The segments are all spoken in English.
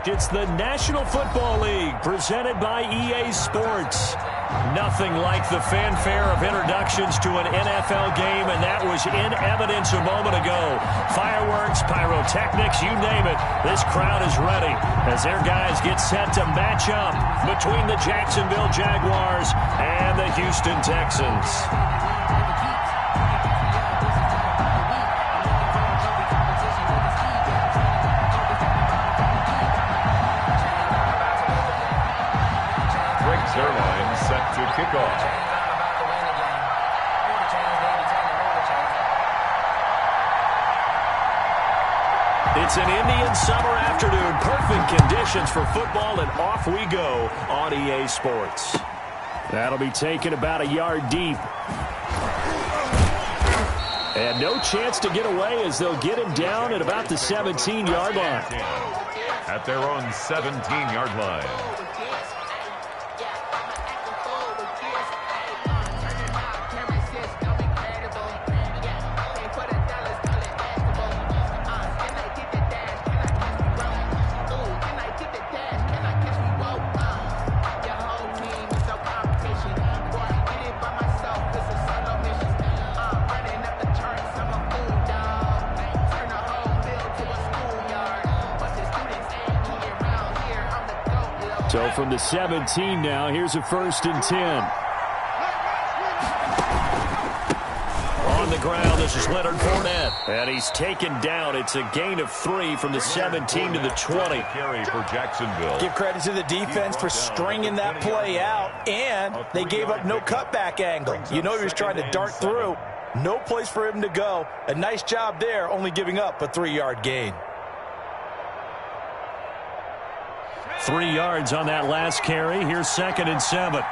fact, it's the National Football League presented by EA Sports. Nothing like the fanfare of introductions to an NFL game, and that was in evidence a moment ago. Fireworks, pyrotechnics, you name it. This crowd is ready as their guys get set to match up between the Jacksonville Jaguars and the Houston Texans. Airline set to kick off. It's an Indian summer afternoon. Perfect conditions for football, and off we go on EA Sports. That'll be taken about a yard deep. And no chance to get away as they'll get him down at about the 17-yard line. At their own 17-yard line. So from the 17 now, here's a 1st and 10. On the ground, this is Leonard Fournette. And he's taken down. It's a gain of 3 from the 17 to the 20. Carry for Jacksonville. Give credit to the defense for stringing that play out, and they gave up no cutback angle. You know he was trying to dart through. No place for him to go. A nice job there, only giving up a 3-yard gain. 3 yards on that last carry. Here's 2nd and 7.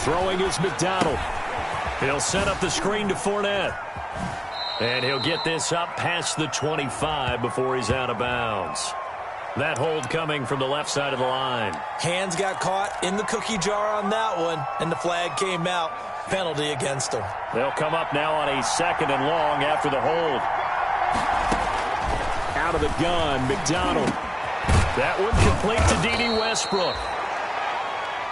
Throwing is McDonald. He'll set up the screen to Fournette. And he'll get this up past the 25 before he's out of bounds. That hold coming from the left side of the line. Hands got caught in the cookie jar on that one, and the flag came out. Penalty against him. They'll come up now on a 2nd and long after the hold. Out of the gun, McDonald. That one complete to D.D. Westbrook.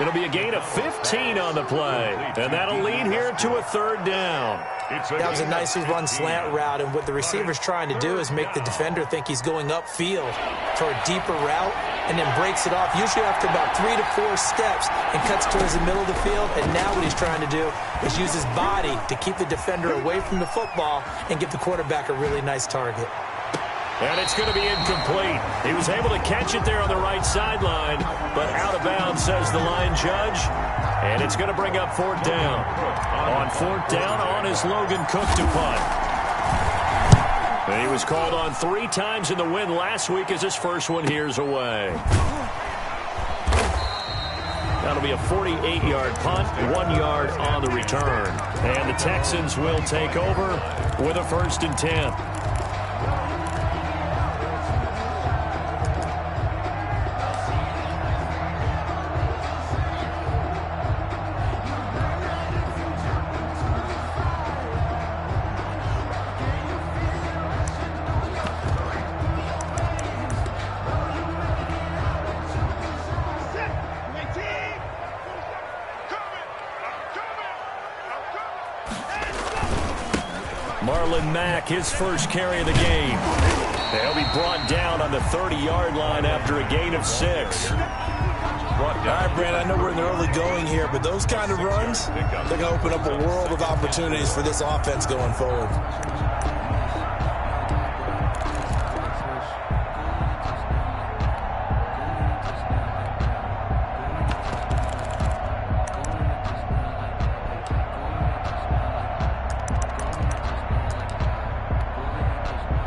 It'll be a gain of 15 on the play, and that'll lead here to a 3rd down. That was a nicely run slant route, and what the receiver's trying to do is make the defender think he's going upfield for a deeper route, and then breaks it off, usually after about 3 to 4 steps, and cuts towards the middle of the field. And now what he's trying to do is use his body to keep the defender away from the football and give the quarterback a really nice target. And it's going to be incomplete. He was able to catch it there on the right sideline, but out of bounds, says the line judge. And it's going to bring up 4th down. On 4th down, on is Logan Cook to punt. And he was called on 3 times in the win last week as his first one here's away. That'll be a 48-yard punt, 1 yard on the return. And the Texans will take over with a 1st and 10. Marlon Mack, his first carry of the game. They'll be brought down on the 30-yard line after a gain of 6. All right, Brandon, I know we're in the early going here, but those kind of runs, they're going to open up a world of opportunities for this offense going forward.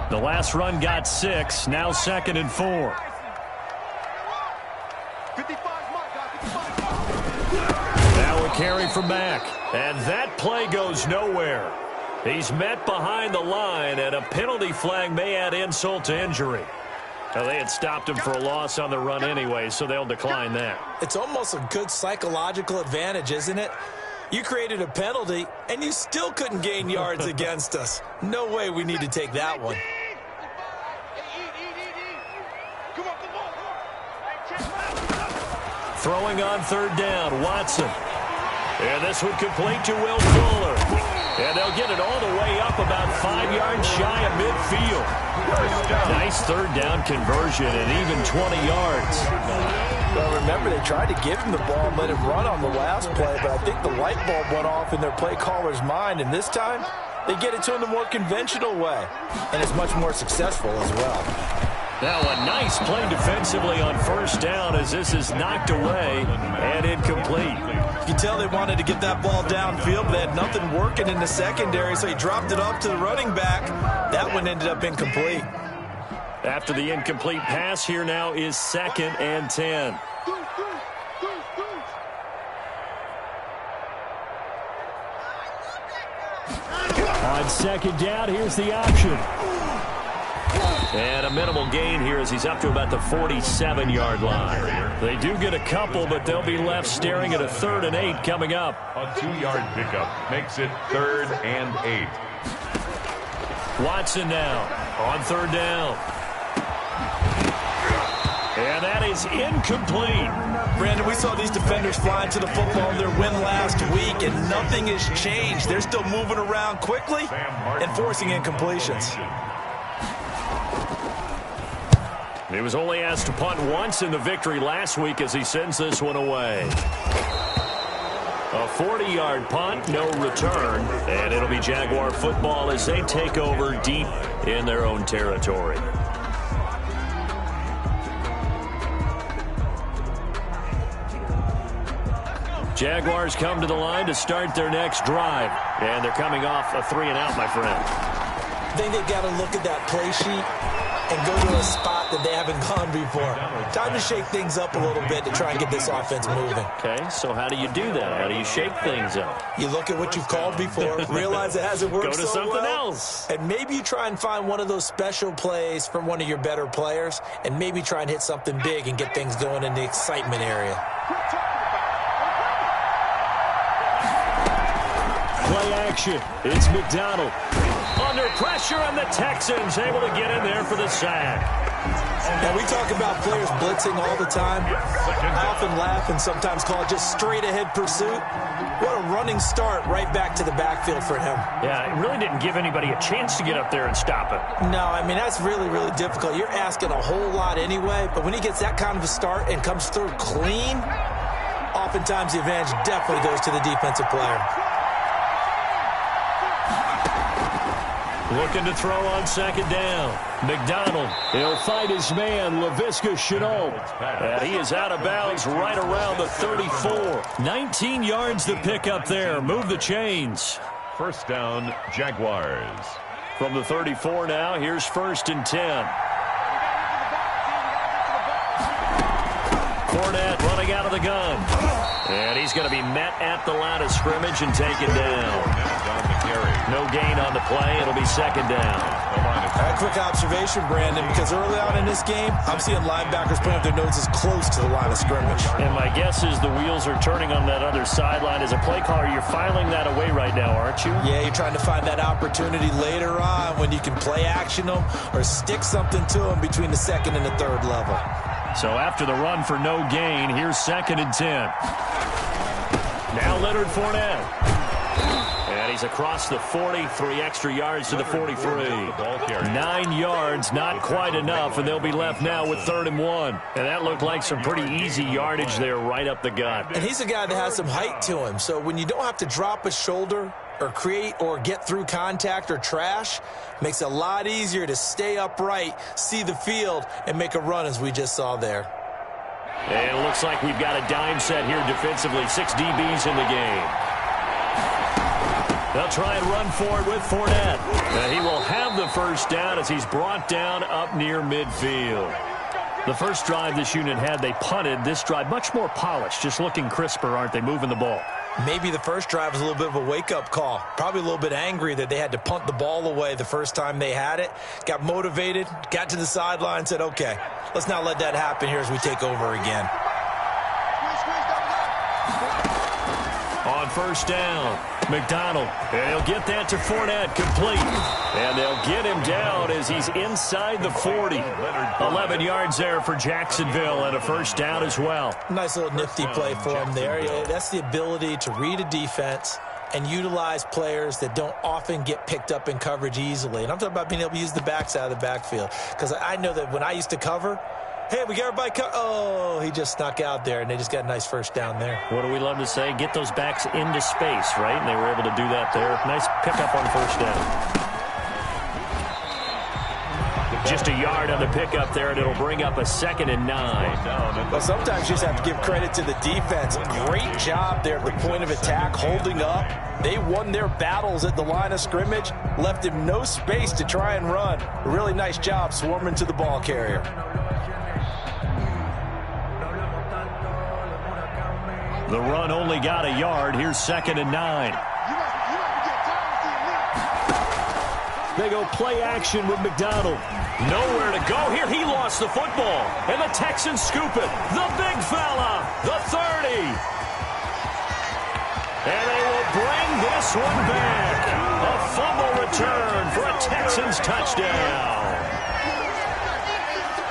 The last run got 6, now 2nd and 4. Now a carry from Mack, and that play goes nowhere. He's met behind the line, and a penalty flag may add insult to injury. Now, they had stopped him for a loss on the run anyway, so they'll decline that. It's almost a good psychological advantage, isn't it? You created a penalty, and you still couldn't gain yards against us. No way we need to take that one. Throwing on third down, Watson. And this would complete to Will Fuller. And they'll get it all the way up about 5 yards shy of midfield. Nice third down conversion and even 20 yards. Well, remember, they tried to give him the ball and let him run on the last play, but I think the light bulb went off in their play caller's mind, and this time they get it to him the more conventional way, and it's much more successful as well. Now a nice play defensively on first down as this is knocked away and incomplete. You can tell they wanted to get that ball downfield, but they had nothing working in the secondary, so he dropped it off to the running back. That one ended up incomplete. After the incomplete pass, here now is 2nd and 10. On 2nd down, here's the option. And a minimal gain here as he's up to about the 47-yard line. They do get a couple, but they'll be left staring at a 3rd and 8 coming up. A 2-yard pickup makes it 3rd and 8. Watson now on 3rd down. And that is incomplete. Brandon, we saw these defenders flying to the football in their win last week, and nothing has changed. They're still moving around quickly and forcing incompletions. He was only asked to punt once in the victory last week as he sends this one away. A 40-yard punt, no return, and it'll be Jaguar football as they take over deep in their own territory. Jaguars come to the line to start their next drive, and they're coming off a 3-and-out, my friend. I think they've got to look at that play sheet and go to a spot that they haven't gone before. Time to shake things up a little bit to try and get this offense moving. Okay, so how do you do that? How do you shake things up? You look at what you've called before, realize it hasn't worked so well. Go to something else. And maybe you try and find one of those special plays from one of your better players, and maybe try and hit something big and get things going in the excitement area. Play action. It's McDonald. Under pressure, and the Texans able to get in there for the sack. Now, we talk about players blitzing all the time. I often laugh and sometimes call it just straight-ahead pursuit. What a running start right back to the backfield for him. Yeah, it really didn't give anybody a chance to get up there and stop it. No, I mean, that's really, really difficult. You're asking a whole lot anyway, but when he gets that kind of a start and comes through clean, oftentimes the advantage definitely goes to the defensive player. Looking to throw on 2nd down. McDonald, he'll fight his man, Laviska Shenault. And he is out of bounds right around the 34. 19 yards to pick up there. Move the chains. First down, Jaguars. From the 34 now, here's 1st and 10. Fournette running out of the gun. And he's going to be met at the line of scrimmage and taken down. No gain on the play. It'll be 2nd down. A quick observation, Brandon, because early on in this game, I'm seeing linebackers putting up their noses close to the line of scrimmage. And my guess is the wheels are turning on that other sideline. As a play caller, you're filing that away right now, aren't you? Yeah, you're trying to find that opportunity later on when you can play action them or stick something to them between the 2nd and the 3rd level. So after the run for no gain, here's 2nd and 10. Now Leonard Fournette. And he's across the 40, 3 extra yards to the 43. 9 yards, not quite enough, and they'll be left now with 3rd and 1. And that looked like some pretty easy yardage there right up the gut. And he's a guy that has some height to him, so when you don't have to drop a shoulder or create or get through contact or trash, makes it a lot easier to stay upright, see the field, and make a run as we just saw there. And it looks like we've got a dime set here defensively. 6 DBs in the game. They'll try and run for it with Fournette. And he will have the first down as he's brought down up near midfield. The first drive this unit had, they punted. This drive, much more polished, just looking crisper, aren't they, moving the ball? Maybe the first drive was a little bit of a wake-up call. Probably a little bit angry that they had to punt the ball away the first time they had it. Got motivated, got to the sideline, said, okay, let's not let that happen here as we take over again. On first down, McDonald. And he'll get that to Fournette, complete. And they'll get him down as he's inside the 40. 11 yards there for Jacksonville and a first down as well. Nice little nifty play for him there. Yeah, that's the ability to read a defense and utilize players that don't often get picked up in coverage easily. And I'm talking about being able to use the backs out of the backfield. Because I know that when I used to cover, hey, we got everybody oh, he just snuck out there, and they just got a nice first down there. What do we love to say? Get those backs into space, right? And they were able to do that there. Nice pickup on first down. Just a yard on the pickup there, and it'll bring up a 2nd and 9. Well, sometimes you just have to give credit to the defense. Great job there at the point of attack, holding up. They won their battles at the line of scrimmage, left him no space to try and run. A really nice job swarming to the ball carrier. The run only got a yard. Here's 2nd and 9. They go play action with McDonald. Nowhere to go here. He lost the football. And the Texans scoop it. The big fella. The 30. And they will bring this one back. A fumble return for a Texans touchdown.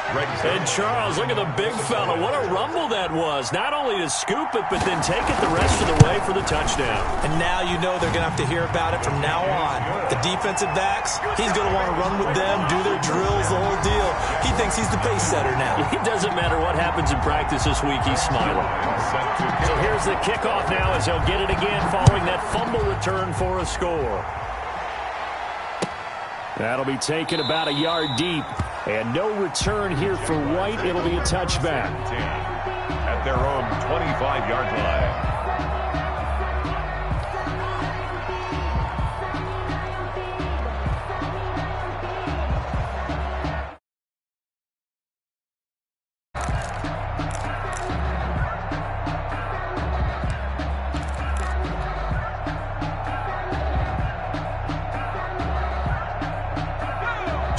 And Charles, look at the big fella. What a rumble that was. Not only to scoop it, but then take it the rest of the way for the touchdown. And now you know they're going to have to hear about it from now on. The defensive backs, he's going to want to run with them, do their drills, the whole deal. He thinks he's the pace setter now. It doesn't matter what happens in practice this week, he's smiling. So here's the kickoff now as he'll get it again following that fumble return for a score. That'll be taken about a yard deep. And no return here for White. It'll be a touchback. At their own 25-yard line.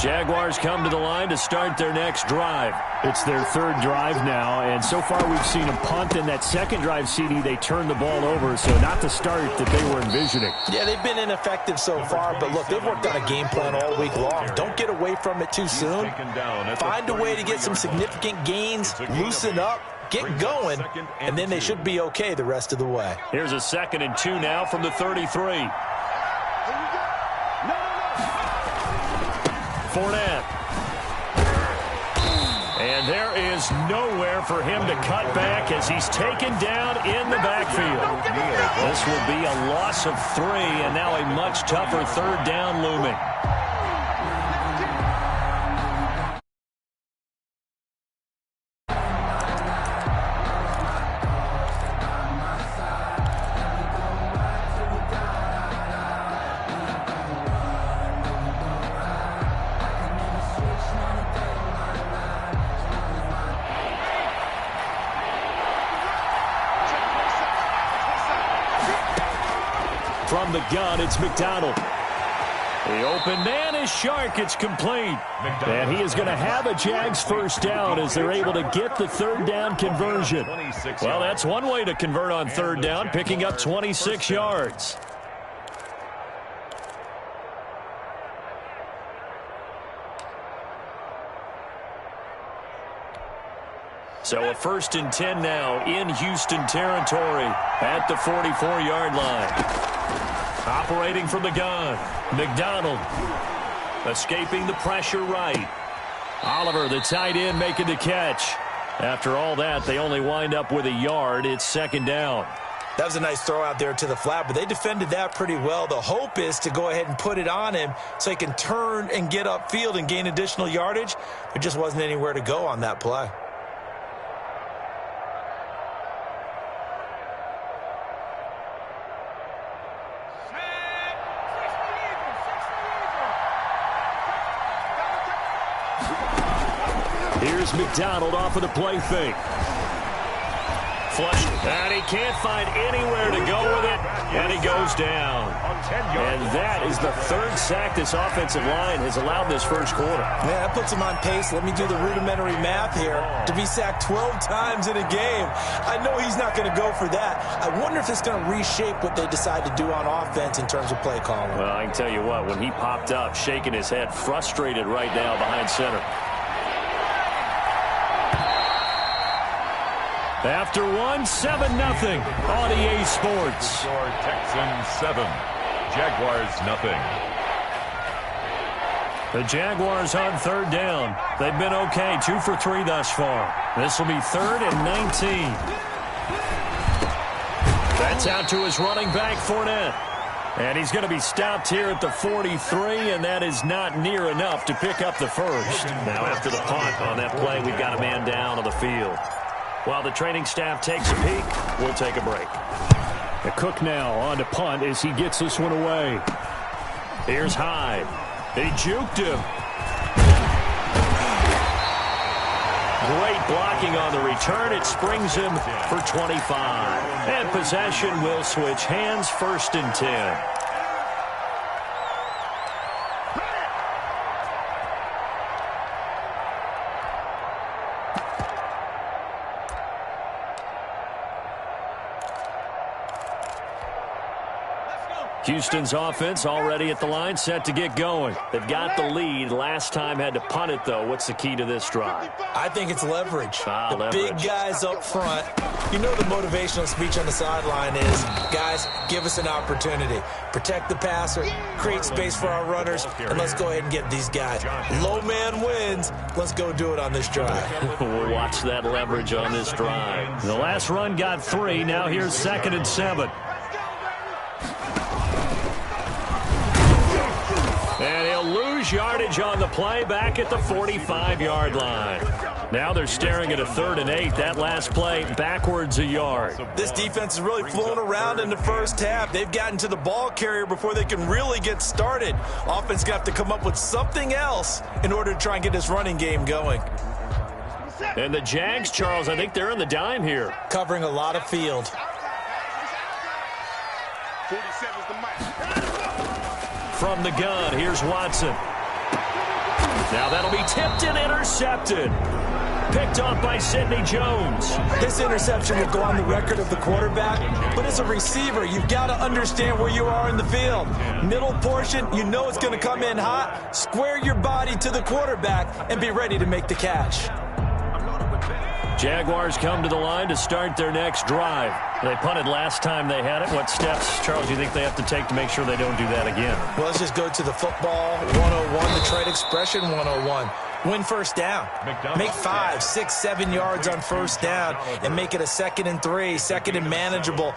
Jaguars come to the line to start their next drive. It's their 3rd drive now, and so far we've seen a punt. In that 2nd drive, CD, they turned the ball over, so not the start that they were envisioning. Yeah, they've been ineffective so far, but look, they've worked on a game plan all week long. Don't get away from it too soon. Find a way to get some significant gains, loosen up, get going, and then they should be okay the rest of the way. Here's a 2nd and 2 now from the 33. Fournette. And there is nowhere for him to cut back as he's taken down in the backfield. This will be a loss of 3, and now a much tougher 3rd down looming. From the gun, it's McDonald. The open man is Shark. It's complete. And he is going to have a Jags first down as they're able to get the 3rd down conversion. Well, that's one way to convert on 3rd down, picking up 26 yards. So a 1st and 10 now in Houston territory at the 44-yard line. Operating from the gun, McDonald escaping the pressure right. Oliver, the tight end, making the catch. After all that, they only wind up with a yard. It's 2nd down. That was a nice throw out there to the flat, but they defended that pretty well. The hope is to go ahead and put it on him so he can turn and get upfield and gain additional yardage. There just wasn't anywhere to go on that play. Here's McDonald off of the play fake. Flush. And he can't find anywhere to go with it. And he goes down. And that is the third sack this offensive line has allowed this first quarter. Yeah, that puts him on pace. Let me do the rudimentary math here. To be sacked 12 times in a game. I know he's not going to go for that. I wonder if it's going to reshape what they decide to do on offense in terms of play calling. Well, I can tell you what, when he popped up, shaking his head, frustrated right now behind center. After 1, 7-0 on EA Sports. Texans 7, Jaguars 0. The Jaguars on third down. They've been okay, 2 for 3 thus far. This will be 3rd and 19. That's out to his running back, Fournette. And he's going to be stopped here at the 43, and that is not near enough to pick up the first. Now after the punt on that play, we've got a man down on the field. While the training staff takes a peek, we'll take a break. The Cook now on to punt as he gets this one away. Here's Hyde. He juked him. Great blocking on the return. It springs him for 25. And possession will switch hands, 1st and 10. Houston's offense already at the line, set to get going. They've got the lead. Last time had to punt it, though. What's the key to this drive? I think it's leverage. Leverage. Big guys up front. You know the motivational speech on the sideline is, guys, give us an opportunity. Protect the passer, create space for our runners, and let's go ahead and get these guys. Low man wins. Let's go do it on this drive. We'll watch that leverage on this drive. The last run got 3. Now here's 2nd and 7. And he'll lose yardage on the play back at the 45-yard line. Now they're staring at a 3rd and 8. That last play backwards a yard. This defense is really flown around in the first half. They've gotten to the ball carrier before they can really get started. Offense got to come up with something else in order to try and get this running game going. And the Jags, Charles, I think they're on the dime here. Covering a lot of field. 47's the mic. From the gun, here's Watson. Now that'll be tipped and intercepted. Picked off by Sidney Jones. This interception will go on the record of the quarterback, but as a receiver, you've got to understand where you are in the field. Middle portion, you know it's going to come in hot. Square your body to the quarterback and be ready to make the catch. Jaguars come to the line to start their next drive. They punted last time they had it. What steps, Charles, do you think they have to take to make sure they don't do that again? Well, let's just go to the football 101, the trade expression 101. Win first down. Make 5, 6, 7 yards on first down and make it a 2nd and 3, 2nd and manageable.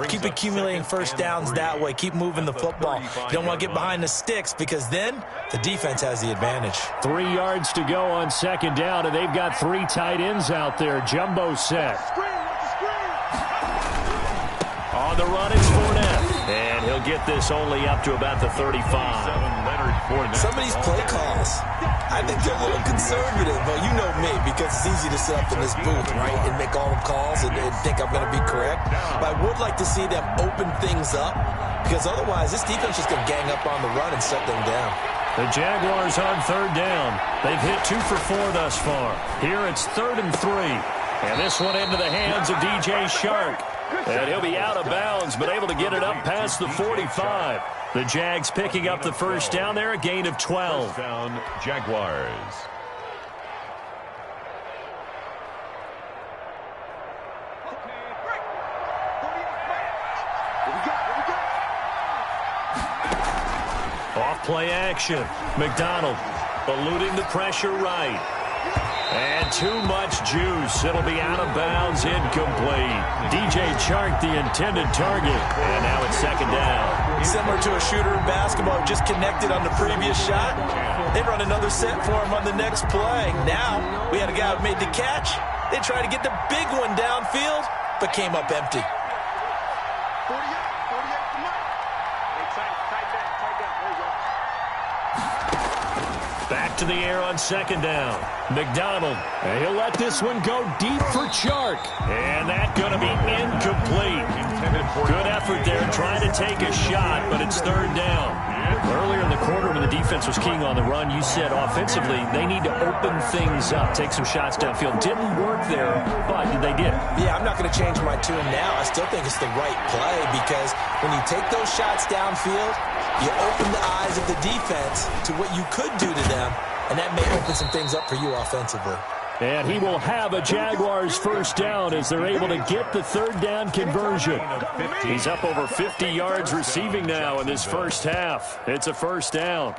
Keep accumulating first downs that way. Keep moving the football. You don't want to get behind the sticks because then the defense has the advantage. 3 yards to go on 2nd down, and they've got 3 tight ends out there. Jumbo set. On the run, it's Fournette. And he'll get this only up to about the 35. Some of these play calls, I think they're a little conservative, but you know me, because it's easy to sit up in this booth, right, and make all the calls and think I'm going to be correct. But I would like to see them open things up, because otherwise this defense is going to gang up on the run and shut them down. The Jaguars on 3rd down. They've hit 2 for 4 thus far. Here it's 3rd and 3. And this one into the hands of DJ Shark. And he'll be out of bounds, but able to get it up past the 45. The Jags picking up the first down there, a gain of 12. First down, Jaguars. Off play action. McDonald eluding the pressure right. And too much juice. It'll be out of bounds, incomplete. DJ Chark, the intended target. And now it's 2nd down. Similar to a shooter in basketball who just connected on the previous shot. They run another set for him on the next play. Now, we had a guy who made the catch. They tried to get the big one downfield, but came up empty. 48, come on. Hey, tight down. There you go. Back to the air on second down. McDonald. And he'll let this one go deep for Chark. And that's going to be incomplete. Good effort there trying to take a shot, but it's third down. Earlier in the quarter when the defense was keying on the run, you said offensively they need to open things up, take some shots downfield. Didn't work there, but they did. Yeah, I'm not going to change my tune now. I still think it's the right play because when you take those shots downfield, you open the eyes of the defense to what you could do to them, and that may open some things up for you offensively. And he will have a Jaguars first down as they're able to get the third down conversion. He's up over 50 yards receiving now in this first half. It's a first down.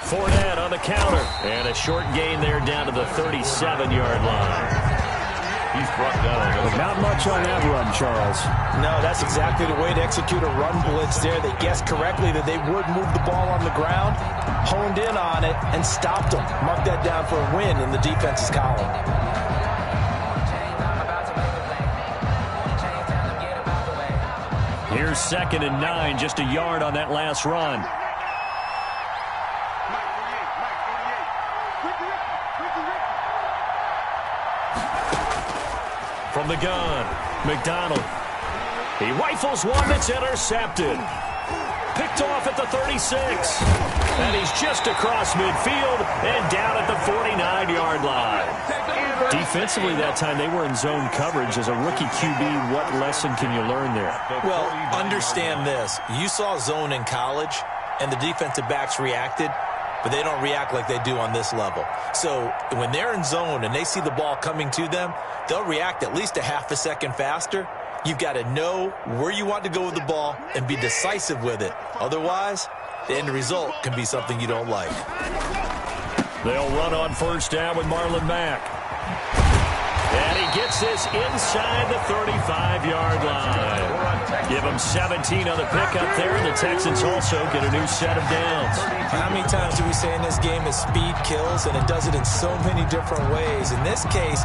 Fournette on the counter. And a short gain there down to the 37-yard line. He's brought down. But not much on that run, Charles. No, that's exactly the way to execute a run blitz there. They guessed correctly that they would move the ball on the ground, honed in on it, and stopped them. Mark that down for a win in the defense's column. Here's 2nd and 9, just a yard on that last run. From the gun, McDonald. He rifles one that's intercepted. Picked off at the 36. And he's just across midfield and down at the 49-yard line. Defensively that time, they were in zone coverage. As a rookie QB, what lesson can you learn there? Well, understand this. You saw zone in college, and the defensive backs reacted, but they don't react like they do on this level. So when they're in zone and they see the ball coming to them, they'll react at least a half a second faster. You've got to know where you want to go with the ball and be decisive with it. Otherwise, the end result can be something you don't like. They'll run on first down with Marlon Mack. And he gets this inside the 35-yard line. Give him 17 on the pickup there, and the Texans also get a new set of downs. How many times do we say in this game that speed kills, and it does it in so many different ways? In this case,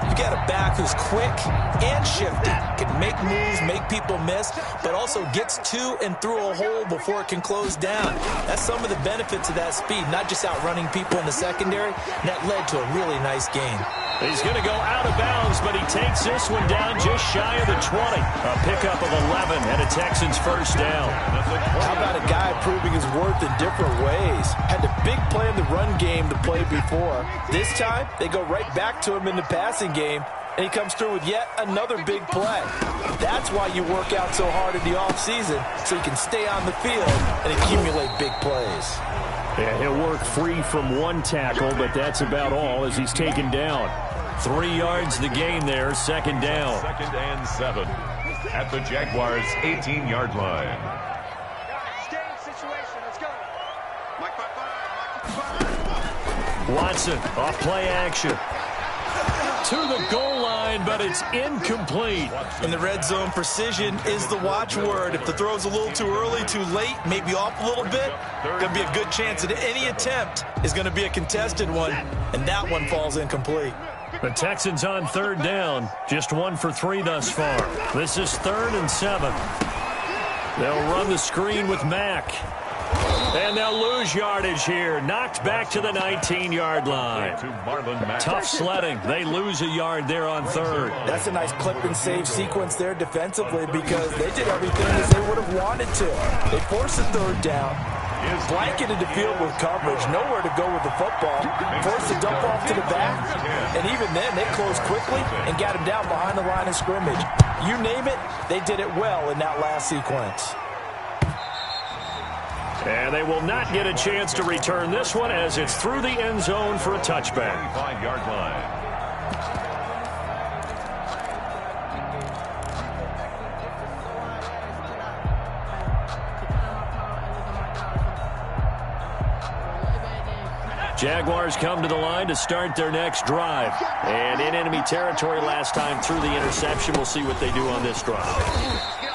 you got a back who's quick and shifty, can make moves, make people miss, but also gets to and through a hole before it can close down. That's some of the benefits of that speed, not just outrunning people in the secondary. And that led to a really nice game. He's going to go out of bounds, but he takes this one down just shy of the 20. A pickup of 11 and a Texans first down. How about a guy proving his worth in different ways? Had a big play in the run game the play before. This time, they go right back to him in the passing game, and he comes through with yet another big play. That's why you work out so hard in the offseason, so you can stay on the field and accumulate big plays. Yeah, he'll work free from one tackle, but that's about all as he's taken down. 3 yards the gain there, second down. 2nd and 7 at the Jaguars' 18-yard line. Watson off play action. To the goal line, but it's incomplete. In the red zone, precision is the watchword. If the throw's a little too early, too late, maybe off a little bit, going to be a good chance that any attempt is going to be a contested one, and that one falls incomplete. The Texans on third down, just 1 for 3 thus far. This is 3rd and 7. They'll run the screen with Mack. And they'll lose yardage here. Knocked back to the 19-yard line. Tough sledding. They lose a yard there on 3rd. That's a nice clip and save sequence there defensively because they did everything as they would have wanted to. They forced the 3rd down, blanketed the field with coverage, nowhere to go with the football, forced the dump off to the back, and even then they closed quickly and got him down behind the line of scrimmage. You name it, they did it well in that last sequence. And they will not get a chance to return this one as it's through the end zone for a touchback. 25-yard line. Jaguars come to the line to start their next drive. And in enemy territory last time through the interception. We'll see what they do on this drive.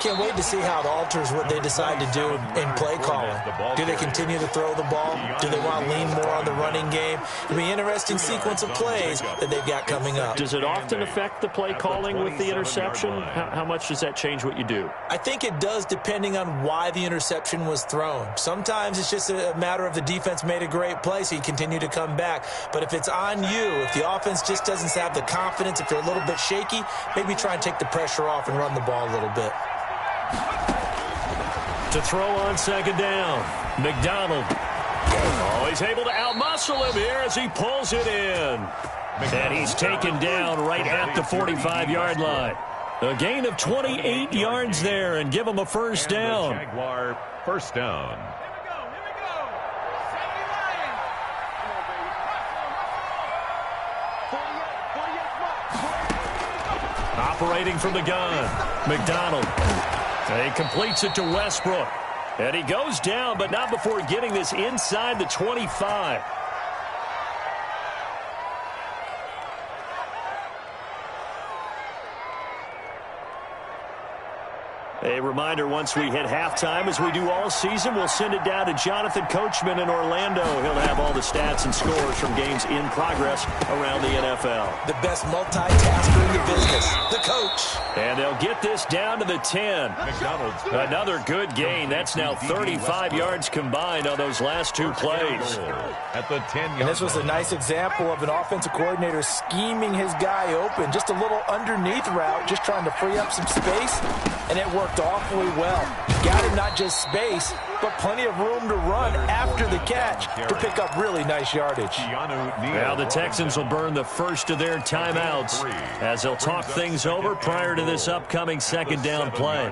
can't wait to see how it alters what they decide to do in play calling. Do they continue to throw the ball? Do they want to lean more on the running game? It'll be an interesting sequence of plays that they've got coming up. Does it often affect the play calling with the interception? How much does that change what you do? I think it does, depending on why the interception was thrown. Sometimes it's just a matter of the defense made a great play, so you continue to come back. But if it's on you, if the offense just doesn't have the confidence, if they're a little bit shaky, maybe try and take the pressure off and run the ball a little bit. To throw on second down, McDonald. Oh, he's able to outmuscle him here as he pulls it in. And he's taken down right at the 45-yard line. A gain of 28 yards there, and give him a first down. Jaguar first down. Operating from the gun, McDonald. He completes it to Westbrook. And he goes down, but not before getting this inside the 25. A reminder, once we hit halftime, as we do all season, we'll send it down to Jonathan Coachman in Orlando. He'll have all the stats and scores from games in progress around the NFL. The best multitasker in the business, the coach. And they'll get this down to the 10. McDonald's. Another good gain. That's now 35 yards combined on those last two plays. At the 10-yard And this was a nice example of an offensive coordinator scheming his guy open. Just a little underneath route, just trying to free up some space, and it worked awfully well. You got him not just space, but plenty of room to run after the catch to pick up really nice yardage. Now the Texans will burn the first of their timeouts as they'll talk things over prior to this upcoming second down play.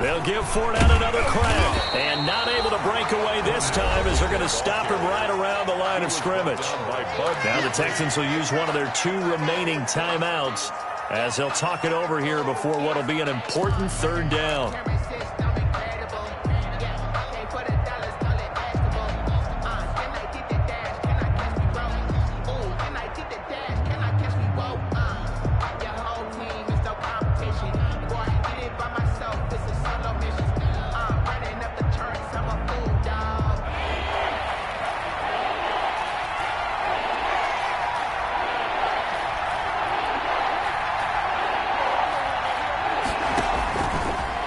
They'll give Fournette another crack, and not able to break away this time as they're going to stop him right around the line of scrimmage. Now the Texans will use one of their two remaining timeouts as they'll talk it over here before what will be an important third down.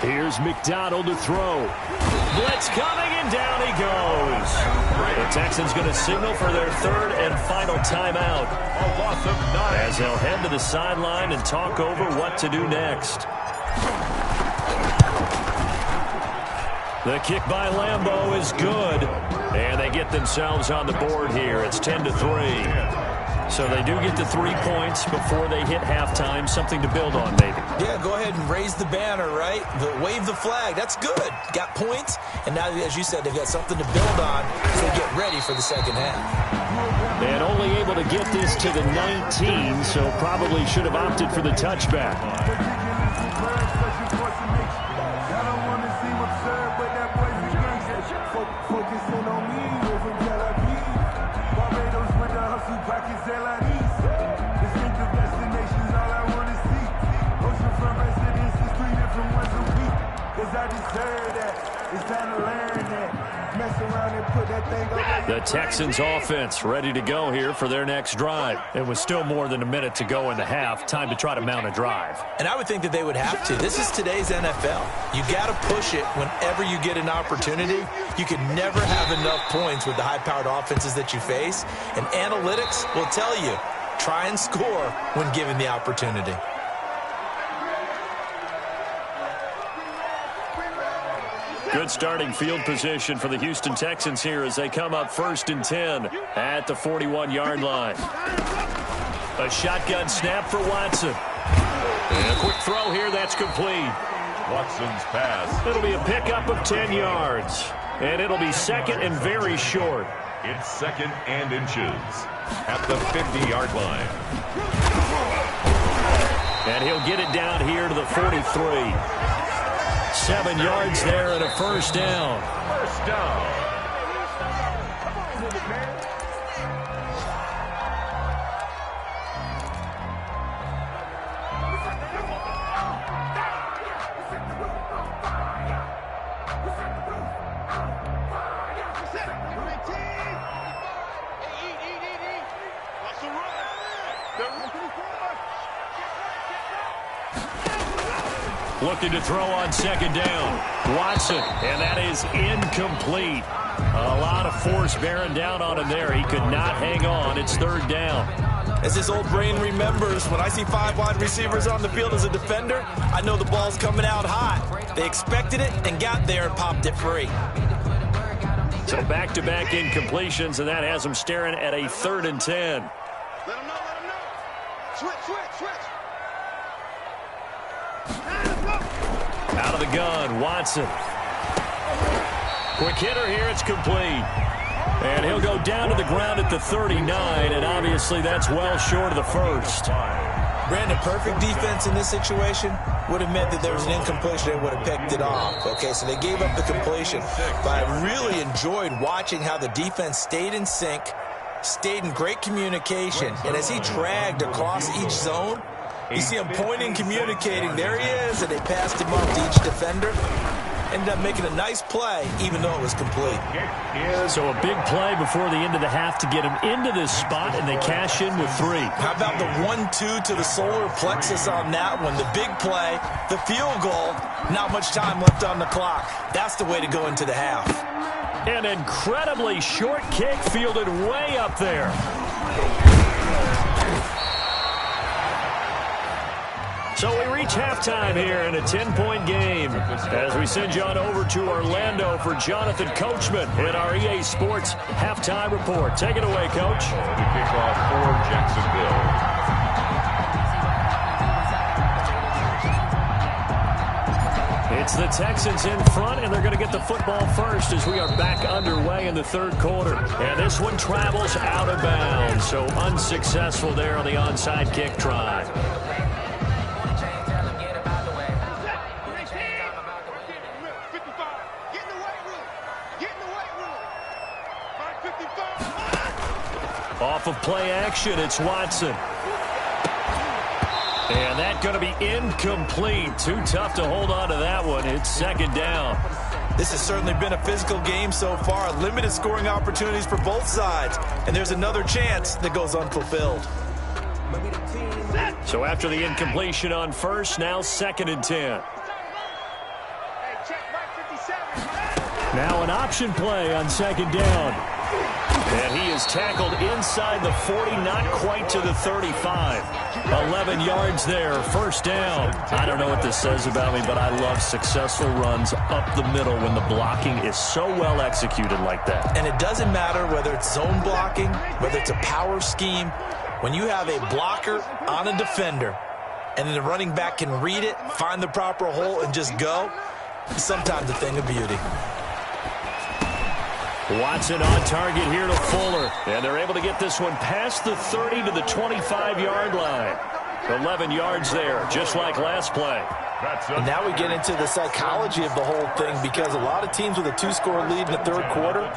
Here's McDonald to throw. Blitz coming, and down he goes. The Texans going to signal for their third and final timeout as they'll head to the sideline and talk over what to do next. The kick by Lambeau is good, and they get themselves on the board here. It's 10-3. So they do get the 3 points before they hit halftime, something to build on maybe. Yeah, go ahead and raise the banner, right? Wave the flag. That's good. Got points, and now, as you said, they've got something to build on as they get ready for the second half. And only able to get this to the 19, so probably should have opted for the touchback. The Texans offense ready to go here for their next drive. It was still more than a minute to go in the half. Time to try to mount a drive. And I would think that they would have to. This is today's NFL. You got to push it whenever you get an opportunity. You can never have enough points with the high-powered offenses that you face. And analytics will tell you, try and score when given the opportunity. Good starting field position for the Houston Texans here as they come up 1st and 10 at the 41-yard line. A shotgun snap for Watson. And a quick throw here, that's complete. Watson's pass. It'll be a pickup of 10 yards. And it'll be second and very short. It's second and inches at the 50-yard line. And he'll get it down here to the 43. 7 yards there and a first down. First down. Looking to throw on second down. Watson, and that is incomplete. A lot of force bearing down on him there. He could not hang on. It's third down. As his old brain remembers, when I see 5 wide receivers on the field as a defender, I know the ball's coming out hot. They expected it and got there and popped it free. So back-to-back incompletions, and that has him staring at a 3rd and 10. Let him know, let him know. Switch. Out of the gun, Watson. Quick hitter here, it's complete. And he'll go down to the ground at the 39, and obviously that's well short of the first. Brandon, perfect defense in this situation would have meant that there was an incompletion. They would have picked it off. Okay, so they gave up the completion. But I really enjoyed watching how the defense stayed in sync, stayed in great communication. And as he dragged across each zone, you see him pointing, communicating. There he is, and they passed him off to each defender. Ended up making a nice play, even though it was complete. So a big play before the end of the half to get him into this spot, and they cash in with 3. How about the 1-2 to the solar plexus on that one? The big play, the field goal, not much time left on the clock. That's the way to go into the half. An incredibly short kick fielded way up there. So we reach halftime here in a 10-point game as we send you on over to Orlando for Jonathan Coachman in our EA Sports Halftime Report. Take it away, Coach. The kickoff for Jacksonville. It's the Texans in front, and they're going to get the football first as we are back underway in the 3rd quarter. And this one travels out of bounds, so unsuccessful there on the onside kick try. Off of play action, it's Watson. And that's going to be incomplete. Too tough to hold on to that one. It's second down. This has certainly been a physical game so far. Limited scoring opportunities for both sides. And there's another chance that goes unfulfilled. So after the incompletion on first, now 2nd and 10. Now an option play on second down. And he is tackled inside the 40, not quite to the 35. 11 yards there, first down. I don't know what this says about me, but I love successful runs up the middle when the blocking is so well executed like that. And it doesn't matter whether it's zone blocking, whether it's a power scheme. When you have a blocker on a defender, and then the running back can read it, find the proper hole, and just go, it's sometimes a thing of beauty. Watson on target here to Fuller. And they're able to get this one past the 30 to the 25-yard line. 11 yards there, just like last play. And now we get into the psychology of the whole thing, because a lot of teams with a 2-score lead in the 3rd quarter,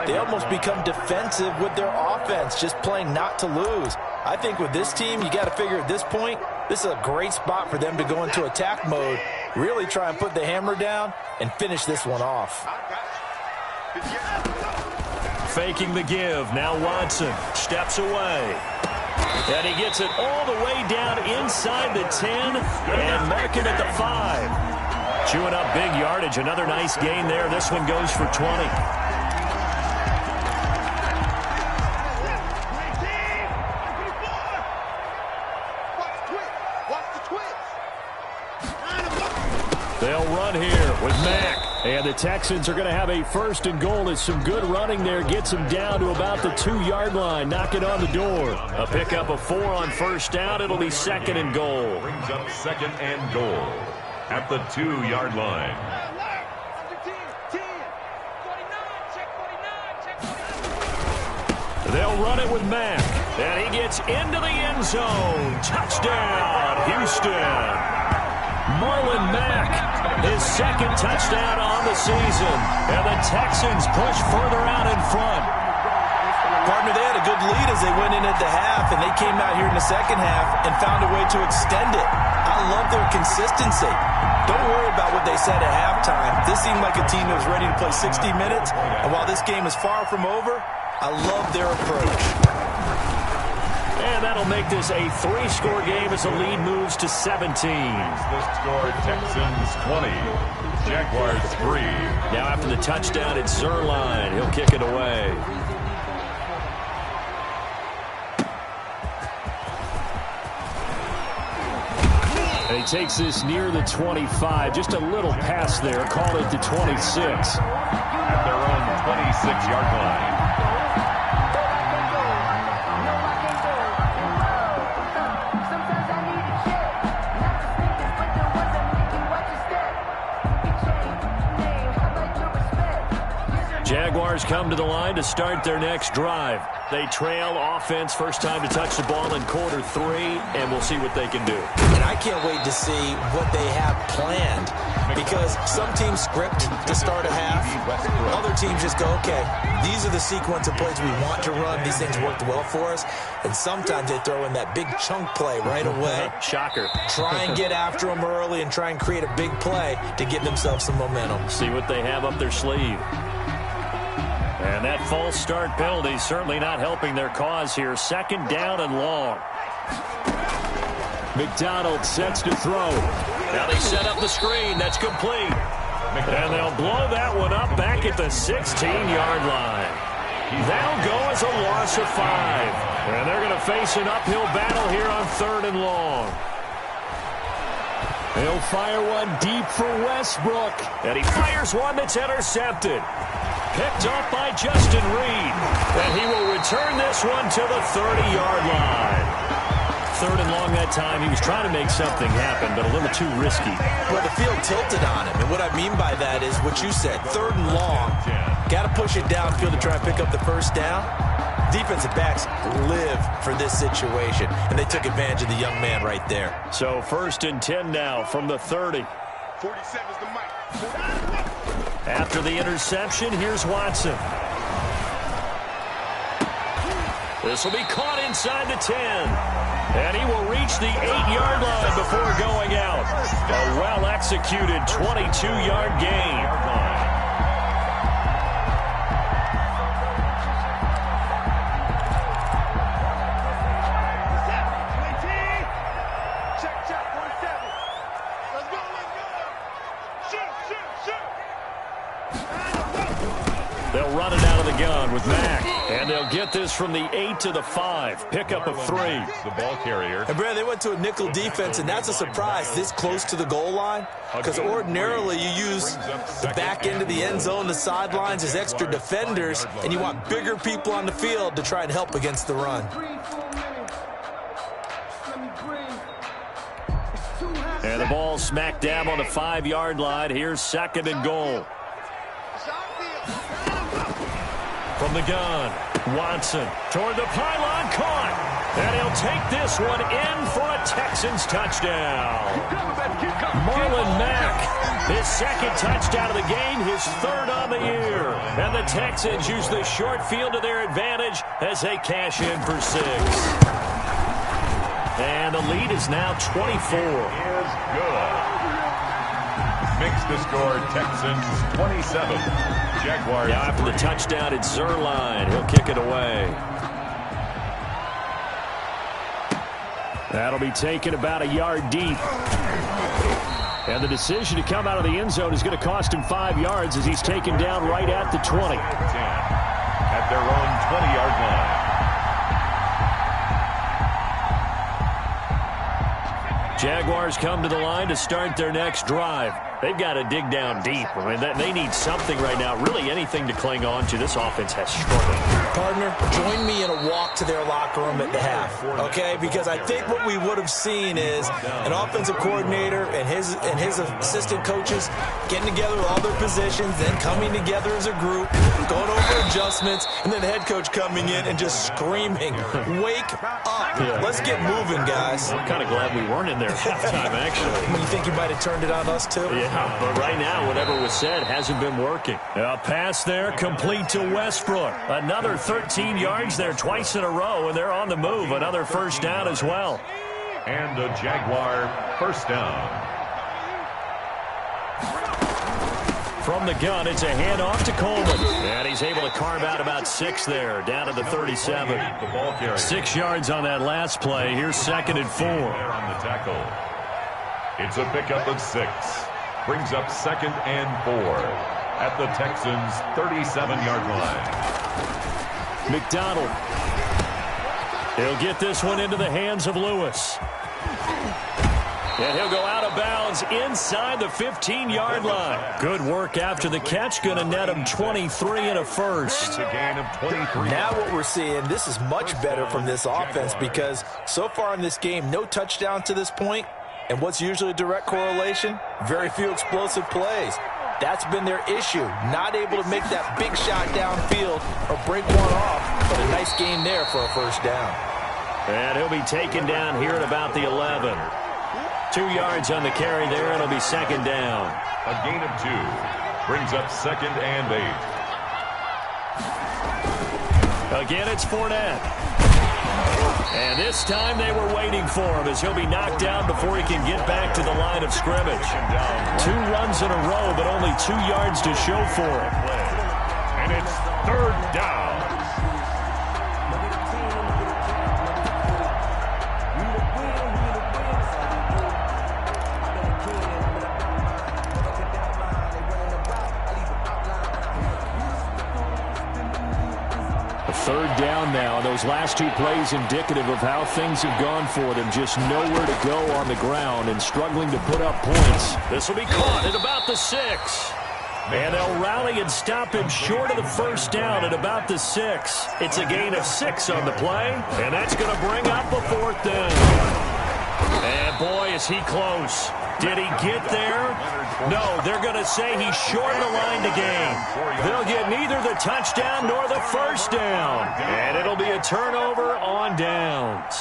they almost become defensive with their offense, just playing not to lose. I think with this team, you got to figure at this point, this is a great spot for them to go into attack mode, really try and put the hammer down and finish this one off. Faking the give. Now Watson steps away. And he gets it all the way down inside the 10 and marking at the 5. Chewing up big yardage. Another nice gain there. This one goes for 20. They'll run here with Mack. And the Texans are going to have a 1st and goal as some good running there gets them down to about the 2-yard line. Knock it on the door. A pickup of 4 on first down. It'll be 2nd and goal. Brings up 2nd and goal at the 2-yard line. They'll run it with Mack. And he gets into the end zone. Touchdown, Houston. Marlon Mack, his second touchdown on the season. And the Texans push further out in front. Partner, they had a good lead as they went in at the half, and they came out here in the second half and found a way to extend it. I love their consistency. Don't worry about what they said at halftime. This seemed like a team that was ready to play 60 minutes, and while this game is far from over, I love their approach. And that'll make this a 3-score game as the lead moves to 17. The score, Texans 20, Jaguars 3. Now after the touchdown, it's Zerline. He'll kick it away. And he takes this near the 25. Just a little pass there. Call it the 26. At their own 26-yard line. Jaguars come to the line to start their next drive. They trail offense, first time to touch the ball in quarter 3, and we'll see what they can do. And I can't wait to see what they have planned, because some teams script to start a half. Other teams just go, okay, these are the sequence of plays we want to run. These things worked well for us. And sometimes they throw in that big chunk play right away. Shocker. Try and get after them early and try and create a big play to give themselves some momentum. See what they have up their sleeve. And that false start penalty certainly not helping their cause here. Second down and long. McDonald sets to throw. Now they set up the screen. That's complete. And they'll blow that one up back at the 16-yard line. That'll go as a loss of 5. And they're going to face an uphill battle here on 3rd and long. He'll fire one deep for Westbrook. And he fires one that's intercepted. Picked off by Justin Reed. And he will return this one to the 30-yard line. 3rd and long that time. He was trying to make something happen, but a little too risky. Well, the field tilted on him. And what I mean by that is what you said. 3rd and long. Got to push it downfield to try and pick up the first down. Defensive backs live for this situation. And they took advantage of the young man right there. So 1st and 10 now from the 30. 47's the mic. After the interception, here's Watson. This will be caught inside the 10. And he will reach the 8-yard line before going out. A well-executed 22-yard gain. They'll run it out of the gun with Mack. And they'll get this from the 8 to the 5. Pickup of 3. The ball carrier. And, Brad, they went to a nickel defense, and that's a surprise this close to the goal line. Because ordinarily you use the back end of the end zone, the sidelines as extra defenders, and you want bigger people on the field to try and help against the run. And the ball smack dab on the 5-yard line. Here's 2nd and goal. From the gun, Watson toward the pylon, caught. And he'll take this one in for a Texans touchdown. Marlon Mack, his 2nd touchdown of the game, his 3rd on the year. And the Texans use the short field to their advantage as they cash in for 6. And the lead is now 24. Is good. Makes the score Texans 27. Jaguars. Now after the touchdown, it's Zerline. He'll kick it away. That'll be taken about a yard deep. And the decision to come out of the end zone is going to cost him 5 yards as he's taken down right at the 20. At their own 20-yard line. Jaguars come to the line to start their next drive. They've got to dig down deep. I mean, they need something right now, really anything to cling on to. This offense has struggled. Partner, join me in a walk to their locker room at the half, okay? Because I think what we would have seen is an offensive coordinator and his assistant coaches getting together all their positions, then coming together as a group, going over for adjustments, and then the head coach coming in and just screaming, wake up. Yeah. Let's get moving, guys. I'm kind of glad we weren't in there at halftime, actually. You think you might have turned it on us, too? Yeah, but right now, whatever was said hasn't been working. A pass there, complete to Westbrook. Another 13 yards there twice in a row, and they're on the move. Another first down as well. And a Jaguar first down. From the gun, it's a handoff to Coleman. And he's able to carve out about 6 there, down to the 37. 6 yards on that last play. Here's 2nd and 4. There on the tackle. It's a pickup of 6. Brings up 2nd and 4 at the Texans' 37-yard line. McDonald. He'll get this one into the hands of Lewis. And he'll go out of bounds inside the 15-yard line. Good work after the catch. Going to net him 23 and a first. A gain of 23. Now what we're seeing, this is much better from this offense because so far in this game, no touchdowns to this point. And what's usually a direct correlation? Very few explosive plays. That's been their issue. Not able to make that big shot downfield or break one off. But a nice game there for a first down. And he'll be taken down here at about the 11. 2 yards on the carry there, and it'll be 2nd down. A gain of 2. Brings up 2nd and 8. Again, it's Fournette. And this time they were waiting for him as he'll be knocked down before he can get back to the line of scrimmage. 2 runs in a row, but only 2 yards to show for it. And it's 3rd down. Third down now, and those last 2 plays indicative of how things have gone for them. Just nowhere to go on the ground and struggling to put up points. This will be caught at about the 6. And they'll rally and stop him short of the first down at about the 6. It's a gain of 6 on the play, and that's going to bring up a 4th down. And boy, is he close. Did he get there? No, they're going to say he's short of the line to gain. They'll get neither the touchdown nor the first down. And it'll be a turnover on downs.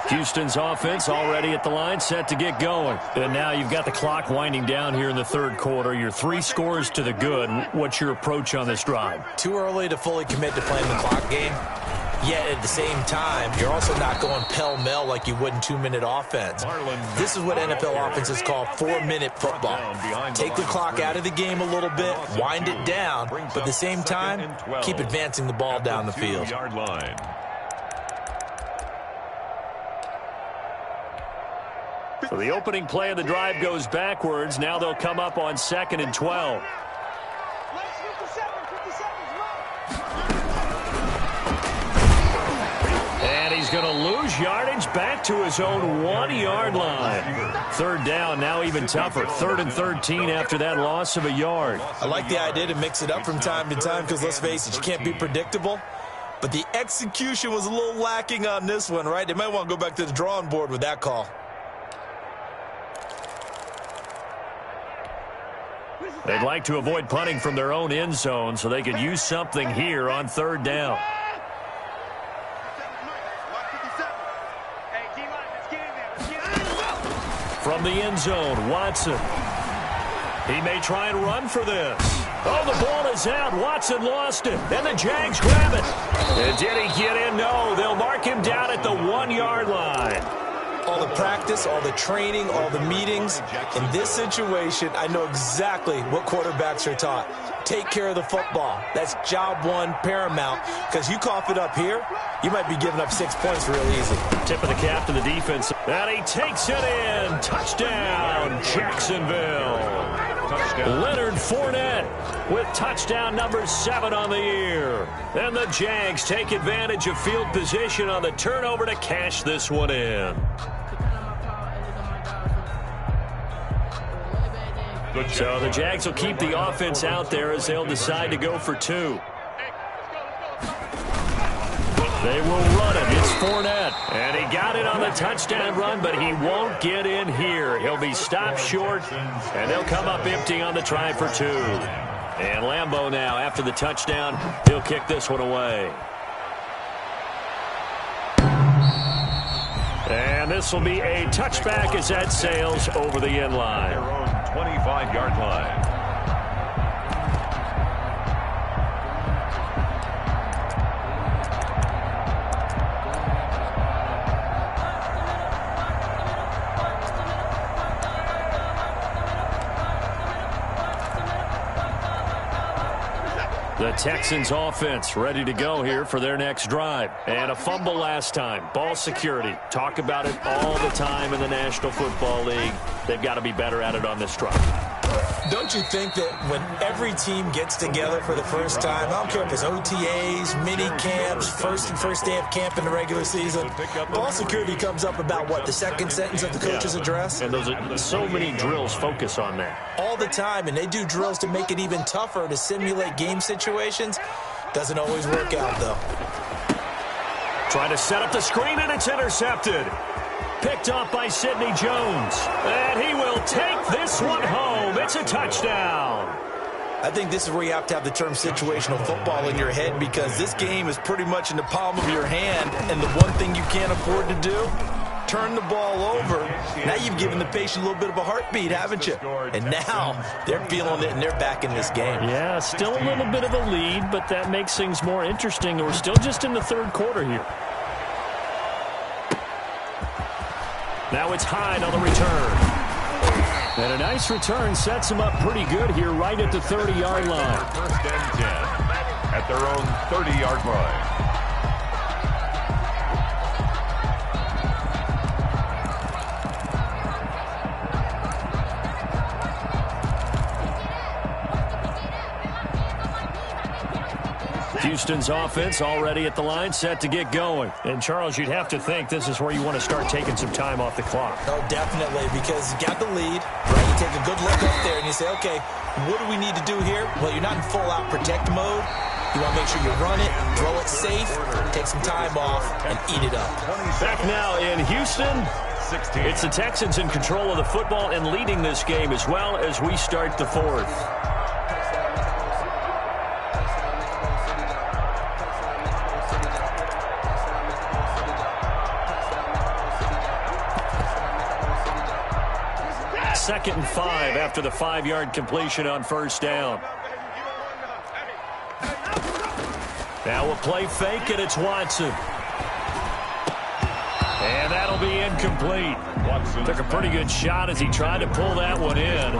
Houston's offense already at the line, set to get going. And now you've got the clock winding down here in the 3rd quarter. You're 3 scores to the good. What's your approach on this drive? Too early to fully commit to playing the clock game. Yet at the same time, you're also not going pell-mell like you would in 2-minute offense. This is what NFL offenses call 4-minute football. Take the clock out of the game a little bit, wind it down, but at the same time, keep advancing the ball down the field. So the opening play of the drive goes backwards. Now they'll come up on 2nd and 12. And he's going to lose yardage back to his own 1-yard line. 3rd down, now even tougher. 3rd and 13 after that loss of a yard. I like the idea to mix it up from time to time because, let's face it, you can't be predictable. But the execution was a little lacking on this one, right? They might want to go back to the drawing board with that call. They'd like to avoid punting from their own end zone so they could use something here on 3rd down. From the end zone, Watson. He may try and run for this. Oh, the ball is out. Watson lost it. And the Jags grab it. And did he get in? No. They'll mark him down at the 1-yard line. All the practice, all the training, all the meetings. In this situation, I know exactly what quarterbacks are taught. Take care of the football. That's job 1 paramount. Because you cough it up here, you might be giving up 6 points real easy. Tip of the cap to the defense. And he takes it in. Touchdown, Jacksonville. Touchdown. Leonard Fournette with touchdown number 7 on the year. And the Jags take advantage of field position on the turnover to cash this one in. So the Jags will keep the offense out there as they'll decide to go for 2. They will run it. It's Fournette. And he got it on the touchdown run, but he won't get in here. He'll be stopped short, and they'll come up empty on the try for 2. And Lambeau now, after the touchdown, he'll kick this one away. And this will be a touchback as that sails over the end line. Their own 25-yard line. The Texans offense ready to go here for their next drive. And a fumble last time. Ball security. Talk about it all the time in the National Football League. They've got to be better at it on this drive. Don't you think that when every team gets together for the first time, I don't care if it's OTAs, mini camps, first day of camp in the regular season, ball security comes up about, what, the second sentence of the coach's address? And so many drills focus on that. All the time, and they do drills to make it even tougher to simulate game situations. Doesn't always work out, though. Try to set up the screen, and it's intercepted. Picked off by Sidney Jones. And he will take this one home. It's a touchdown. I think this is where you have to have the term situational football in your head, because this game is pretty much in the palm of your hand, and the one thing you can't afford to do, turn the ball over. Now you've given the patient a little bit of a heartbeat, haven't you? And now they're feeling it, and they're back in this game. Yeah, still a little bit of a lead, but that makes things more interesting. We're still just in the third quarter here. Now it's Hyde on the return. And a nice return sets him up pretty good here right at the 30-yard line. First and 10 at their own 30-yard line. Houston's offense already at the line, set to get going. And, Charles, you'd have to think this is where you want to start taking some time off the clock. Oh, definitely, because you got the lead, right? You take a good look up there and you say, okay, what do we need to do here? Well, you're not in full-out protect mode. You want to make sure you run it, throw it safe, take some time off, and eat it up. Back now in Houston, it's the Texans in control of the football and leading this game as well as we start the fourth. Second and 5 after the 5-yard completion on first down. Now we'll play fake, and it's Watson. And that'll be incomplete. Took a pretty good shot as he tried to pull that one in.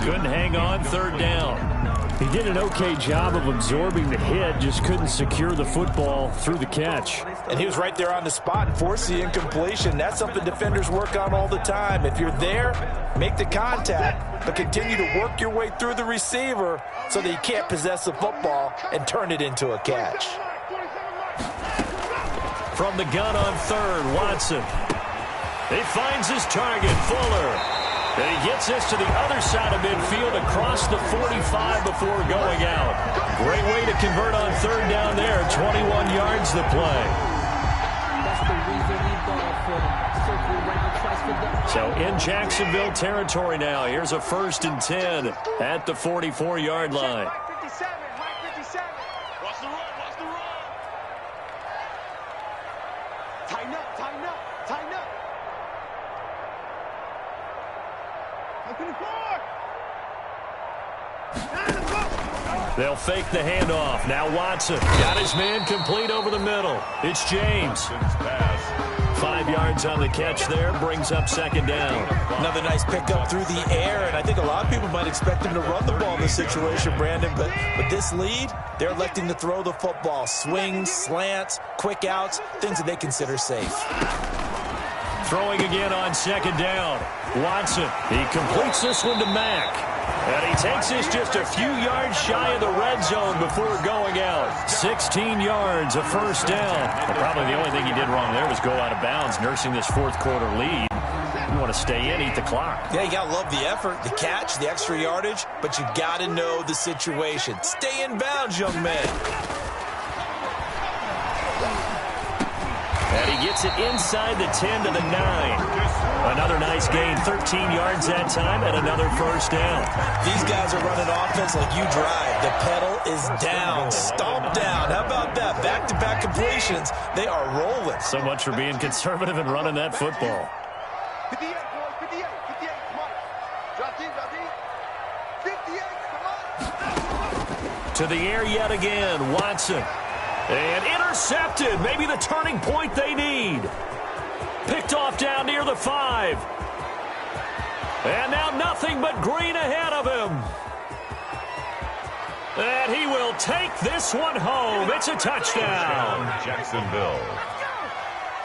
Couldn't hang on, third down. He did an okay job of absorbing the hit, just couldn't secure the football through the catch. And he was right there on the spot and forced the incompletion. That's something defenders work on all the time. If you're there, make the contact, but continue to work your way through the receiver so that you can't possess the football and turn it into a catch. From the gun on third, Watson. He finds his target, Fuller. And he gets this to the other side of midfield across the 45 before going out. Great way to convert on third down there. 21 yards the play. So in Jacksonville territory now. Here's a 1st and 10 at the 44-yard line. They'll fake the handoff. Now Watson got his man complete over the middle. It's James. 5 yards on the catch there, brings up second down. Another nice pickup through the air, and I think a lot of people might expect him to run the ball in this situation, Brandon, but with this lead, they're electing to throw the football. Swings, slants, quick outs, things that they consider safe. Throwing again on second down. Watson, he completes this one to Mack. And he takes this just a few yards shy of the red zone before going out. 16 yards, a first down. And probably the only thing he did wrong there was go out of bounds, nursing this fourth quarter lead. You want to stay in, eat the clock. Yeah, you got to love the effort, the catch, the extra yardage, but you got to know the situation. Stay in bounds, young man. And he gets it inside the 10 to the 9. Another nice gain, 13 yards that time, and another first down. These guys are running offense like you drive. The pedal is down, stomp down. How about that? Back-to-back completions. They are rolling. So much for being conservative and running that football. 58, boys, 58, 58, come on. Drop in, 58, come on. To the air yet again, Watson. And intercepted, maybe the turning point they need. Picked off down near the 5. And now nothing but green ahead of him. And he will take this one home. It's a touchdown. Jacksonville.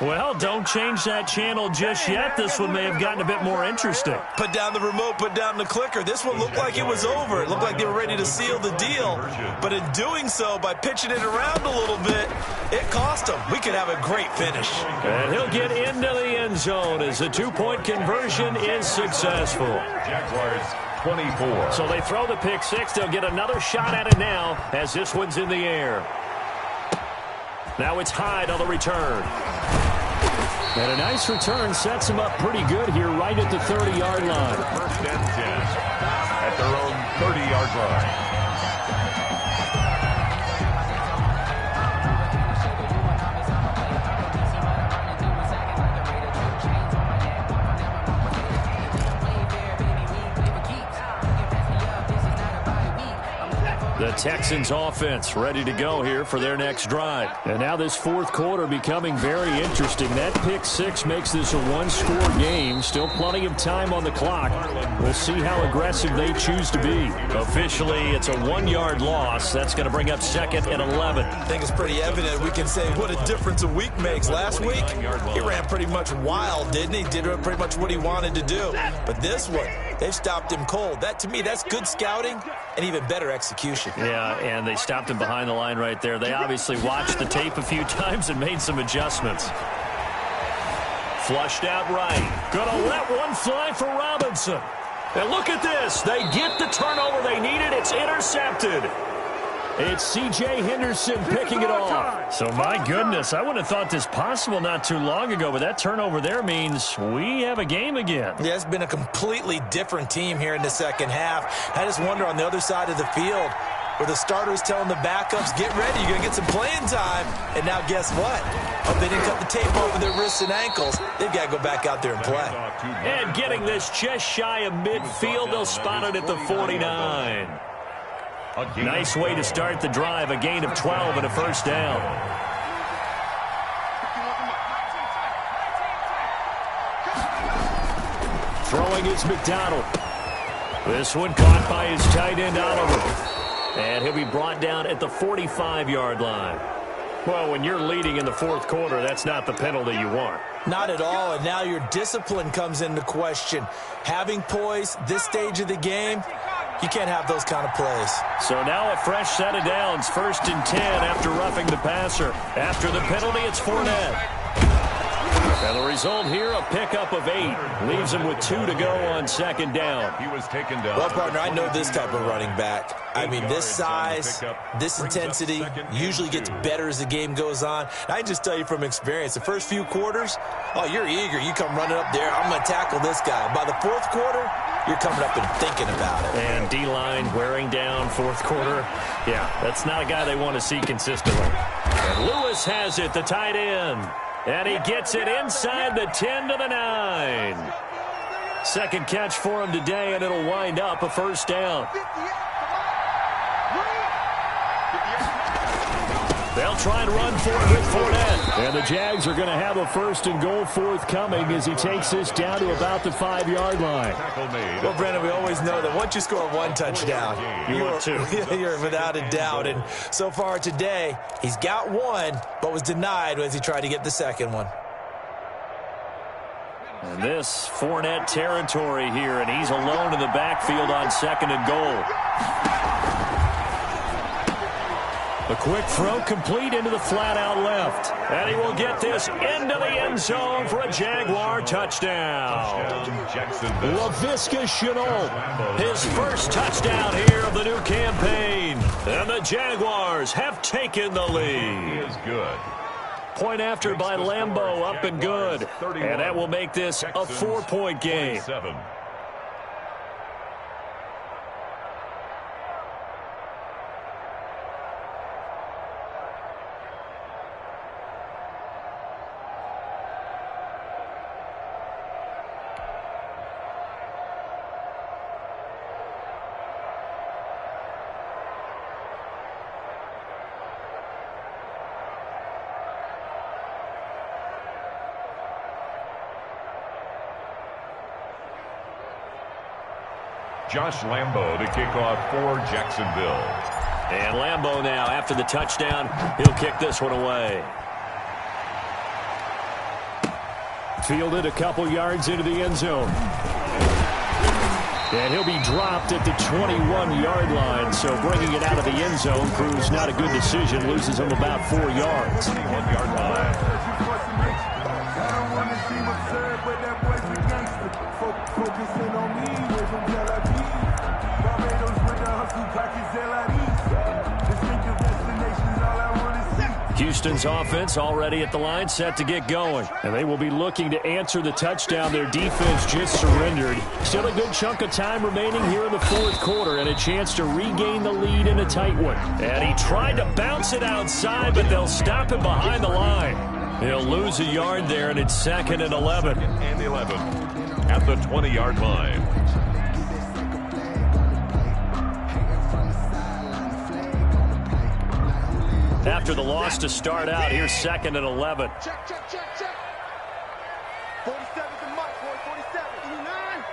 Well, don't change that channel just yet. This one may have gotten a bit more interesting. Put down the remote, put down the clicker. This one looked like it was over. It looked like they were ready to seal the deal. But in doing so, by pitching it around a little bit, it cost them. We could have a great finish. And he'll get into the end zone as the two-point conversion is successful. Jaguars 24. So they throw the pick six. They'll get another shot at it now as this one's in the air. Now it's Hyde on the return. And a nice return sets him up pretty good here right at the 30-yard line. First and 10 at their own 30-yard line. The Texans offense ready to go here for their next drive. And now this fourth quarter becoming very interesting. That pick six makes this a one-score game. Still plenty of time on the clock. We'll see how aggressive they choose to be. Officially, it's a 1-yard loss. That's going to bring up 2nd and 11. I think it's pretty evident. We can say what a difference a week makes. Last week, he ran pretty much wild, didn't he? Did pretty much what he wanted to do. But this one, they've stopped him cold. That, to me, that's good scouting and even better execution. Yeah, and they stopped him behind the line right there. They obviously watched the tape a few times and made some adjustments. Flushed out right. Gonna let one fly for Robinson. And look at this. They get the turnover they needed. It's intercepted. It's C.J. Henderson picking it off. So, my goodness, I wouldn't have thought this possible not too long ago, but that turnover there means we have a game again. Yeah, it's been a completely different team here in the second half. I just wonder on the other side of the field where the starters telling the backups, get ready, you're going to get some playing time. And now guess what? Oh, they didn't cut the tape off of their wrists and ankles. They've got to go back out there and play. And getting this just shy of midfield, they'll spot it at the 49. Nice way to start the drive, a gain of 12 and a first down. Throwing is McDonald. This one caught by his tight end, Oliver. And he'll be brought down at the 45-yard line. Well, when you're leading in the fourth quarter, that's not the penalty you want. Not at all, and now your discipline comes into question. Having poise this stage of the game, you can't have those kind of plays. So now a fresh set of downs, 1st and 10 after roughing the passer. After the penalty, it's Fournette. And the result here, a pickup of 8. Leaves him with 2 to go on 2nd down. He was taken down. Well, partner, I know this type of running back. I mean, this size, this intensity usually gets better as the game goes on. I can just tell you from experience, the first few quarters, oh, you're eager. You come running up there, I'm going to tackle this guy. By the fourth quarter, you're coming up and thinking about it. And D-line wearing down fourth quarter. Yeah, that's not a guy they want to see consistently. And Lewis has it, the tight end. And he gets it inside the 10 to the 9. Second catch for him today, and it'll wind up a first down. They'll try and run for it with Fournette. And the Jags are going to have a 1st and goal forthcoming as he takes this down to about the 5-yard line. Well, Brandon, we always know that once you score one touchdown, you're without a doubt. And so far today, he's got one, but was denied as he tried to get the second one. And this Fournette territory here, and he's alone in the backfield on 2nd and goal. A quick throw complete into the flat-out left. And he will get this into the end zone for a Jaguar touchdown. Laviska Shenault, his first touchdown here of the new campaign. And the Jaguars have taken the lead. He is good. Point after by Lambeau, up and good. And that will make this a 4-point game. 27. Josh Lambeau to kick off for Jacksonville. And Lambeau now, after the touchdown, he'll kick this one away. Fielded a couple yards into the end zone. And he'll be dropped at the 21-yard line. So bringing it out of the end zone proves not a good decision. Loses him about 4 yards. 21-yard line. Houston's offense already at the line, set to get going. And they will be looking to answer the touchdown their defense just surrendered. Still a good chunk of time remaining here in the fourth quarter and a chance to regain the lead in a tight one. And he tried to bounce it outside, but they'll stop him behind the line. He'll lose a yard there, and it's 2nd and 11. 2nd and 11 at the 20-yard line. After the loss to start out, here's 2nd and 11. Check, check, check, check. 47's a Mike, boy. 47. 49.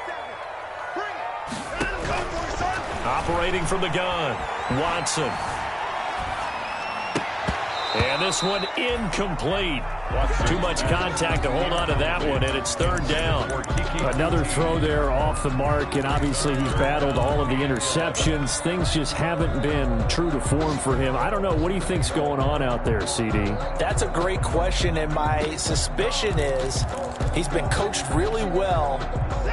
47. Bring it. Come, 47. Operating from the gun, Watson. And this one incomplete. Too much contact to hold on to that one, and it's 3rd down. Another throw there off the mark, and obviously he's battled all of the interceptions. Things just haven't been true to form for him. I don't know. What do you think's going on out there, CD? That's a great question, and my suspicion is he's been coached really well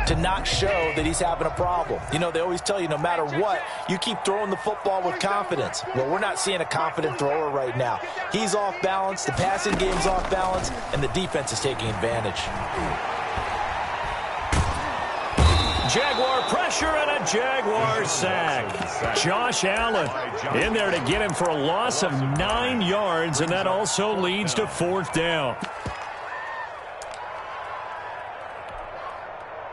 to not show that he's having a problem. You know, they always tell you no matter what, you keep throwing the football with confidence. Well, we're not seeing a confident thrower right now. He's off balance, the passing game's off balance, and the defense is taking advantage. Jaguar pressure and a Jaguar sack. Josh Allen in there to get him for a loss of 9 yards, and that also leads to 4th down.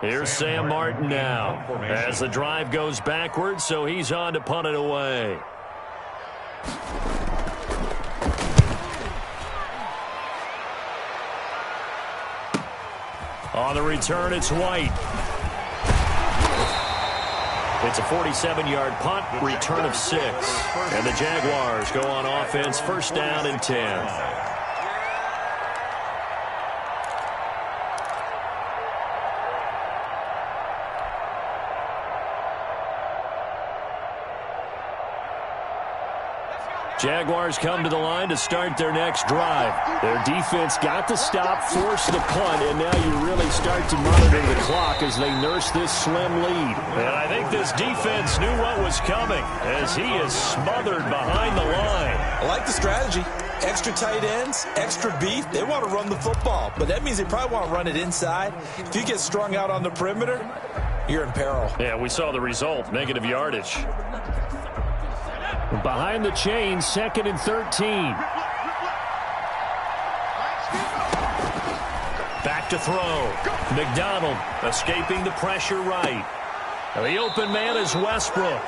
Here's Sam Martin now as the drive goes backwards, so he's on to punt it away. On the return, it's White. It's a 47-yard punt, return of 6. And the Jaguars go on offense, 1st down and 10. Jaguars come to the line to start their next drive. Their defense got the stop, forced the punt, and now you really start to monitor the clock as they nurse this slim lead. And I think this defense knew what was coming as he is smothered behind the line. I like the strategy. Extra tight ends, extra beef. They want to run the football, but that means they probably want to run it inside. If you get strung out on the perimeter, you're in peril. Yeah, we saw the result, negative yardage. Behind the chains, 2nd and 13. Back to throw. McDonald escaping the pressure right. The open man is Westbrook.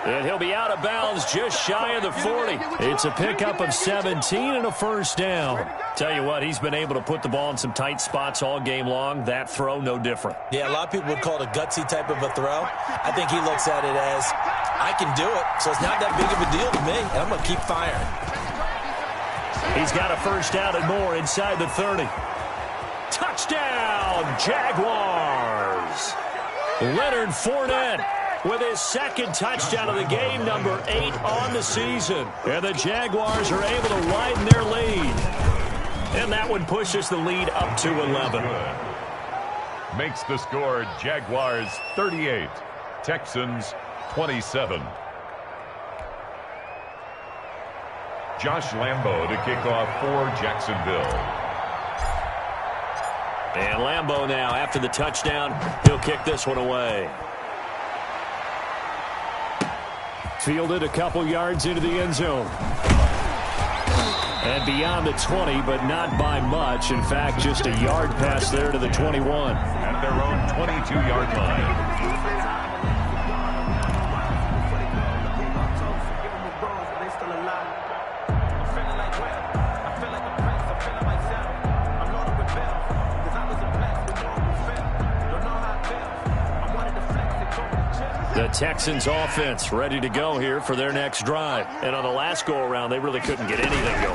And he'll be out of bounds just shy of the 40. It's a pickup of 17 and a 1st down. Tell you what, he's been able to put the ball in some tight spots all game long. That throw, no different. Yeah, a lot of people would call it a gutsy type of a throw. I think he looks at it as, I can do it, so it's not that big of a deal to me, and I'm going to keep firing. He's got a 1st down and more inside the 30. Touchdown, Jaguars! Leonard Fournette with his 2nd touchdown of the game, number 8 on the season. And the Jaguars are able to widen their lead. And that one pushes the lead up to 11. Makes the score Jaguars 38, Texans 27. Josh Lambo to kick off for Jacksonville. And Lambo now, after the touchdown, he'll kick this one away. Fielded a couple yards into the end zone. And beyond the 20, but not by much. In fact, just a yard pass there to the 21. At their own 22-yard line. The Texans offense ready to go here for their next drive. And on the last go-around, they really couldn't get anything going.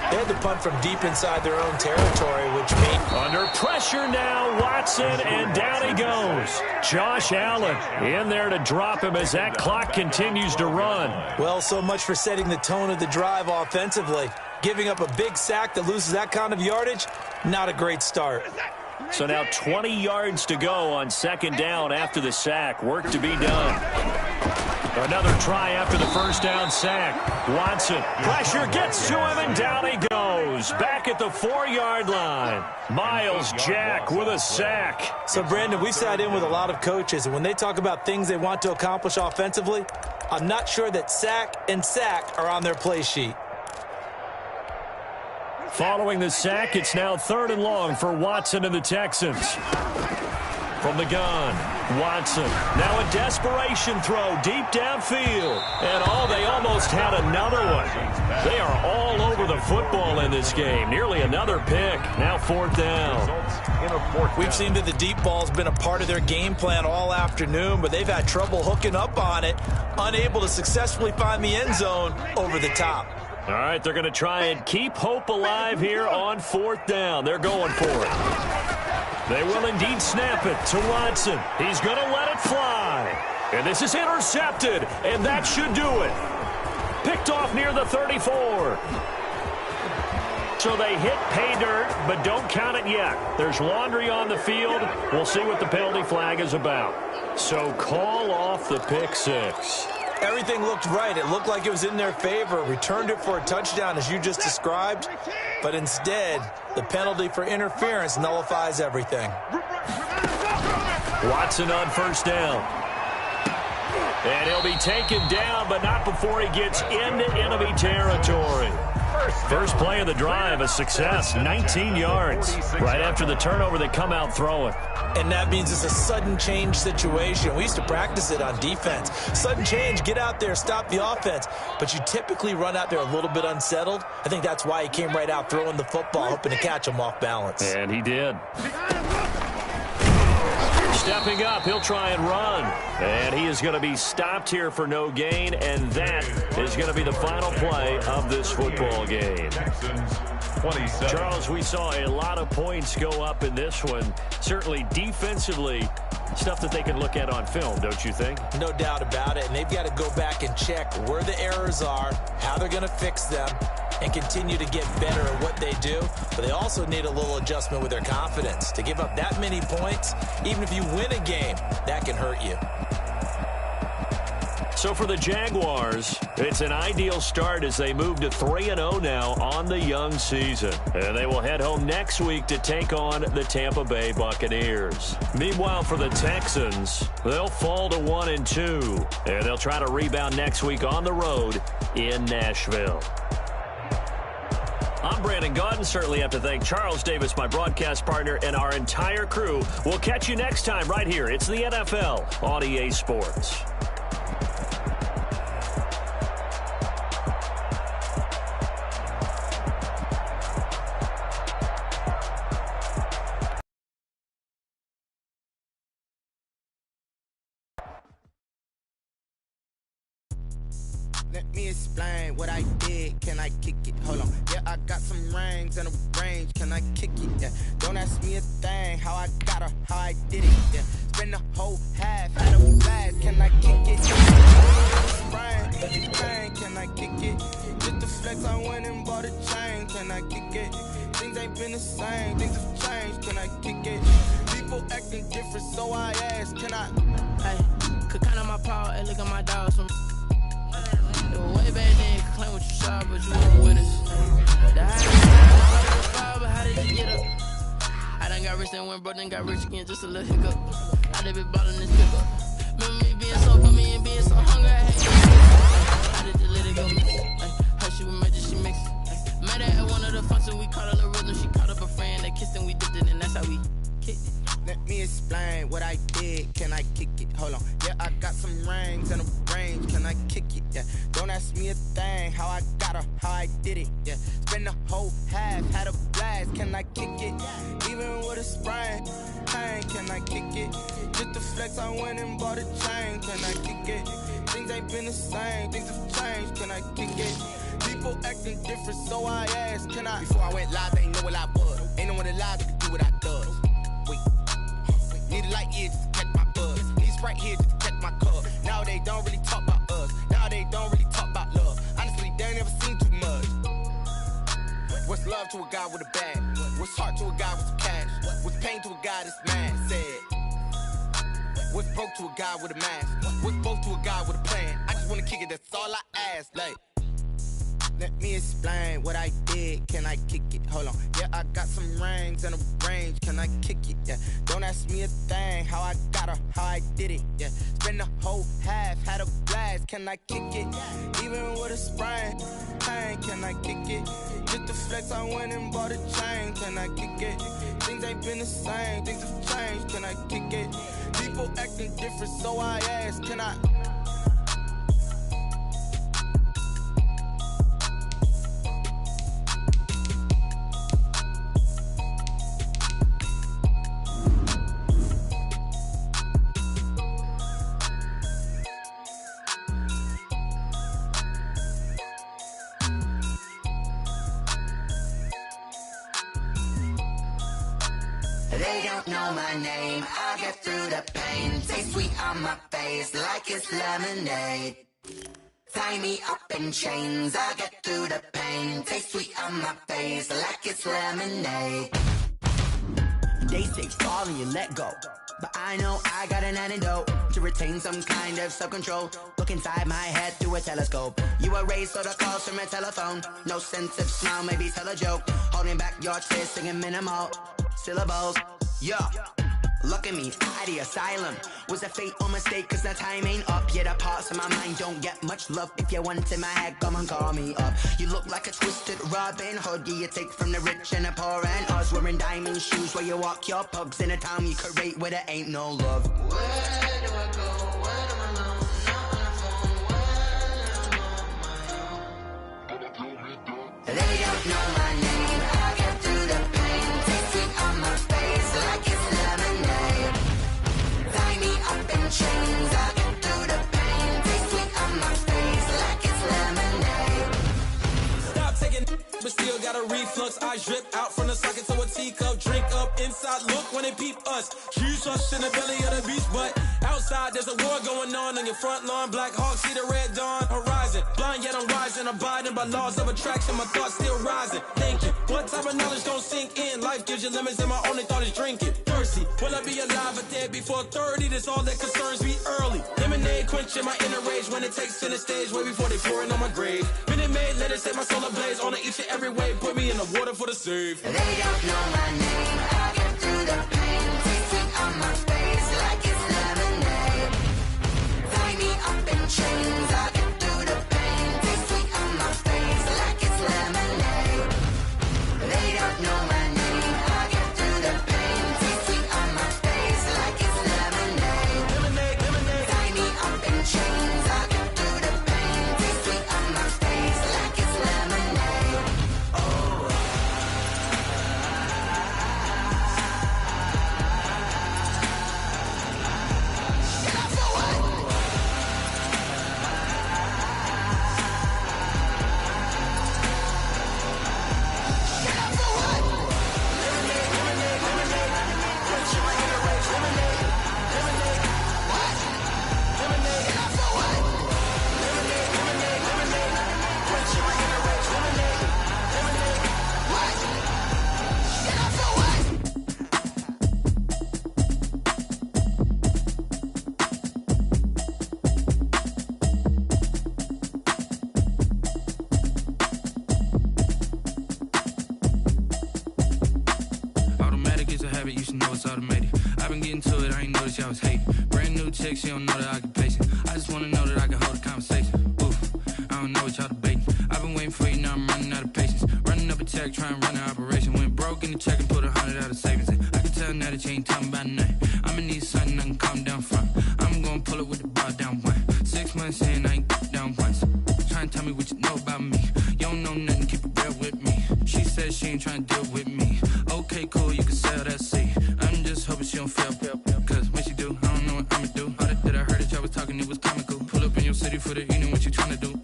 They had to punt from deep inside their own territory, which means... Under pressure now, Watson, and down he goes. Josh Allen in there to drop him as that clock continues to run. Well, so much for setting the tone of the drive offensively. Giving up a big sack that loses that kind of yardage, not a great start. So now 20 yards to go on second down after the sack. Work to be done. Another try after the first down sack. Watson, pressure gets to him, and down he goes. Back at the 4-yard line. Miles Jack with a sack. So, Brandon, we sat in with a lot of coaches, and when they talk about things they want to accomplish offensively, I'm not sure that sack and sack are on their play sheet. Following the sack, it's now 3rd and long for Watson and the Texans. From the gun, Watson. Now a desperation throw deep downfield. And they almost had another one. They are all over the football in this game. Nearly another pick. Now 4th down. We've seen that the deep ball's been a part of their game plan all afternoon, but they've had trouble hooking up on it, unable to successfully find the end zone over the top. All right, they're going to try and keep hope alive here on 4th down. They're going for it. They will indeed snap it to Watson. He's going to let it fly. And this is intercepted, and that should do it. Picked off near the 34. So they hit pay dirt, but don't count it yet. There's laundry on the field. We'll see what the penalty flag is about. So call off the pick six. Everything looked right. It looked like it was in their favor. Returned it for a touchdown, as you just described. But instead, the penalty for interference nullifies everything. Watson on first down. And he'll be taken down, but not before he gets into enemy territory. First play of the drive, a success, 19 yards. Right after the turnover, they come out throwing. And that means it's a sudden change situation. We used to practice it on defense. Sudden change, get out there, stop the offense. But you typically run out there a little bit unsettled. I think that's why he came right out throwing the football, hoping to catch him off balance. And he did. Stepping up, he'll try and run. And he is going to be stopped here for no gain, and that is going to be the final play of this football game. Charles, we saw a lot of points go up in this one. Certainly defensively, stuff that they can look at on film, don't you think? No doubt about it, and they've got to go back and check where the errors are, how they're going to fix them, and continue to get better at what they do. But they also need a little adjustment with their confidence. To give up that many points, even if you win a game, that can hurt you. So for the Jaguars, it's an ideal start as they move to 3-0 now on the young season. And they will head home next week to take on the Tampa Bay Buccaneers. Meanwhile, for the Texans, they'll fall to 1-2. And they'll try to rebound next week on the road in Nashville. I'm Brandon Gaudin. Certainly have to thank Charles Davis, my broadcast partner, and our entire crew. We'll catch you next time right here. It's the NFL on EA Sports. Let me explain what I did. Can I kick it? Hold on. Yeah, I got some rings and a range. Can I kick it? Yeah. Don't ask me a thing. How I got her, how I did it. Yeah. Spend the whole half, had a blast. Can I kick it? Sprain, can I kick it? Just the flex, I went and bought a chain. Can I kick it? Things ain't been the same. Things have changed. Can I kick it? People acting different, so I ask. Can I? Hey, could count on my power and look at my dogs from. Way back then, you could claim what you saw, but you weren't with it. when bro then got rich again, just a little hiccup. I did be ballin' this pickup. Remember me being so for me and being so hungry, I hate it. I did just let it go. Her she was magic, she mixed. Met her at one of the functions, we caught a little rhythm. She caught up a friend, they kissed and we dipped it, and that's how we kicked it. Let me explain what I did. Can I kick it? Hold on. Yeah, I got some rings and a range. Can I kick it? Yeah. Don't ask me a thing. How I got her, how I did it. Yeah. Spend the whole half, had a blast. Can I kick it? Even with a sprain. Pain, can I kick it? Just the flex, I went and bought a chain. Can I kick it? Things ain't been the same. Things have changed. Can I kick it? People acting different, so I asked, can I? Before I went live, they ain't know what I was. Ain't no one alive that could do what I does. Wait. Need a light here just to catch my buzz. Need Sprite here just to catch my cup. Now they don't really talk about us. Now they don't really talk about love. Honestly, they ain't never seen too much. What's love to a guy with a bag? What's heart to a guy with some cash? What's pain to a guy that's mad? Said. What's broke to a guy with a mask? What's both to a guy with a plan? I just wanna kick it, that's all I ask. Like, let me explain what I did. Can I kick it? Hold on. Yeah, I got some rings and a range. Can I kick it? Yeah. Don't ask me a thing. How I got her, how I did it. Yeah. Spend the whole half, had a blast. Can I kick it? Even with a sprain. Pain, can I kick it? Just the flex, I went and bought a chain. Can I kick it? Things ain't been the same. Things have changed. Can I kick it? People acting different, so I ask, can I? They don't know my name, I get through the pain. Taste sweet on my face like it's lemonade. Tie me up in chains, I get through the pain. Taste sweet on my face like it's lemonade. They say fall and you let go, but I know I got an antidote to retain some kind of self-control. Look inside my head through a telescope. You erase all the calls from a telephone. No sense of smile, maybe tell a joke. Holding back your tears, singing minimal syllables. Yeah, look at me, out the asylum. Was a fate or mistake, cause the time ain't up. Yet the parts of my mind don't get much love. If you want in my head, come and call me up. You look like a twisted Robin Hood. Yeah, you take from the rich and the poor and us. Wearing diamond shoes where you walk your pugs in a town you could rate where there ain't no love. Where do I go? When am I alone? Not on the phone. When I'm on my own. They don't know my name. I get through the pain. Taste sweet on my face like it's lemonade. Tie me up in chains. I get through the pain. Taste sweet on my face like it's lemonade. Stop taking, but still got a reflux. I drip out from the socket to a teacup. Drink up inside, look when they peep us. Choose us in the belly of the beast, but outside there's a war going on your front lawn. Black Hawk, see the red dawn horizon. Blind yet I'm rising, abiding by laws of attraction. My thoughts still rising, thinking what type of knowledge don't sink in? Life gives you limits and my only thought is drinking. Thirsty, will I be alive or dead before 30? That's all that concerns me early. Lemonade quenching my inner rage when it takes center stage way before they pour it on my grave. Minute Maid, let it set my soul ablaze on each and every way. Put me in the water for the save. They don't know my name. I get through the pain. Taste sweet on my face like it's lemonade. Tie me up in chains. I get through the pain. Taste sweet on my face like it's lemonade. They don't know my name. I get through the pain. Taste sweet on my face like it's lemonade. Lemonade, lemonade. Tie me up in chains. I get through the pain. Taste sweet on my face like it's lemonade. you should know it's automated. I've been getting to it, I ain't noticed y'all was hating. Brand new chick, she don't know the occupation. I just wanna know that I can hold a conversation. Oof, I don't know what y'all debating. I've been waiting for you, now I'm running out of patience. Running up a check, trying to run an operation. Went broke in the check and put 100 out of savings in. I can tell now that you ain't talking about nothing. I'ma need something I can calm down from. I'm gonna pull it with the bar down one. 6 months in, I ain't down once. Trying to tell me what you know about me. You don't know nothing, keep it real with me. She said she ain't trying to deal with me. Okay, cool, you can sell that seat. I'm just hoping she don't fail. Cause when she do, I don't know what I'ma do. All that I heard that y'all was talking, it was comical. Pull up in your city for the evening, what you trying to do?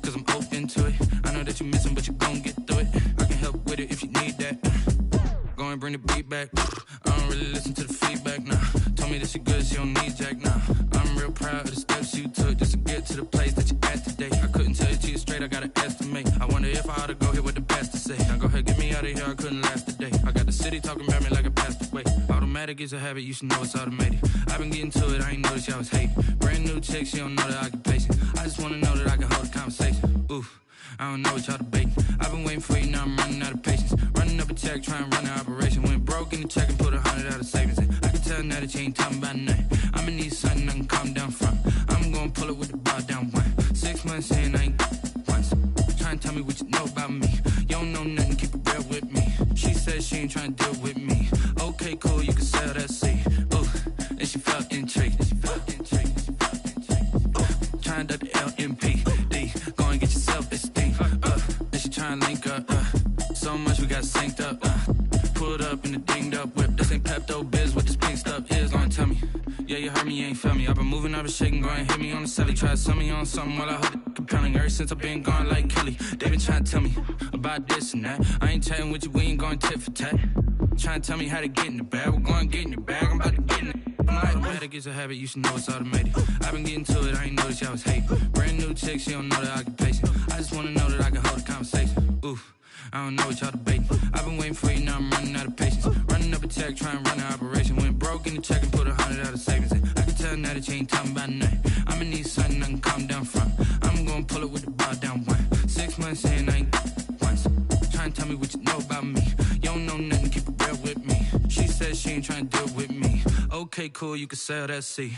Cause I'm open to it. I know that you missing, but you gon' get through it. I can help with it if you need that. Go and bring the beat back. I don't really listen to the feedback, nah. Told me that she good, she don't need Jack, nah. I'm real proud of the steps you took just to get to the place that you're at today. I couldn't tell it to you straight, I gotta estimate. I wonder if I ought to go here with the best to say. Now go ahead, get me out of here, I couldn't last today. I got the city talking about me like I passed away. Automatic is a habit, you should know it's automated. I've been getting to it, I ain't noticed y'all was hating. Brand new chick, she don't know the occupation. I just wanna know that I can hold a conversation. Oof, I don't know what y'all debating. I've been waiting for you, now I'm running out of patience. Running up a check, trying to run an operation. Went broke in the check and put 100 out of savings in. I can tell now that you ain't talking about nothing. I'ma need something I can calm down from. I'm gonna pull it with the bar down one. 6 months in, I ain't once. Trying to tell me what you know about me. You don't know nothing, keep it real with me. She said she ain't trying to deal with me. Okay, cool, you can sell that seat. Ooh, and she felt intrigued. Trying to the LMPD. Go and get your self-esteem. And she trying to link up. So much we got synced up. Pulled up in the dinged up whip. This ain't Pepto-Biz, what this pink stuff is. Gonna tell me. Yeah, you heard me, you ain't felt me. I've been moving, I've been shaking, go and hit me on the celly. Try to sell me on something while I hold it compelling. Ever since I've been gone like Kelly, they been trying to tell me about this and that. I ain't chatting with you, we ain't going tit for tat. Trying to tell me how to get in the bag. We're going to get in your bag, I'm about to get in it. Automatic is a habit, you should know it's automated. I've been getting to it, I ain't noticed y'all was hating. Brand new chick, she don't know the occupation. I just wanna know that I can hold a conversation. Oof, I don't know what y'all debating. I've been waiting for you, now I'm running out of patience. Running up a check, trying to run an operation. Went broke in the check and put 100 out of savings in. I can tell now that you ain't talking about nothing. I'ma need something I can calm down from. I'm gonna pull it with the bar down one. 6 months in, I ain't once. Trying to tell me what you know about me. You don't know nothing, keep it real with me. She said she ain't trying to deal with me. Okay, cool, you can sell that seat.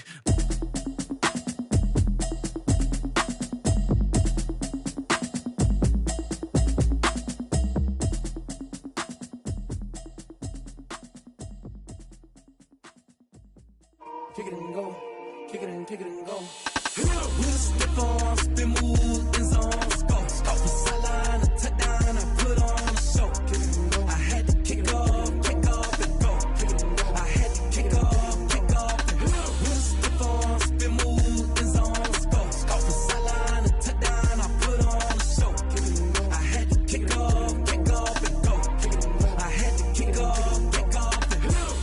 Kick it and go, kick it and go. With a stiff on, spin move, in zone, scope. Off the sideline, a touchdown, I put on a show. I had to kick off and go. I had to kick off and go. With a stiff on, spin move, in zone, scope. Off the sideline, a touchdown, I put on a show. I had to kick off and go. I had to kick off and go.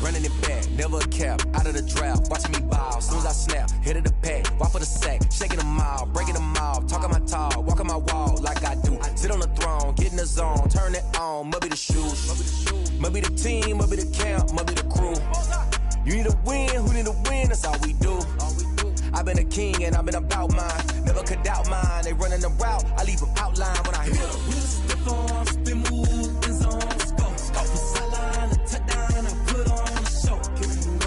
Running it back, never a cap, out of the drought, watching me ball. Soon as I snap, hit of the pack, walk for the sack, shaking them all, breaking them all, talking my tall, walking my wall like I do. Sit on the throne, get in the zone, turn it on, maybe the shoes, maybe the team, maybe the camp, maybe the crew. You need a win, who need a win, that's all we do. I've been a king and I've been about mine, never could doubt mine. They running the route, I leave them outline when I hit them. With a stiff on, spin move, in zone, scope. Off the sideline, a touchdown, I put on a show.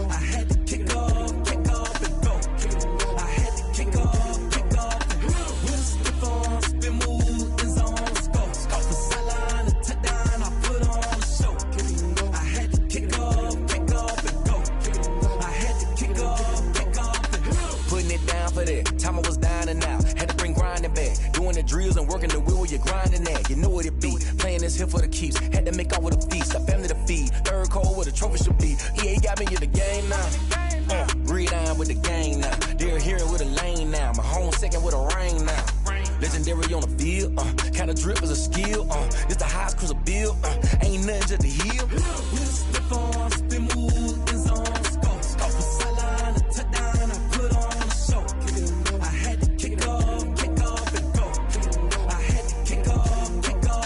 I had to kick off and go. I had to kick off and go. With a stiff on, spin move, in zone, scope. Off the sideline, a touchdown, I put on a show. I had to kick off and go. I had to kick off and go. Putting it down for that, time I was down and out, had to bring grinding back, doing the drills and working the wheel where you're grinding at, you know what it be, playing this here for the keeps, had to make off with a feast, a family to feed, third cold where the trophy should be, EA got me in the game now, breathe down with the gang now, they're here with a lane now, my home second with a rain now, legendary on the field, kinda drip is a skill, this the highest cruiser bill, ain't nothing just to heal. With a stiff on, spin move, in zone, scope. Off the sideline, a touchdown, I put on a show. I had to kick off and go. I had to kick off and go.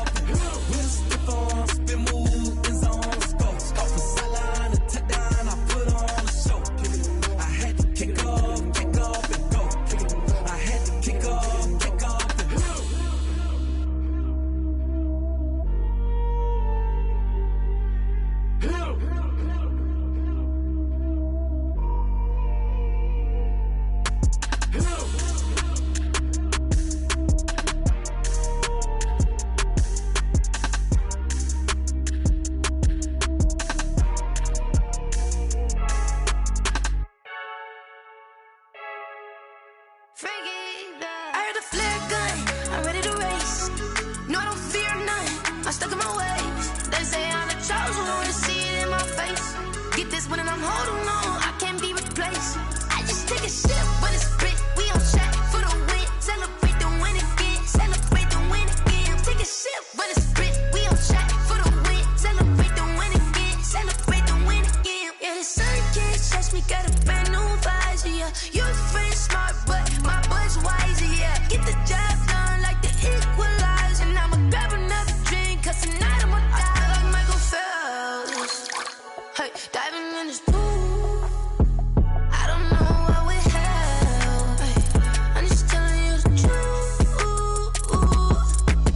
With a stiff on, spin move, in zone, scope. Off the sideline, a touchdown, I put on a show. I had to kick off and go. I had to kick off and go. I'm stuck in my ways. They say I'm the chosen one, see it in my face. Get this one and I'm holding on, I can't be replaced. I just take a sip, but it's spit. We on track for the win. Celebrate the win again. Celebrate the win again. Take a sip, but it's spit. We on track for the win. Celebrate the win again. Celebrate the win again. Yeah, the sun can't touch me. Got a brand new visor. Yeah, your friend smart, but my boy's wiser. Yeah, get the job done like the equalizer. And I'ma grab another drink, 'cause tonight I'ma die like Michael Phelps. Hey, diving in this pool. I don't know what we have. Hey, I'm just telling you the truth.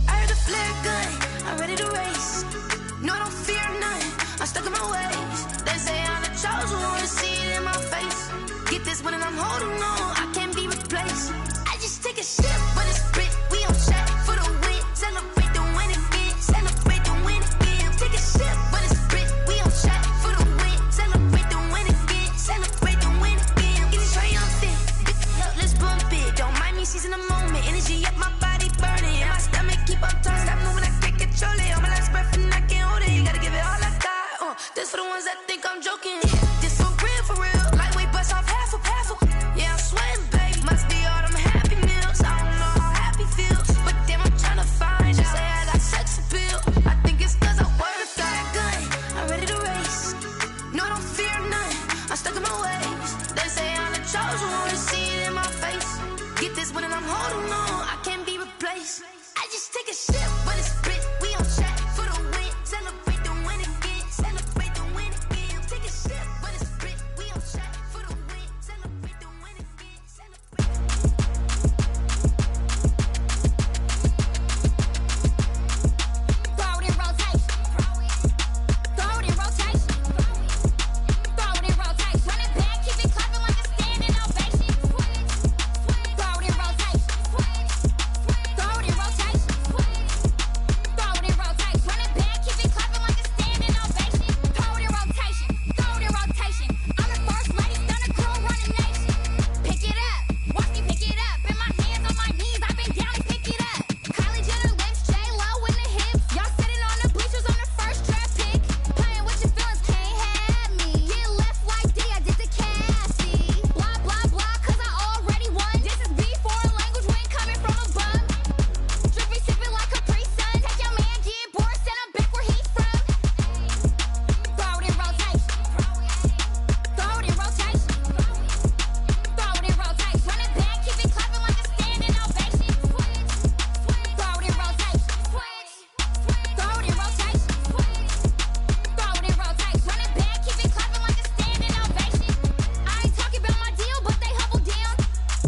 I heard the flare gun, I'm ready to race. No, I don't fear nothing, I'm stuck in my ways. They say I'm the chosen one, see it in my face. Get this one and I'm holding on, I can't be replaced. I just take a sip, but it's spit. We on track for the win. Celebrate the win again. Celebrate the win again. Take a sip, but it's spit. We on track for the win. Celebrate the win again. Celebrate the win again. Get it triumphant. Let's bump it. Don't mind me seizing the moment. Energy up my body burning. And my stomach keep up turning. Stop moving, I can't control it. On my last breath and I can't hold it. You gotta give it all I got. This for the ones that think I'm joking. This for real, for real. Lightweight bust off half a. Yeah, I'm sweating, babe. Must be all them happy meals. I don't know how happy feels, but damn, I'm tryna find you. Say I got sex appeal. I think it's 'cause I wear the fire gun. I'm ready to race. No, I don't fear nothing. I'm stuck in my ways. They say I'm the chosen one, see it in my face. Get this one and I'm holding on, I can't be replaced. I just take a sip, but it's spit. We on track for the win. Celebrate the win again. Celebrate the win again. Take a sip, but it's spit. We on track for the win. Celebrate the win again. Throw it in rotation. Throw it in rotation. Throw it in rotation. Run it back, keep it clapping like a standing ovation. Throw it in rotation. Throw it in rotation. Throw it in rotation. Run it back, keep it clapping like a standing ovation. Throw it in rotation. Throw it in rotation. I'm the first lady, done a girl running nation. Pick it up, watch me pick it up. In my hands on my knees, I've been down to pick it up. Kylie Jenner lips, J-Lo in the hips. Y'all sitting on the bleachers on the first draft pick. Playing with your feelings, can't have me. Get left like D, I did the Cassie. Blah, blah, blah, 'cause I already won. This is B4 language, we ain't coming from a bum. Drippy, sipping like Capri Sun. Take your man, get bored, send him back where he's from. Throw it in rotation. Throw it in rotation. Throw it in rotation. Run it back, keep it clapping like a standing ovation. Throw it in rotation. Throw it in rotation. Throw it in rotation. Run it back, keep it clapping like a standing ovation. I ain't talking about my deal, but they humble down.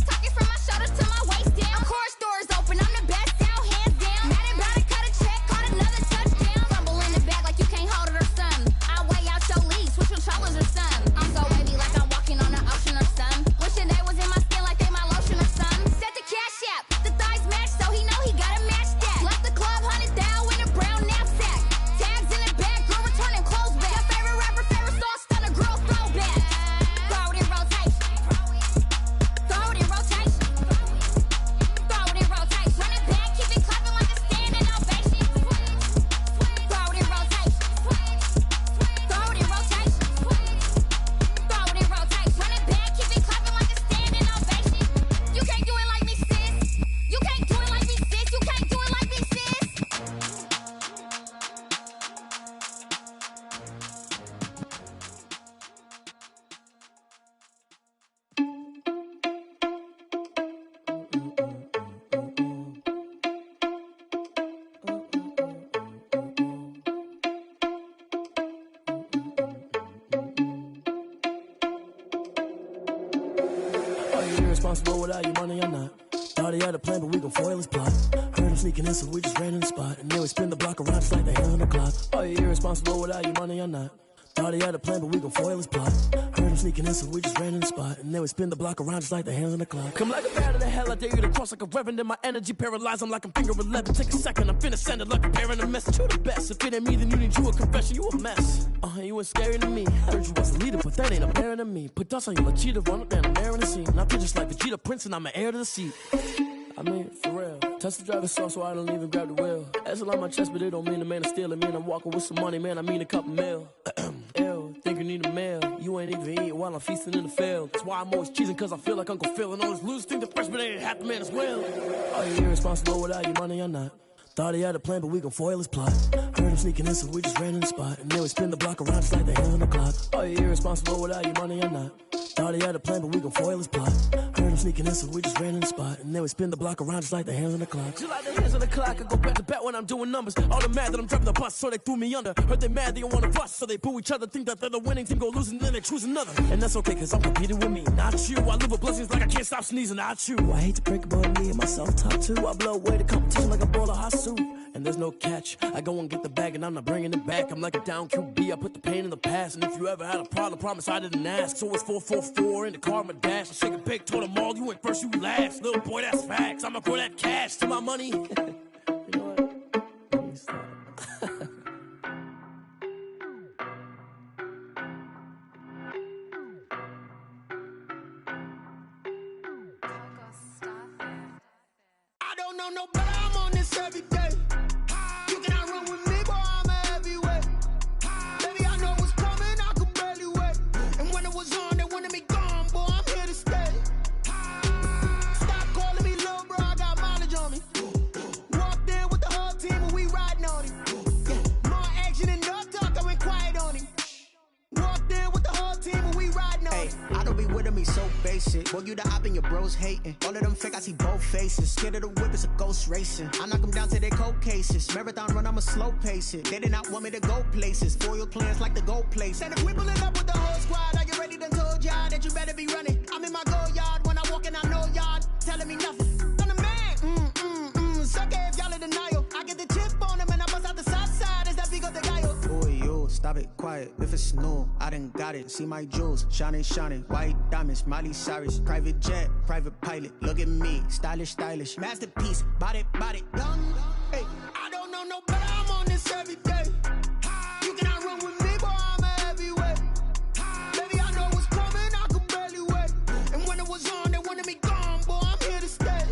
Talking from my shoulders to my waist down. Chorus doors open, I'm the best out, hands down. Mad about it, cut a check, caught another touchdown. Fumble in the bag like you can't hold it or something. I weigh out your league, switch controllers or something. I'm so wavy like I'm walking on the ocean or something. Wishing they was in my skin like they my lotion or something. Set the cash app, the thighs match, so he know he gotta match that. Left the club, 100,000 in a brown knapsack. Tags in the bag, girl returning clothes back. Your favorite rapper, favorite song, stunner, girl throwback. Throw it in rotation. Throw it in rotation. Throw it in rotation. Run it back, keep it clapping like a standing ovation. Throw it in rotation. Throw it in rotation. Throw it in rotation. Run it back, keep it clapping like a standing ovation. You can't do it like me, sis. You can't do it like me, sis. You can't do it like me, sis. Are you irresponsible without your money or not? Thought he had a plan, but we gon' foil his plot. Heard him sneaking in, so we just ran in the spot. And then we spin the block around just like the hand on the clock. Are you irresponsible without your money or not? Thought he had a plan, but we gon' foil his plot. Heard him sneaking in, so we just ran in the spot. And then we spin the block around just like the hands on the clock. Come like a bat of the hell, I dare you to cross like a reverend. In my energy paralyzed, I'm like I'm finger 11. Take a second, I'm finna send it like a parent a message. You the best, if it ain't me, then you need you a confession. You a mess, you ain't scary to me. Heard you was a leader, but that ain't apparent to me. Put dust on you, cheetah, run up down, I'm airing the scene. I feel just like Vegeta Prince, and I'm an heir to the seat. I mean, for real. Touch the driver's sauce so I don't even grab the wheel. That's on my chest, but it don't mean the man is stealing. Man, I'm walking with some money, man, I mean a couple mil. Ew, think you need a meal. You ain't even eating while I'm feasting in the field. That's why I'm always cheesing, cause I feel like Uncle Phil. And all those losers think the freshman ain't half the man as well. Are you irresponsible without your money or not? Thought he had a plan, but we gon' foil his plot. Heard him sneaking in, so we just ran in the spot. And then we spin the block around just like the hands on the clock. Are you irresponsible without your money or not? Thought he had a plan, but we gon' foil his plot. Heard him sneaking in, so we just ran in the spot. And then we spin the block around just like the hands on the clock. Just like the hands on the clock, I go back to back when I'm doing numbers. All the mad that I'm driving the bus, so they threw me under. Heard they mad, they don't wanna bust, so they boo each other. Think that they're the winning team, go losing, then they choose another. And that's okay, cause I'm competing with me, not you. I live with blessings like I can't stop sneezing, not you. I hate to break it, but me and myself top two. I blow away the competition like a bowl of hot soup. And there's no catch. I go and get the bag and I'm not bringing it back. I'm like a down QB, I put the pain in the past. And if you ever had a problem, promise I didn't ask. So it's 444 in the car, my dash. I shake a big, told them all, you ain't first, you last. Little boy, that's facts. I'ma throw that cash to my money. You know what? Let me stop. I don't know no better, I'm on this every day. You cannot run with me, boy, I'm a heavyweight. Baby, I know what's coming, I could barely wait. And when it was on, they wanted me gone, boy, I'm here to stay. Stop calling me little bro, I got mileage on me. Walked in with the whole team and we riding on him. Yeah, more action and no talk, I went quiet on him. Walked in with the whole team and we riding on him. I don't be with him, he's so basic. Boy, you the op and your bros hating. All of them fake, I see both faces. Scared of the whip, it's a ghost racing. I knock them down to their cold cases. Marathon run, I'ma slow pace it. They did not want me to go places. Foil plans like the gold place. And if we pulling up with the whole squad, are you ready to told y'all that you better be running? I'm in my go yard when I walk in, I know y'all telling me nothing. I'm the man, sucker if y'all in denial. I get the chip on them and I bust out the south side. Is that big of the guy? Boy, you stop it, quiet. If it's new, I done got it. See my jewels, shining, shining. White diamonds, Miley Cyrus. Private jet, private pilot. Look at me, stylish, stylish. Masterpiece, body, young. Hey, I don't know no better, I'm on this every day. You cannot run with me, boy, I'm a heavyweight. Baby, I know what's coming, I could barely wait. And when it was on, they wanted me gone, boy, I'm here to stay.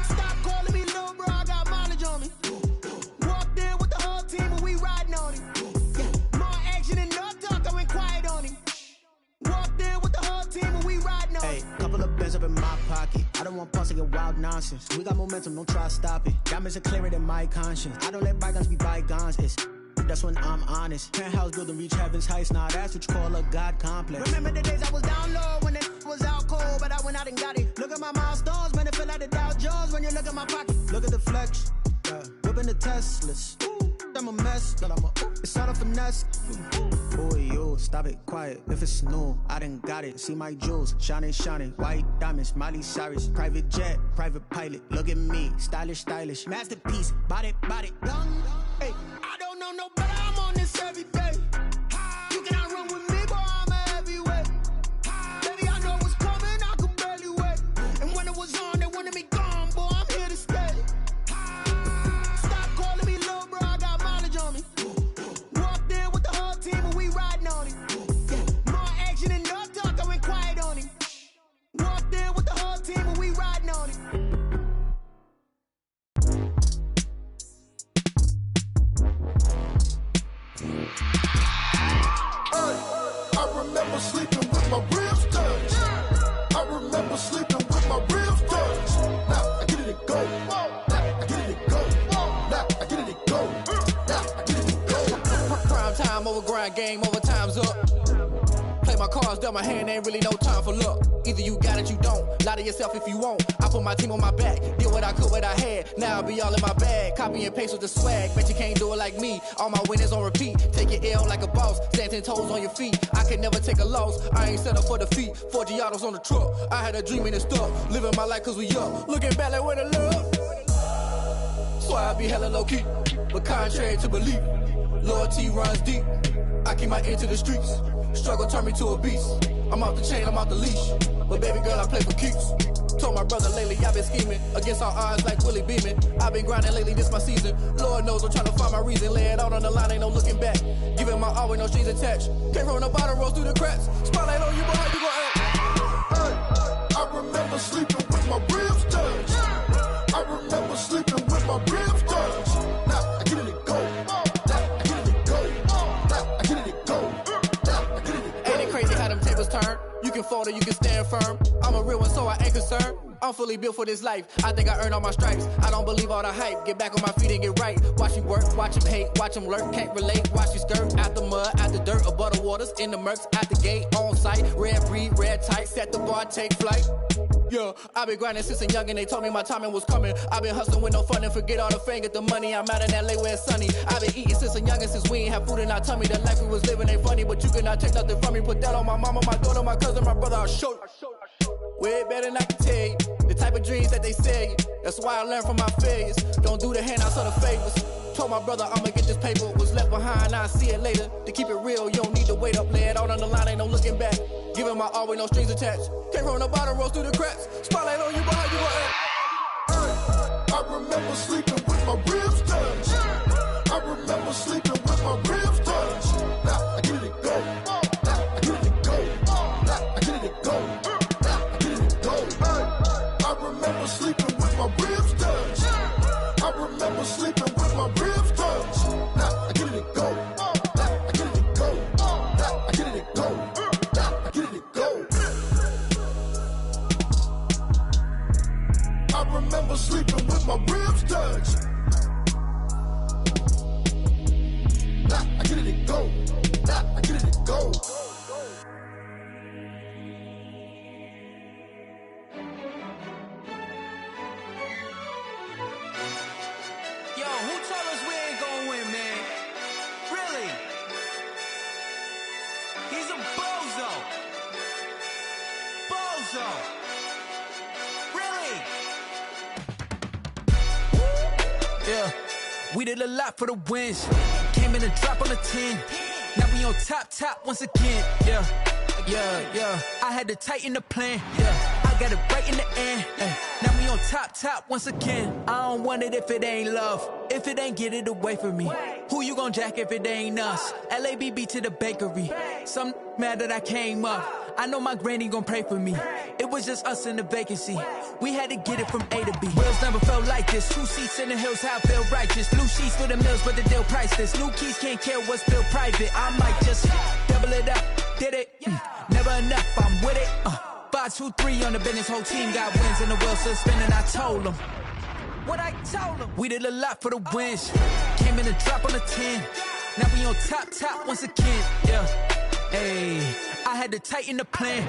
Stop calling me little bro, I got mileage on me. Walked in with the whole team and we riding on him. Yeah, more action and no talk, I went quiet on him. Walked in with the whole team and we riding on him. Hey, couple of bands up in my pocket. I don't want pulse to get wild nonsense. We got momentum, don't try to stop it. Diamonds are clearer than my conscience. I don't let bygones be bygones. It's that's when I'm honest. Penthouse building reach heaven's heights. Now that's what you call a God complex. Remember the days I was down low when it was out cold, but I went out and got it. Look at my milestones, man, it feel like the Dow Jones when you look at my pocket. Look at the flex, whipping the Teslas. I'm a mess, but it's all a finesse. Boy, you stop it, quiet. If it's new, I done got it. See my jewels, shining, shining. White diamonds, Miley Cyrus. Private jet, private pilot. Look at me, stylish, stylish. Masterpiece, body, young. Hey, I don't know no better, I'm on this every day. You cannot run with me, boy, I'm a heavyweight. Baby, I know what's coming, I could barely wait. And when it was on, they wanted me gone, boy, I'm here to stay. Stop calling me little bro, I got mileage on me. Walked in with the whole team and we riding on him. Yeah, more action and no talk, I went quiet on him. Walked in with the whole team and we riding on him. I remember sleeping with my ribs touched. I remember sleeping with my ribs touched. Now I get it and go. Now I get it and go. Now I get it and go. Now I get it and go. Prime time over grind game, over time's up. Play my cards, dealt my hand, ain't really no time for luck. Either you got it, you don't. Lie to yourself if you won't. I put my team on my back, did what I could, what I had. Now I'll be all in my bag, copy and paste with the swag. Bet you can't do it like me. All my winners on repeat. Take your L like a boss, stand 10 toes on your feet. I can never take a loss. I ain't set up for defeat. 4 Giottos on the truck. I had a dream and it's stuck. Living my life cause we up. Looking back like where the love. So I be hella low key, but contrary to belief, loyalty runs deep. I keep my ear to the streets. Struggle turned me to a beast. I'm off the chain, I'm off the leash. But baby girl, I play for keeps. Told my brother lately, I've been scheming against all odds like Willie Beeman. I've been grinding lately, this my season. Lord knows I'm trying to find my reason. Lay it out on the line, ain't no looking back. Giving my all with no strings attached. Can't roll no bottle, rolls through the cracks. Spotlight on you, but how you gon' act? I remember sleeping with my ribs touched. remember sleeping with my ribs touched. Now I get it and go. Now I get it and go. Now I get it and go. Now I get it and go. Ain't it crazy how them tables turn? You can fold or you can stand firm. I'm a real one, so I ain't concerned. I'm fully built for this life. I think I earned all my stripes. I don't believe all the hype. Get back on my feet and get right. Watch you work, watch him hate, watch him lurk. Can't relate, watch you skirt. Out the mud, out the dirt, above the waters, in the murks, out the gate, on site. Red breed, red tight, set the bar, take flight. Yeah, I've been grinding since a young and they told me my timing was coming. I've been hustling with no fun and forget all the fame, get the money. I'm out in LA where it's sunny. I've been eating since a young and since we ain't have food in our tummy. The life we was living ain't funny, but you cannot take nothing from me. Put that on my mama, my daughter, my cousin, my brother, I'll show you. Way better than I can tell you. The type of dreams that they sell you. That's why I learned from my failures. Don't do the handouts or the favors. Told my brother I'ma get this paper. Was left behind, I'll see it later. To keep it real, you don't need to wait up. Lay it out on the line, ain't no looking back. Giving my all with no strings attached. Came from the bottom, rose through the cracks. Spotlight on you, but how you gon' act? I remember sleeping with my ribs touched. I remember sleeping with my ribs touched. Now I get it and go. Now I get it and go. Now I get it and go. Now I get it and go. I remember sleeping with my ribs touched. I remember sleeping with my ribs touched. Now I get it and go. Now I get it and go. Now I get it and go. Now I get it and go. I remember sleeping with my ribs touched. Now I get it and go. Now I get it and go. Yo, who told us we ain't gonna win, man? Really? He's a bozo. Bozo. Really? Yeah, we did a lot for the wins. Came in and drop on the 10. Now we on top once again. Yeah. I had to tighten the plan. Yeah, I got it right in the end. Now we on top once again. I don't want it if it ain't love. If it ain't, get it away from me. Who you gon' jack if it ain't us? LABB to the bakery. Some mad that I came up. I know my granny gon' pray for me. It was just us in the vacancy. We had to get it from A to B. Wheels never felt like this. 2 seats in the hills, how I feel righteous. Blue sheets for the mills, but the deal priceless. New keys can't care what's built private. I might just double it up. Did it? Never enough, I'm with it. 5, 2, 3 on the business. Whole team got wins and the wheels still spinning. I told them what I told them. We did a lot for the wins. Came in and drop on the 10. Now we on top once again. Yeah. Hey, I had to tighten the plan.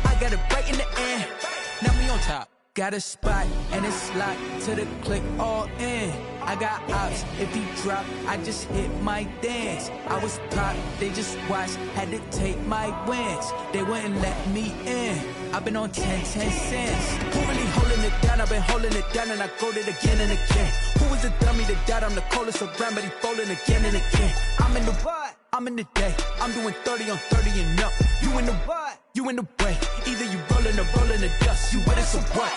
I got it right in the end. Now we on top. Got a spot and it's locked to the click all in. I got ops, if he drop, I just hit my dance. I was top, they just watched, had to take my wins. They wouldn't let me in. I've been on 10 cents. Who really holding it down? I've been holding it down and I go it again and again. Who was the dummy that died? I'm the coldest around, but he folding again and again. I'm in the what? I'm in the day. I'm doing 30 on 30 and up. You in the what? You in the way. Either you rolling or rolling the dust. You with us or what?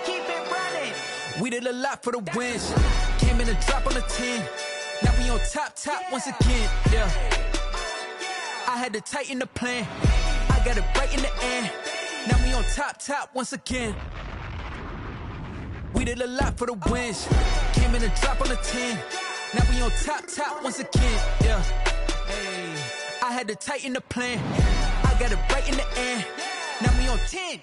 Keep it running. We did a lot for the wins. Came in and drop on the 10. Now we on top once again. Yeah. I had to tighten the plan. I got it right in the end. Now we on top once again. We did a lot for the wins. Came in and drop on the 10. Now we on top once again. Yeah. Hey, I had to tighten the plan. I got it right in the end. Now we on 10.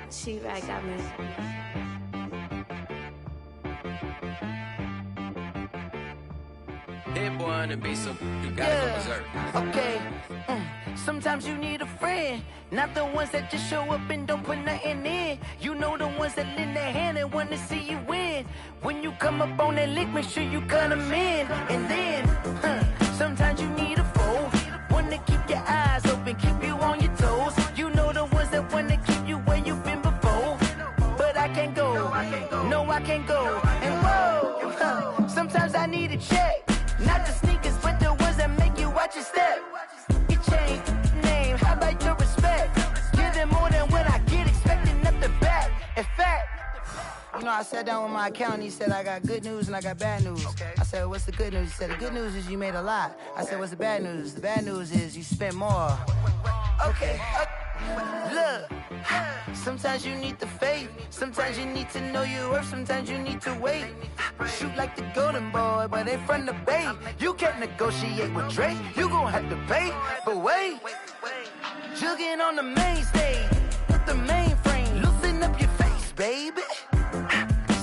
She right got me. That boy on the beat, so you gotta go berserk. Okay. Sometimes you need a friend, not the ones that just show up and don't put nothing in. You know the ones that lend their hand and want to see you win. When you come up on that lick, make sure you cut them in. And then, sometimes you need a foe, one to keep your eyes open, keep you on your toes. You know the ones that want to keep you where you've been before. But I can't go No, I can't go. And whoa, sometimes I need a check. Not the sneakers, but the ones that make you watch your step. Your chain, name, how about your respect? Give them more than what I get, expecting up the back. In fact, you know, I sat down with my accountant. He said, I got good news and I got bad news. I said, what's the good news? He said, the good news is you made a lot. I said, what's the bad news? The bad news is you spent more. Okay. Look, sometimes you need the faith. Sometimes you need to know your worth. Sometimes you need to wait. Shoot like the golden boy, but they from the bay. You can't negotiate with Drake. You gon' have to pay. But wait, jugging on the main stage with the mainframe. Loosen up your face, baby.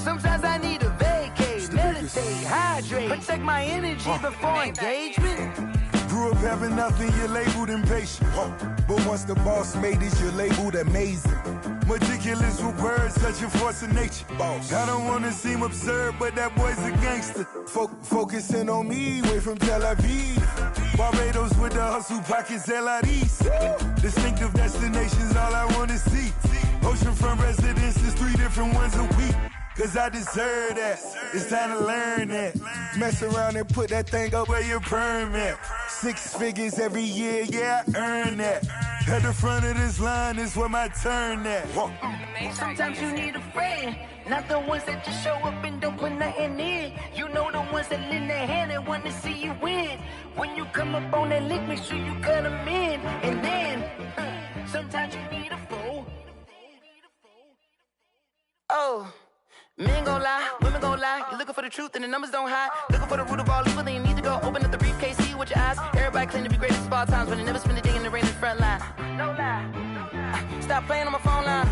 Sometimes I need a vacate, meditate, hydrate, protect my energy before engagement. Grew up having nothing, you're labeled impatient. But once the boss made it, you're labeled amazing. Meticulous with words, such a force of nature. I don't wanna seem absurd, but that boy's a gangster. Focusing on me, way from Tel Aviv. Barbados with the hustle pockets, LIDs. Distinctive destinations, all I wanna see. Oceanfront residences, 3 different ones a week. Cause I deserve that, it's time to learn that. Mess around and put that thing up where your permit. 6 figures every year, yeah, I earn that. At the front of this line is where my turn at. Sometimes you need a friend, not the ones that just show up and don't put nothing in. You know the ones that lend their hand and want to see you win. When you come up on that lick, make sure you cut them in. And then, sometimes you need a fool. Oh. Men gon' lie, women gon' lie. You're looking for the truth and the numbers don't hide. Looking for the root of all evil, then you need to go open up the briefcase, see with your eyes. Everybody claim to be greatest of all times, but they never spend a day in the rain in the front line. No lie. Stop playing on my phone line.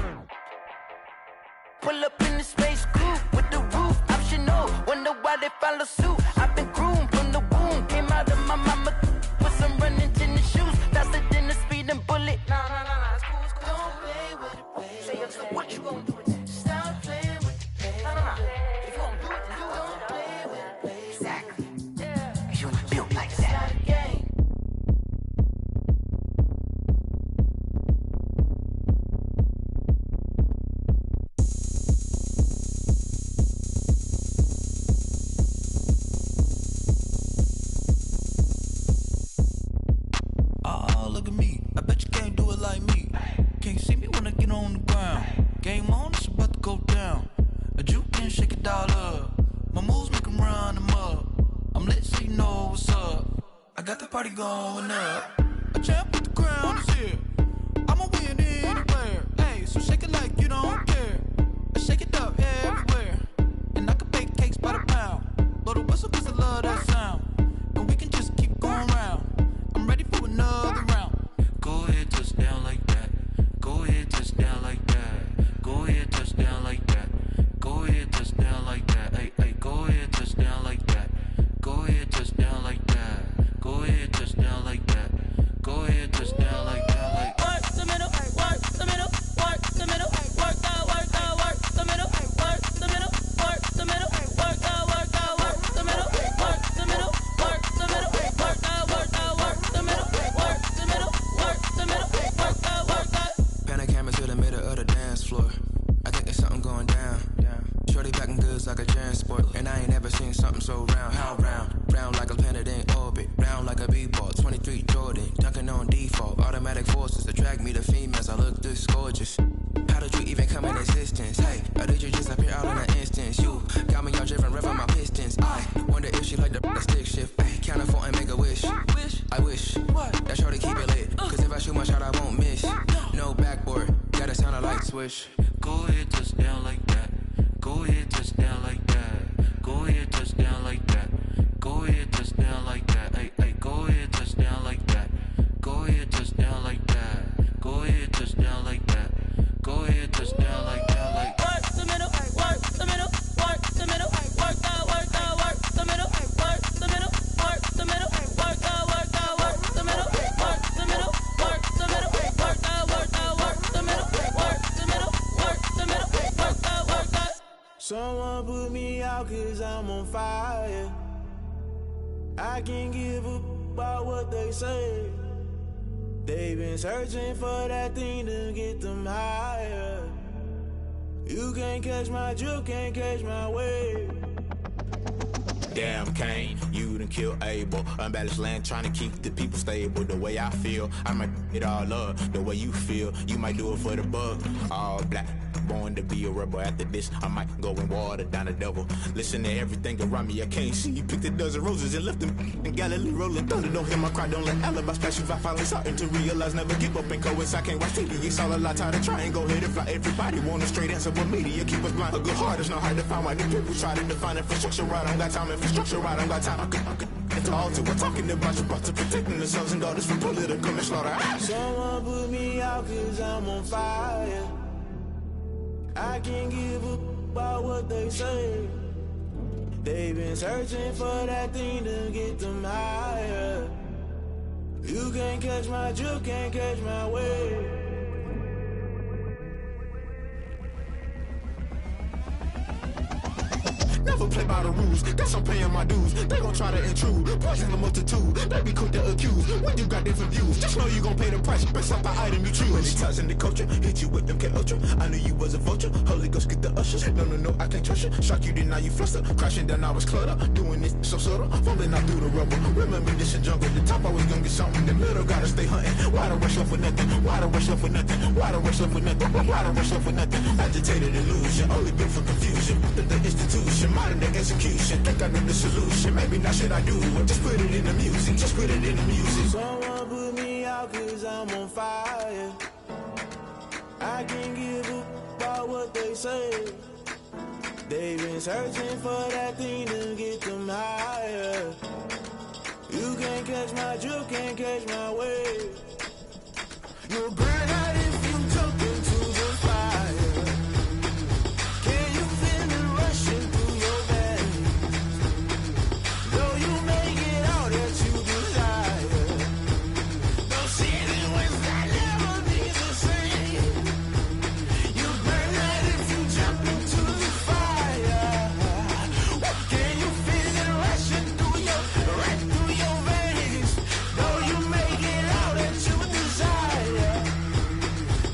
Pull up in the space coupe with the roof optional. Wonder why they follow suit. I've been groomed from the womb. Came out of my mama with some running tennis shoes. Faster than a speeding bullet. Nah, it's cool, it's cool. Don't play with it, baby. Say, what you gonna do with it? Stop playing with it. If you gon' do it, then don't play with it, baby. Exactly. Yeah. Cause you ain't built like that. Oh, look at me. I bet you can't do it like me. Can't see me when I get on the ground. Game on, it's about to go down. A juke and shake it all up. My moves make them run them up. I'm lit so you know what's up. I got the party going up. A champ with the crown is here. I'ma win anywhere. Hey, so shake it like you don't care. I shake it up everywhere. And I can bake cakes by the pound. Blow the whistle cause I love that sound. And we can just keep going round. I'm ready for another round. Go ahead, touch down like that. Go ahead, touch down like that. Go ahead, touch down like that. Go ahead, touch down like that. Hey, go ahead, touch down like that. Go ahead, touch down like that. Go ahead, touch down like that. Go ahead, touch down like that. Like work the middle, work the middle, work the middle, work the middle, work the middle, work the middle, work the middle, work the middle, work the middle, work the middle, work the middle, work the middle, work the. Pan a camera to the middle of the dance floor. I think there's something going down. Shorty packing goods like a transport, and I ain't never seen something so round. How round? Round like a planet in orbit, round like a b-ball. 23 Jordan, dunking on default. Automatic forces attract me to females. I look this gorgeous. How did you even come in existence? Hey, or did you just appear out in an instance? You got me all driven, revving my pistons. I wonder if she like the stick shift. Ay, count a four and make a wish. I wish that shorty keep it lit. Cause if I shoot my shot, I won't miss. No backboard, gotta sound a light switch. Go ahead, touch down like that. Go ahead, touch down like that. Go ahead, touch down like that. Go ahead, touch down like that. Hey, go ahead, touch down like that. Go ahead, touch down like that. Go ahead, touch down like that. Go ahead, touch down like that. Like work the middle, work the middle, work the middle, work the middle, work the middle, work the middle, work the middle, work the middle, work the middle, work the middle, work the middle, work the middle, work the middle, work the. Someone put me out cause I'm on fire. I can't give a about what they say. They've been searching for that thing to get them higher. You can't catch my drift, can't catch my wave. Damn, Kane, you done killed Abel. Unbalanced land, trying to keep the people stable. The way I feel, I might it all up. The way you feel, you might do it for the bug. All black, born to be a rebel. After this, I might go and water down the devil. Listen to everything around me, I can't see. Picked a dozen roses and left them in Galilee rolling thunder. Don't hear my cry, don't let alibis pass you. I finally starting to realize, never give up and coincide. I can't watch TV, it's all a lot. Tired of trying, go ahead and fly. Everybody want a straight answer, but media keep us blind. A good heart is not hard to find. Why the people try to define infrastructure right? I don't got time, infrastructure right, I don't got time. I could it's all to we're talking about you, about to protecting the sons and daughters from political and slaughter. Someone put me out cause I'm on fire. I can't give up about what they say. They've been searching for that thing to get them higher. You can't catch my drift, can't catch my wave. Never play by the rules, guess I'm paying my dues. They gon' try to intrude, poison the multitude. They be quick to accuse, when you got different views. Just know you gon' pay the price, based off the item you choose. Many times in the culture, hit you with them K-Ultra. I knew you was a vulture, Holy Ghost get the ushers. No, I can't trust you. Shock you, then now you fluster. Crashing down, I was cluttered. Doing this so subtle, fumbling out through the rubble. Remember this is jungle, the top always gonna get something. The middle gotta stay hunting. Why the rush left for nothing? Why the rush left for nothing? Why the rush left for nothing? Why the rush left for nothing? Agitated illusion, only built for confusion. The institution, modern day execution. Think I know the solution. Maybe not should I do it? Just put it in the music. Just put it in the music. Someone put me out cause I'm on fire. I can't give up about what they say. They've been searching for that thing to get them higher. You can't catch my drift, can't catch my wave. You'll burn out if you jump into the fire. Can you feel it rushing through your veins? Though you may get all that you desire, those city winds that never be the same. You burn out if you jump into the fire. Can you feel it rushing through your veins? Though you may get all that you desire,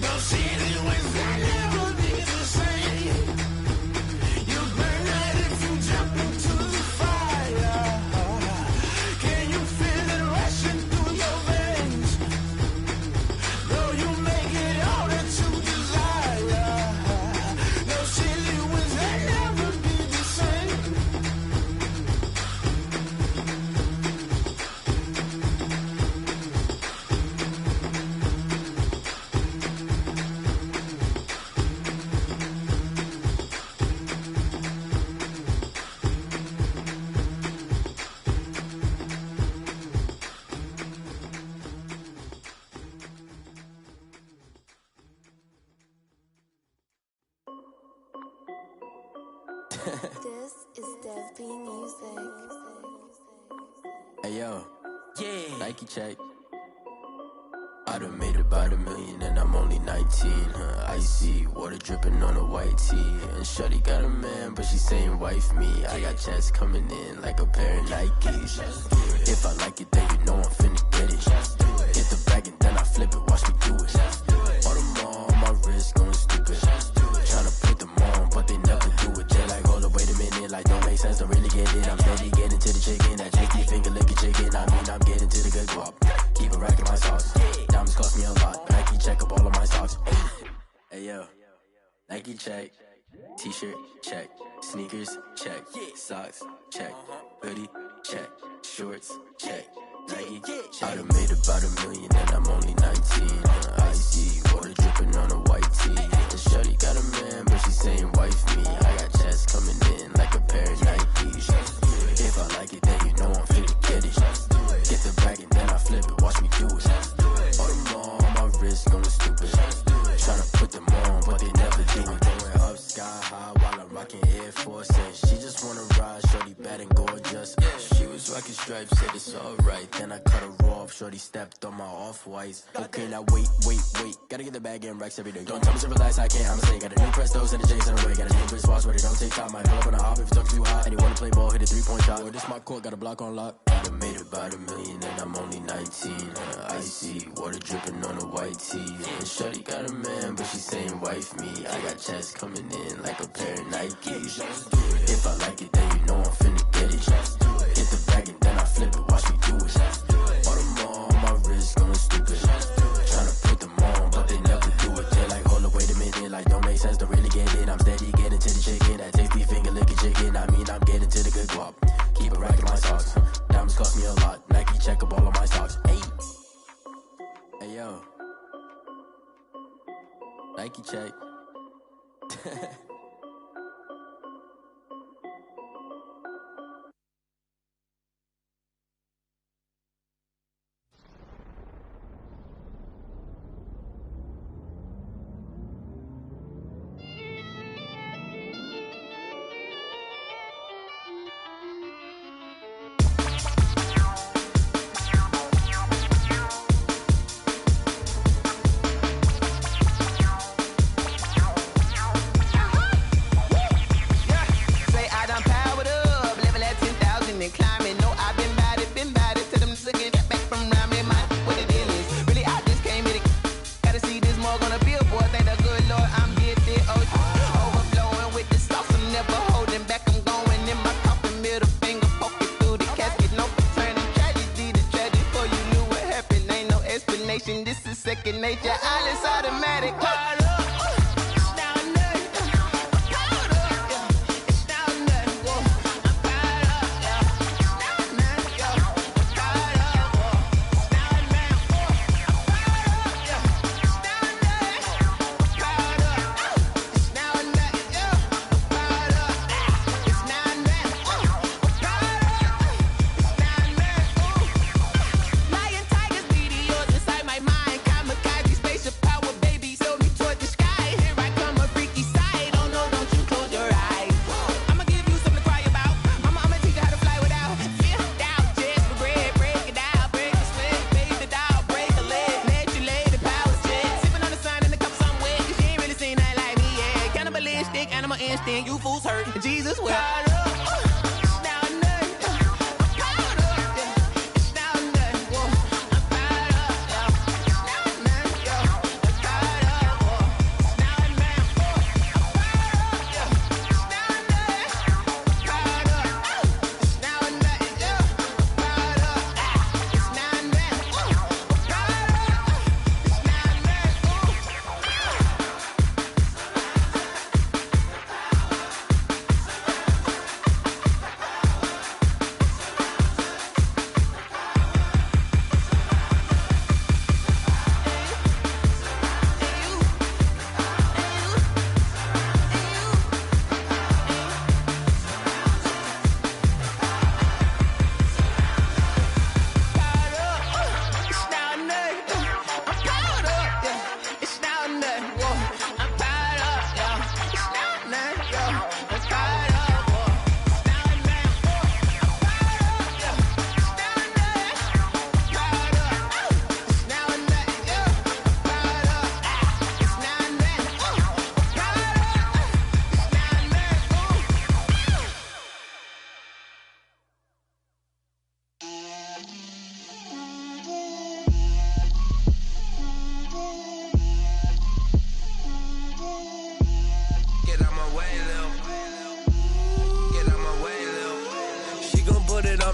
those city winds that never be the same. You burn out if you jump into the fire. Can you feel it rushing through your veins? Though you may get all that you desire, those silly winds that never be the same. This is Dev B Music. Hey yo, Nike check. I done made about $1 million and I'm only 19. Icy water dripping on a white tee. And shorty got a man, but she saying wife me. I got checks coming in like a pair of Nikes. If I like it, then you know I'm finna get it. Get the bag and then I flip it, watch me do it. All them on my wrist going stupid. Tryna put them on, but they never do it. They like, hold up, wait a minute, like don't make sense, don't really get it. I'm steady getting to the chicken, that chicky finger licking chicken. I mean, I'm getting to the good guap. Keep a rack in my sauce. Diamonds cost me a lot. Nike check up all of my socks. Hey yo, Nike check. T-shirt check. Sneakers check. Socks check. Hoodie check. Shorts check. Nike. I done made about $1 million and I'm only 19. Icy water dripping on a white tee. And shorty got a man, but she saying wife me. I got checks coming in like a pair of Nikes. If I like it, then you know I'm finna get it. Get the bag and then I flip it, watch me do it. All them on my wrist going stupid. Tryna put them on, but they never do it. Going up sky high while I'm rocking Air Force sense. She just wanna ride, shorty bad and gorgeous. She was rocking stripes, said it's alright. Then I cut her off, shorty stepped on my off-whites. Okay, now wait. Gotta get the bag and racks every day. Don't tell me to relax, I can't, I'ma say. Got a new Prestos and the Jags in the way. Got a new wrist watch, but it don't take time. I pull up on the hop if it's talking too hot. And you wanna play ball, hit a 3-point shot. Boy, this my court, got a block on lock. I done made about $1 million and I'm only 19. Icy, water dripping on a white tee. And shorty got a man, but she saying wife me. I got checks coming in like a pair of Nikes. If I like it, then you know I'm finna get it. Hit the bag and then I flip it, watch me do it. All them all on my wrist, going stupid. Tryna put them on, but they never do it. They're like, hold up, wait a minute, like don't make sense, don't really get it. I'm steady getting to the chicken, that tasty finger licking chicken. I mean, I'm getting to the good guap. Keep it racking my socks. Diamonds cost me a lot. Nike check up all of my stocks. Hey yo, Nike check. This is second nature, all is automatic. You fools hurt. Jesus will.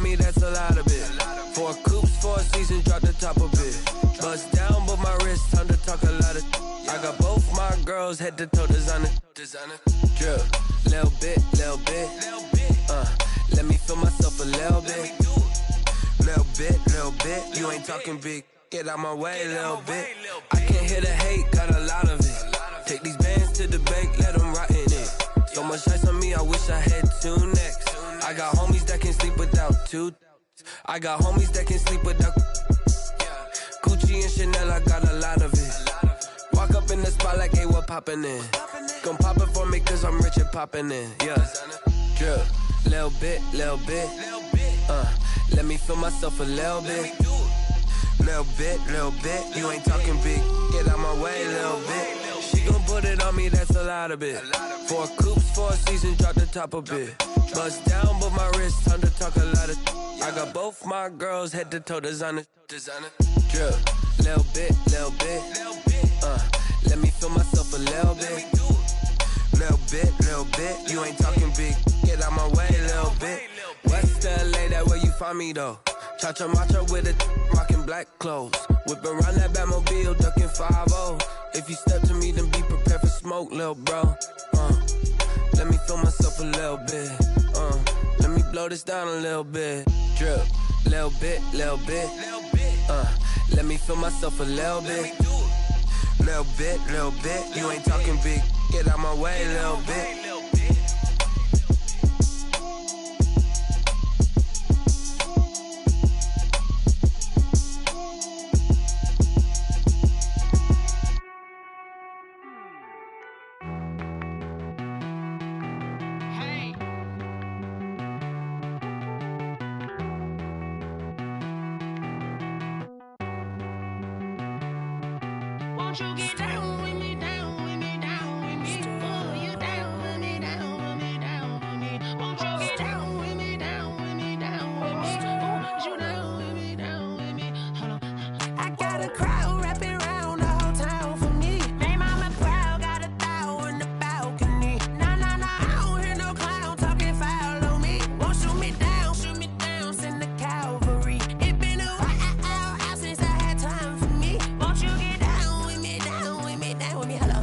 me, that's a lot of it. 4 coops, 4 seasons, drop the top of it. Bust down, but my wrist, time to talk a lot of. I got both my girls, head to toe designer. Drip, little bit. Let me feel myself a little bit. Little bit. You ain't talking big. Get out my way, little bit. I can't hear the hate, got a lot of it. Take these bands to the bank, let them rot in it. So much ice on me, I wish I had 2 necks. I got homies that can sleep without 2. I got homies that can sleep without Gucci and Chanel, I got a lot of it. Walk up in the spot like, hey, what poppin' in? Gon' pop it for me cause I'm rich and poppin' in, yeah. Drip, little bit, let me feel myself a little bit. Little bit, you ain't talking big. Get out my way, little bit. She gon' put it on me, that's a lot of it. 4 coops, 4 seasons, drop the top a bit. Bust down, but my wrist, time to talk a lot of. I got both my girls head to toe designer. Drip, little bit, let me feel myself a little bit. Little bit, you ain't talking big. Get out my way, little bit. West LA, that where you find me though. Cha-cha matcha with a rockin' black clothes. Whip around that Batmobile, ducking 5-0. If you step to me, then be prepared for smoke, little bro. Let me feel myself a little bit. Let me blow this down a little bit. Drip, little bit, let me feel myself a little bit. Little bit, you ain't talking big. Get out my way, little bit. Won't you get down with me, down with me, down with me? Oh, you down with me, down with me, down with me. Won't you get down with me, down with me, down with me? Oh, you down with me, down with me? Hold on. I got a crowd wrapping around the whole town for me. Made mama proud, got a thou in the balcony. Nah, I don't hear no clown talking foul on me. Won't shoot me down, send the cavalry. It been a while since I had time for me. Won't you get down with me, down with me, down with me? Hello.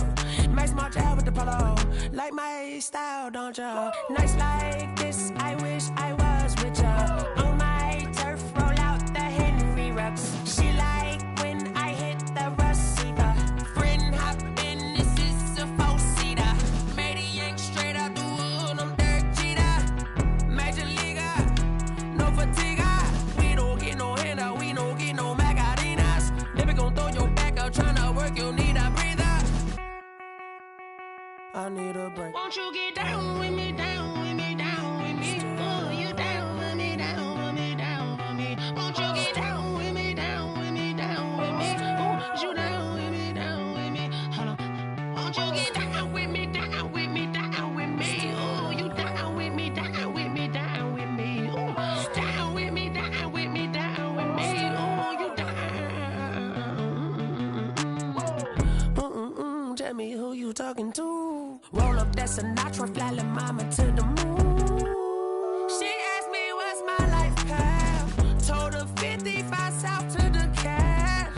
Max March out with the polo. Like my style, don't ya? Nights like this, I wish I was with ya. On my turf, roll out the Henry Rux. She like when I hit the receiver. Friend hop in, this is a 4-seater. Made a yank straight out the wood, I'm Derek Jeter. Major leaguer, no fatigue. We don't get no handout, we don't get no Macarinas. Never gon' throw your back out, tryna work, you need a breather. I need a break. Won't you get down with me, down with me, down with me? Oh, you down with me, down with me, down with me? Won't you get down with me, down with me, down with me? Oh, you down with me, down with me? Hold on. Won't you get down with me, down with me, down with me? Oh, you down with me, down with me, down with me? Oh, down with me, down with me, down with me? Oh, you down. Tell me who you talking to. Roll up that Sinatra, fly la mama to the moon. She asked me what's my life path. Told her 55 south to the cash.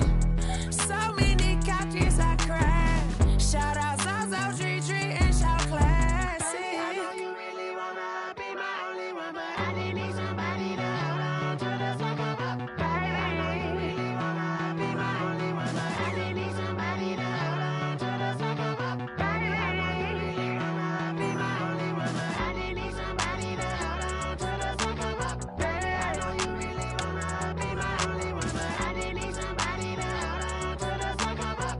So many couches I cried. Shout out South Street and shout classic. I know you really wanna be my only one, but I didn't need somebody to hold on to the second up. Baby, I know you really wanna be my only one, but I didn't need somebody to hold on to the second up. Baby, I know you really wanna be my only one, but I didn't need somebody to hold on to the second up. Baby, I know you really wanna be my only one, but I didn't need somebody to hold on to the second up.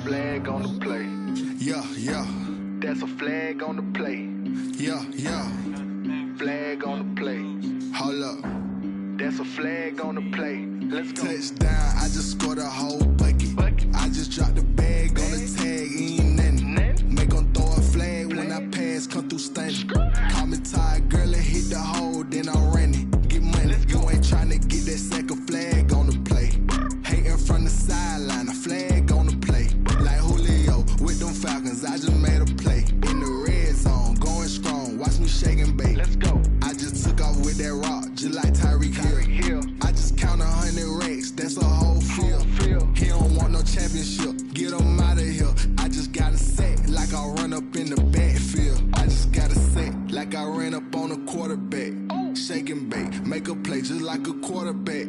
Flag on the play. Yeah. That's a flag on the play. Yeah. Flag on the play. Hold up. That's a flag on the play. Let's go. Touchdown, I just scored a whole bucket. I just dropped the bag on the tag, ain't nothing. Make them throw a flag when I pass, come through stunning. Call me tired, girl, and hit the hole, then I'm running. Get money, you ain't tryna get that second flag on the play. Hating from the sideline, a flag on the play. Like Julio with them Falcons, I just made a play. In the red zone, going strong, watch me shake and bake. Let's go. I just took off with that rock, just like Tyreek Hill. I just count 100 racks, that's a whole field. He don't want no championship, get him out of here. I just got a set, like I run up in the backfield. I just got a set, like I ran up on a quarterback. Shake and bake, make a play just like a quarterback.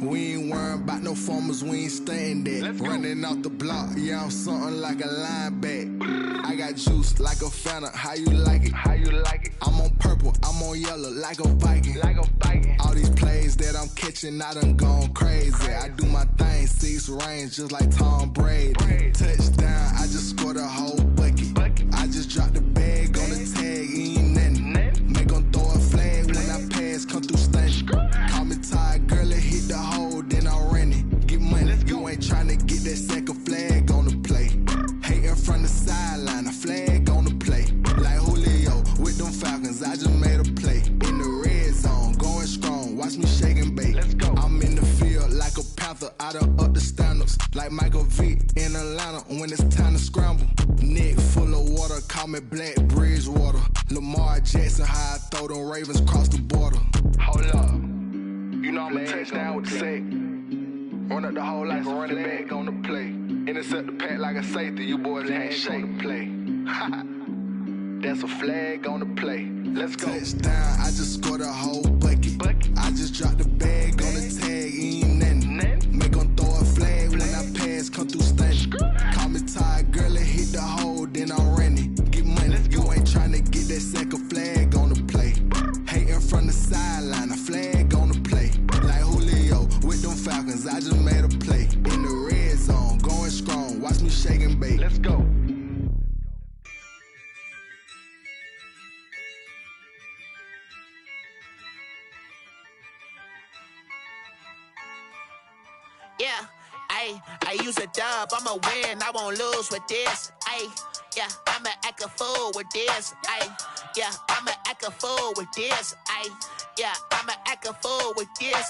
We ain't worrying about no formers, we ain't staying there. Running off the block, yeah, I'm something like a linebacker. I got juice like a Fanta, how you like it? How you like it? I'm on purple, I'm on yellow, like a Viking. Like a Viking. All these plays that I'm catching, I done gone crazy. I do my thing, 6 range, just like Tom Brady. Touchdown, I just scored a whole bucket. I just dropped the bag on the tag, ain't nothing. Make them throw a flag when I pass, come through stunning. Call me tired, girl, and hit the hole, then I'm running. Get money, you ain't tryna get that second flag on the play. Hating from the sideline, a flag on the play. Like Julio with them Falcons, I just made a play. In the red zone, going strong, watch me shake and bake. Let's go. I'm in the field like a panther, I done up the standards. Like Michael Vick in Atlanta when it's time to scramble. Neck full of water, call me Black Bridgewater. Lamar Jackson, how I throw them Ravens across the border. Hold up. You know I'm a touchdown with the sack. Run up the hole like a running back on the play. Intercept the pack like a safety, you boys ain't shake the play. That's a flag on the play. Let's go. Touchdown, I just scored a whole bucket. I just dropped the bag on the tag, ain't nothing. Make them throw a flag when I pass, come through stunning. Call me tired, girl, and hit the hole, then I'm running. Get money, you ain't tryna get that second flag on the play. Hating from the sideline, a flag on the play. Like Julio with them Falcons, I just made a play. In the red zone, going strong, watch me shake and bake. Let's go. Yeah, I use a dub, I'ma win, I won't lose with this. Yeah, I'ma act a fool with this. Yeah, I'ma act a fool with this. Yeah, I'ma act a fool with this.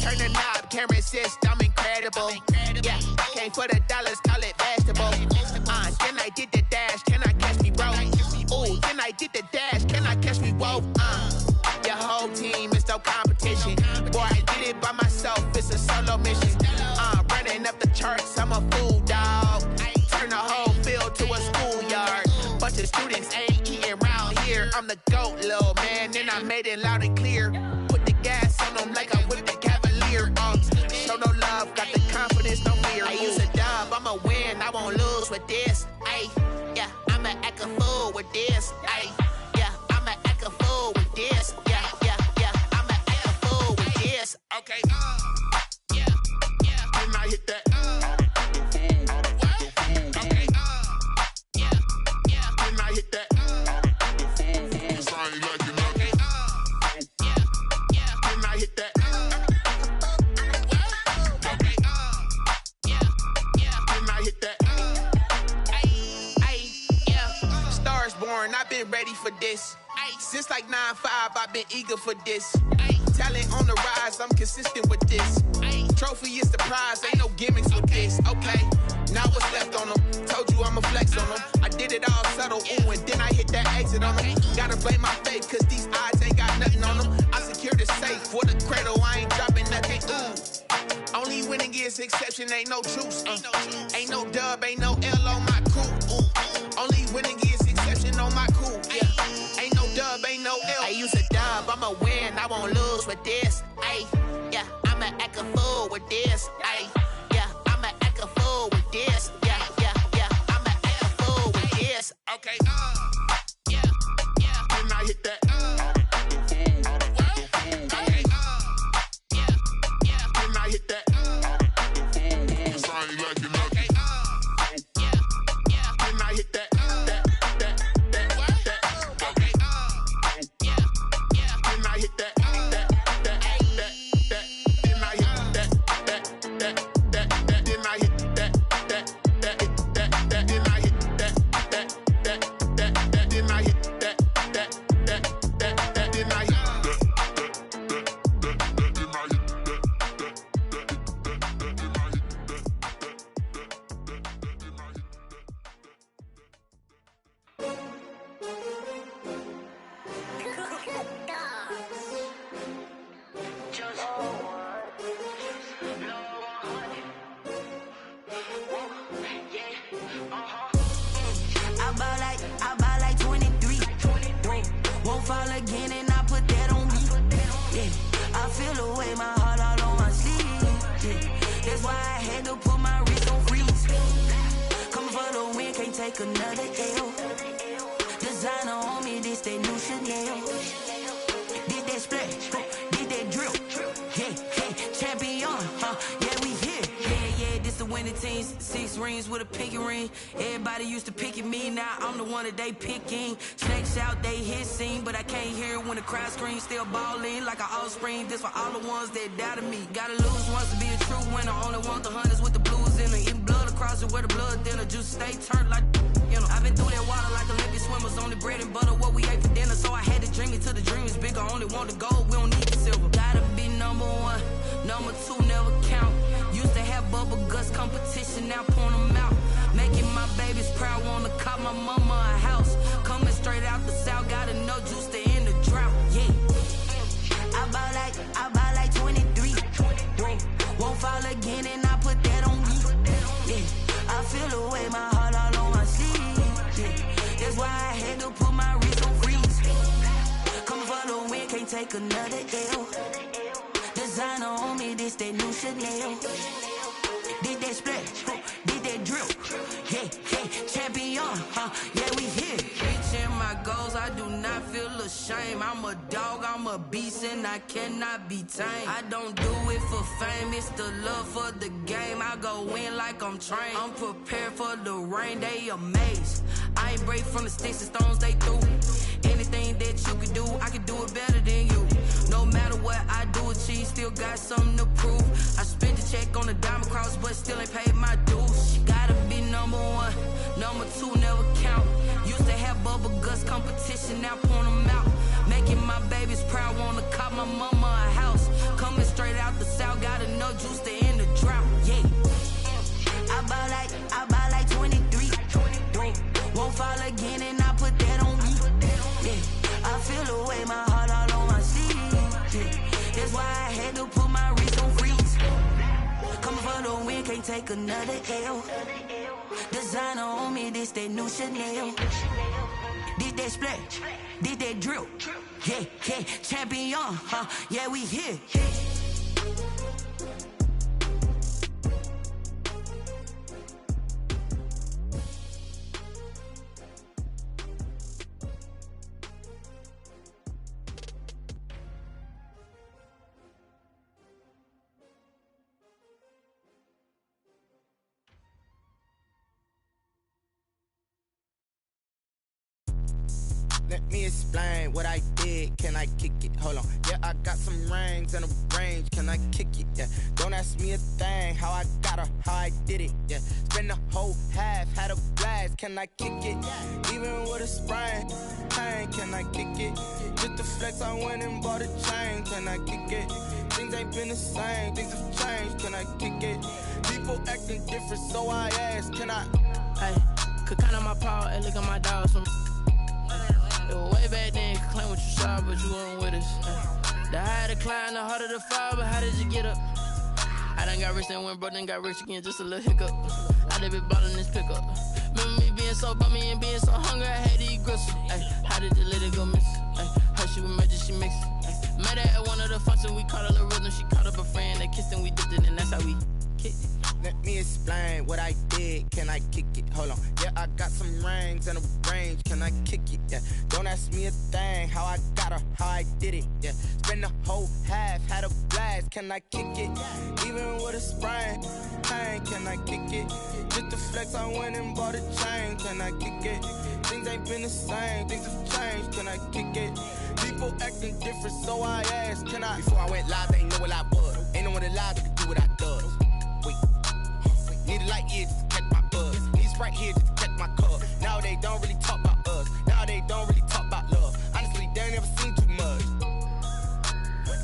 Turn the knob, camera assist, I'm incredible. Yeah, came for the dollars, call it vegetable. Then I did the dash, can I catch me, bro? Ooh, then I did the dash, can I catch me, whoa? Your whole team is no competition. Boy, I did it by myself, it's a solo mission. Running up the charts, I'm a fool, dog. Turn the whole field to a schoolyard. Bunch of students ain't eating round here. I'm the GOAT, little man, and I made it loud and clear. Put the gas on them like I whipped the Cavalier. Show no love, got the confidence, no fear. I use a dub, I'ma win, I won't lose with this. Yeah, I'ma act a fool with this. Yeah, I'ma act a fool with this. Yeah, I'ma act a fool with this. Okay, yeah, and I hit that. Okay, yeah, and I hit that. Cause I ain't like it. Okay, yeah, and I hit that. Okay, yeah, and I hit that. Yeah, Stars born, I've been ready for this. Since like 9-5, I've been eager for this. Talent on the rise, I'm consistent with this. Trophy is the prize, ain't no gimmicks with this. Okay, now what's left on them? Told you I'ma flex on them. I did it all subtle, ooh, and then I hit that exit on them. Gotta blame my faith, cause these odds ain't got nothing on them. I secure the safe for the cradle, I ain't dropping nothing, ooh. Only winning is exception, ain't no truce. Ain't no dub, ain't no L on my crew. Only winning is exception on my crew, yeah. Ain't no dub, ain't no L. I use a dub, I'ma win, I won't lose with this. Yeah, I'ma act a fool with this. Yeah, I'ma act a fool with this. Yeah, I'ma act a fool with this. Okay, yeah, and I hit that. Okay, yeah, and I hit that. Cause I ain't like it. Okay, yeah, and I hit that. Okay, yeah, and I hit that. why I had to put my wrist on freeze. Coming for the win, can't take another L. Designer on me, this that new Chanel. Did that splash, did that drill. Yeah, champion, yeah, we here. Yeah, this the winning team. 6 rings with a pinky ring. Everybody used to pick at me, now I'm the one that they picking. Snakes out, they hit scene, but I can't hear it when the crowd screams. Still ballin' like an offspring. This for all the ones that doubted me. Gotta lose once to be a true winner. Only want the hunters with the blues in it. Eating blood across it where the blood dinner. Juice stay turned like, you know. I've been through that water like Olympic swimmers. Only bread and butter, what we ate for dinner. So I had to dream it till the dream is bigger. Only want the gold, we don't need the silver. Gotta be number 1, number 2 never count. Used to have bubble guts competition, now point them out. Making my babies proud, wanna cop my mama a house. Coming straight out the south, gotta know juice to end the drought. Yeah, I buy like 23. Won't fall again, and I put that on me. Yeah, I feel the way, my heart all on my sleeve. Yeah, that's why I had to put my wrist on freeze. Coming for the win, can't take another L. Designer on me, this that new Chanel. Did that splash, did that drill. Yeah, champion, yeah, we here. Reaching my goals, I do not feel ashamed. I'm a dog, I'm a beast, and I cannot be tamed. I don't do it for fame, it's the love for the game. I go in like I'm trained. I'm prepared for the rain, they amazed. I ain't break from the sticks and stones they threw. Anything that you can do, I can do it better than you. No matter what I do, achieve, still got something to prove. I spent the check on the diamond cross, but still ain't paid my dues. Gotta be number 1, number 2 never count. Used to have bubble guts competition, now point them out. Making my babies proud, wanna cop my mama a house. Coming straight out the south, gotta know juice to end the drought. Yeah, I buy like 23. Won't fall again, and I put that on me. Yeah, I feel the way, my heart all on my sleeve. Yeah, that's why I had to put my wrist on freeze. Coming for the win, can't take another L. Designer on me, this that new Chanel. Did that splash, did that drill. Yeah, champion, yeah, we here. Let me explain what I did. Can I kick it? Hold on. Yeah, I got some rings and a range. Can I kick it? Yeah. Don't ask me a thing. How I got her, how I did it. Yeah. Spend the whole half, had a blast. Can I kick it? Even with a sprain. Pain, can I kick it? Just the flex, I went and bought a chain. Can I kick it? Things ain't been the same. Things have changed. Can I kick it? People acting different, so I ask. Can I? Hey, could count on my power and look at my dogs from. It was way back then, could claim what you saw, but you weren't with us. The higher the climb, the harder the fall, but how did you get up? I done got rich and went broke, then got rich again, just a little hiccup. I done been ballin' this pickup. Remember me being so bummy and being so hungry, I had to eat gristle. Ay, how did you let it go miss? Her she was magic, she mixed. Met her at one of the functions, we caught a little rhythm, she caught up a friend, they kissed and we dipped it, and that's how we kicked it. Let me explain what I did. Can I kick it? Hold on. Yeah, I got some rings and a range. Can I kick it? Yeah. Don't ask me a thing. How I got her, how I did it. Yeah. Spend the whole half, had a blast. Can I kick it? Even with a sprain. Pain, can I kick it? Just the flex, I went and bought a chain. Can I kick it? Things ain't been the same. Things have changed. Can I kick it? People acting different, so I asked. Can I? Before I went live, they ain't know what I was. Ain't no one alive that could do what I does. Wait. Need a light year just to catch my buzz. Need Sprite here just to catch my cup. Now they don't really talk about us. Now they don't really talk about love. Honestly, they ain't never seen too much.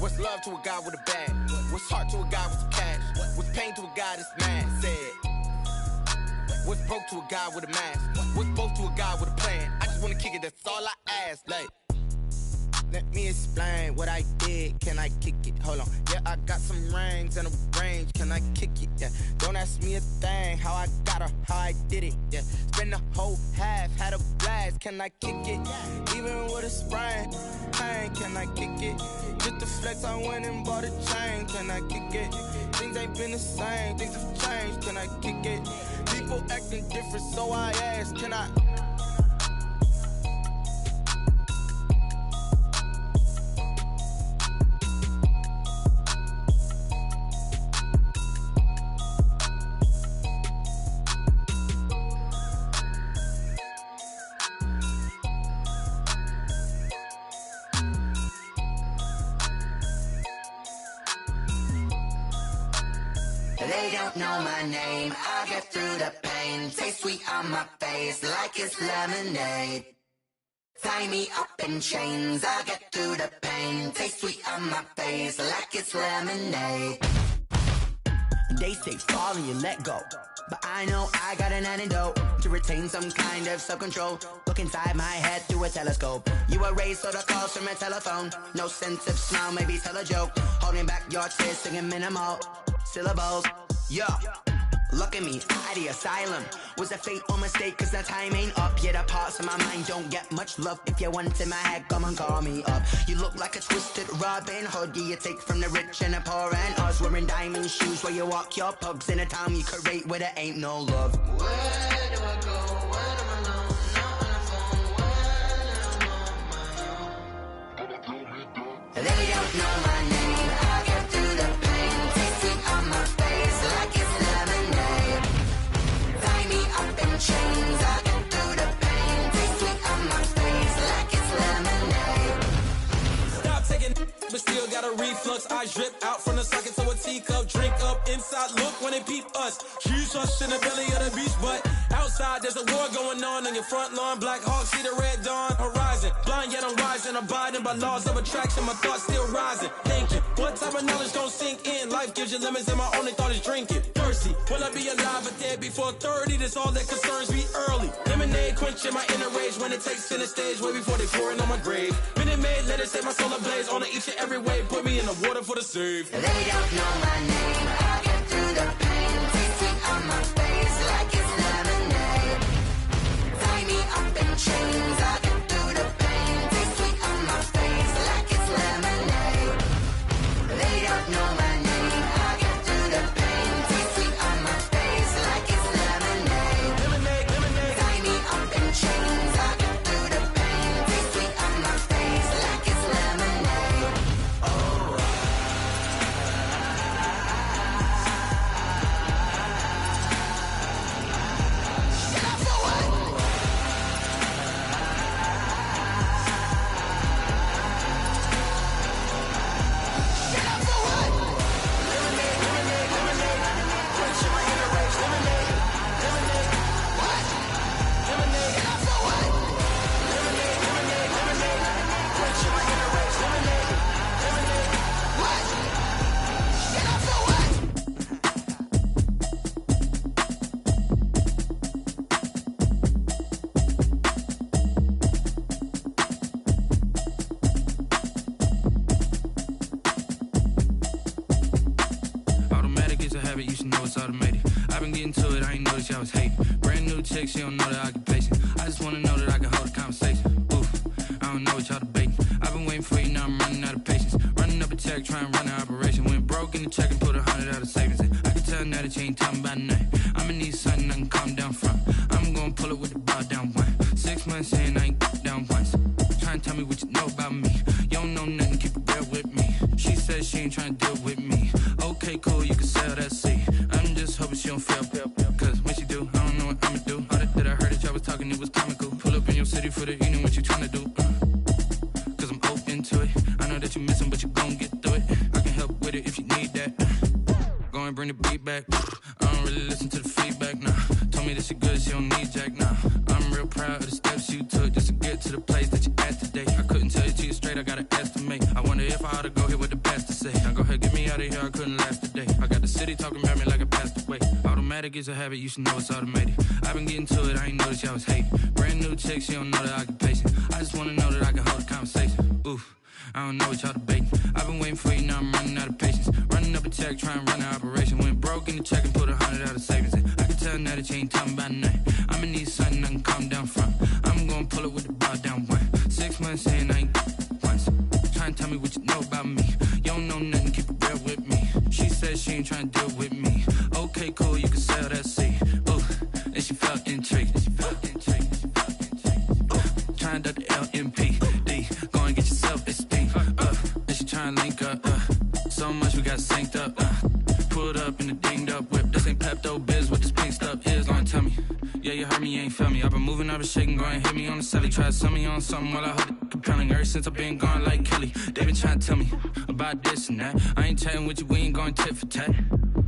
What's love to a guy with a bag? What's heart to a guy with some cash? What's pain to a guy that's mad? Said. What's broke to a guy with a mask? What's both to a guy with a plan? I just wanna kick it, that's all I ask. Like, Let me explain what I did. Can I kick it? Hold on. Yeah, I got some rings and a range. Can I kick it? Yeah. Don't ask me a thing. How I got her, how I did it. Yeah. Spend the whole half, had a blast. Can I kick it? Even with a sprain, pain. Can I kick it? Just the flex, I went and bought a chain. Can I kick it? Things ain't been the same. Things have changed. Can I kick it? People acting different, so I ask. Can I? They don't know my name, I get through the pain. Taste sweet on my face like it's lemonade. Tie me up in chains, I get through the pain. Taste sweet on my face like it's lemonade. They say fall and you let go, but I know I got an antidote to retain some kind of self-control. Look inside my head through a telescope. You erase all the calls from a telephone. No sense of smile, maybe tell a joke. Holding back your tears, singing minimal syllables. Yo, look at me, out the asylum. Was a fate or mistake, cause the time ain't up. Yet the parts of my mind don't get much love. If you want in my head, come and call me up. You look like a twisted Robin Hood. You take from the rich and the poor and us. Wearing diamond shoes where you walk your pugs. In a town you create where there ain't no love. Where do I go? When I'm alone? Not on the phone. When I'm on my own. They don't know my name, I get through the pain. Taste sweet on my face like it's lemonade. Tie me up in chains, I get through the pain. Taste sweet on my face like it's lemonade. Stop taking, but still got a reflux. I drip out from the socket to a teacup. Drink up inside, look when they peep us. Choose us in the belly of the beast, but outside there's a war going on your front lawn. Black Hawk, see the red dawn horizon. Blind yet I'm rising, abiding by laws of attraction. My thoughts still rising, thinking what type of knowledge gon' sink in? Life gives you lemons and my only thought is drinking. Thirsty, will I be alive or dead before 30? That's all that concerns me early. Lemonade quenching my inner rage when it takes center stage way before they pouring on my grave. Minute Maid, let it set my soul ablaze on each and every way. Put me in the water for the save. They don't know my name, I get through the pain. Taste sweet on my face like it's lemonade. Tie me up in chains, I get through the pain. Taste sweet on my face like it's lemonade. They don't know my name, I get through the pain. Taste sweet on my face like it's lemonade. Tie me up in chains, I get through the pain. Taste sweet on my face like it's lemonade. Oh. Automatic is a habit, you should know it's automated. I've been getting to it, I ain't noticed y'all was hating. Brand new chick, she don't know the occupation. I just wanna know that I can hold a conversation. Oof, I don't know what y'all debating. I've been waiting for you, now I'm running out of patience. Running up a check, trying to run an operation. Went broke in the check and put 100 out of savings in. I can tell now that you ain't talking about nothing. I'ma need something I can calm down from. I'm gonna pull it with the bar down one. 6 months in, I ain't down once. Trying to tell me what you know about me. You don't know nothing, keep it real with me. She said she ain't trying to deal with me. Okay, cool, you can sell that seat. I'm just hoping she don't fail. Cause when she do, I don't know what I'ma do. All that I heard that y'all was talking, it was comical. Pull up in your city for the evening, what you trying to do? Cause I'm open to it. I know that you missing, but you gon' get through it. I can help with it if you need that. Go and bring the beat back. I don't really listen to the feedback, nah. Told me that she good, she don't need jack, nah. I'm real proud of the steps you took just to get to the place that you at today. I couldn't tell you to you straight, I gotta estimate. I wonder if I ought to go here with the best to say. Now go ahead, get me out of here, I couldn't last today. I got the city talking about me like I passed away. Automatic is a habit, you should know it's automated. I've been getting to it, I ain't noticed y'all was hating. Brand new chick, she don't know the occupation. I just wanna know that I can hold a conversation. Oof, I don't know what y'all debating. I've been waiting for you, now I'm running out of patience. Running up a check, trying to run an operation. Went broke in the check and put 100 out of savings in. I can tell now that you ain't talking about nothing. I'ma need something I can calm down from. I'm gonna pull it with the bar down one. 6 months in, I ain't once. Trying to tell me what you know about me. You don't know nothing, keep it real with me. She said she ain't trying to deal with me. Okay, cool, you can sell that seed. Ooh, and she felt intrigued. Trying to the LMPD. Go and get your self-esteem. And she trying to link up. So much we got synced up. Pulled up in the dinged up whip. This ain't Pepto-Biz, what this pink stuff is. Gonna tell me. Yeah, you heard me, you ain't feel me. I've been moving, I've been shaking, go and hit me on the celly. Try to sell me on something while I hold it compelling. Ever since I've been gone like Kelly, they been trying to tell me about this and that. I ain't chatting with you, we ain't going tit for tat.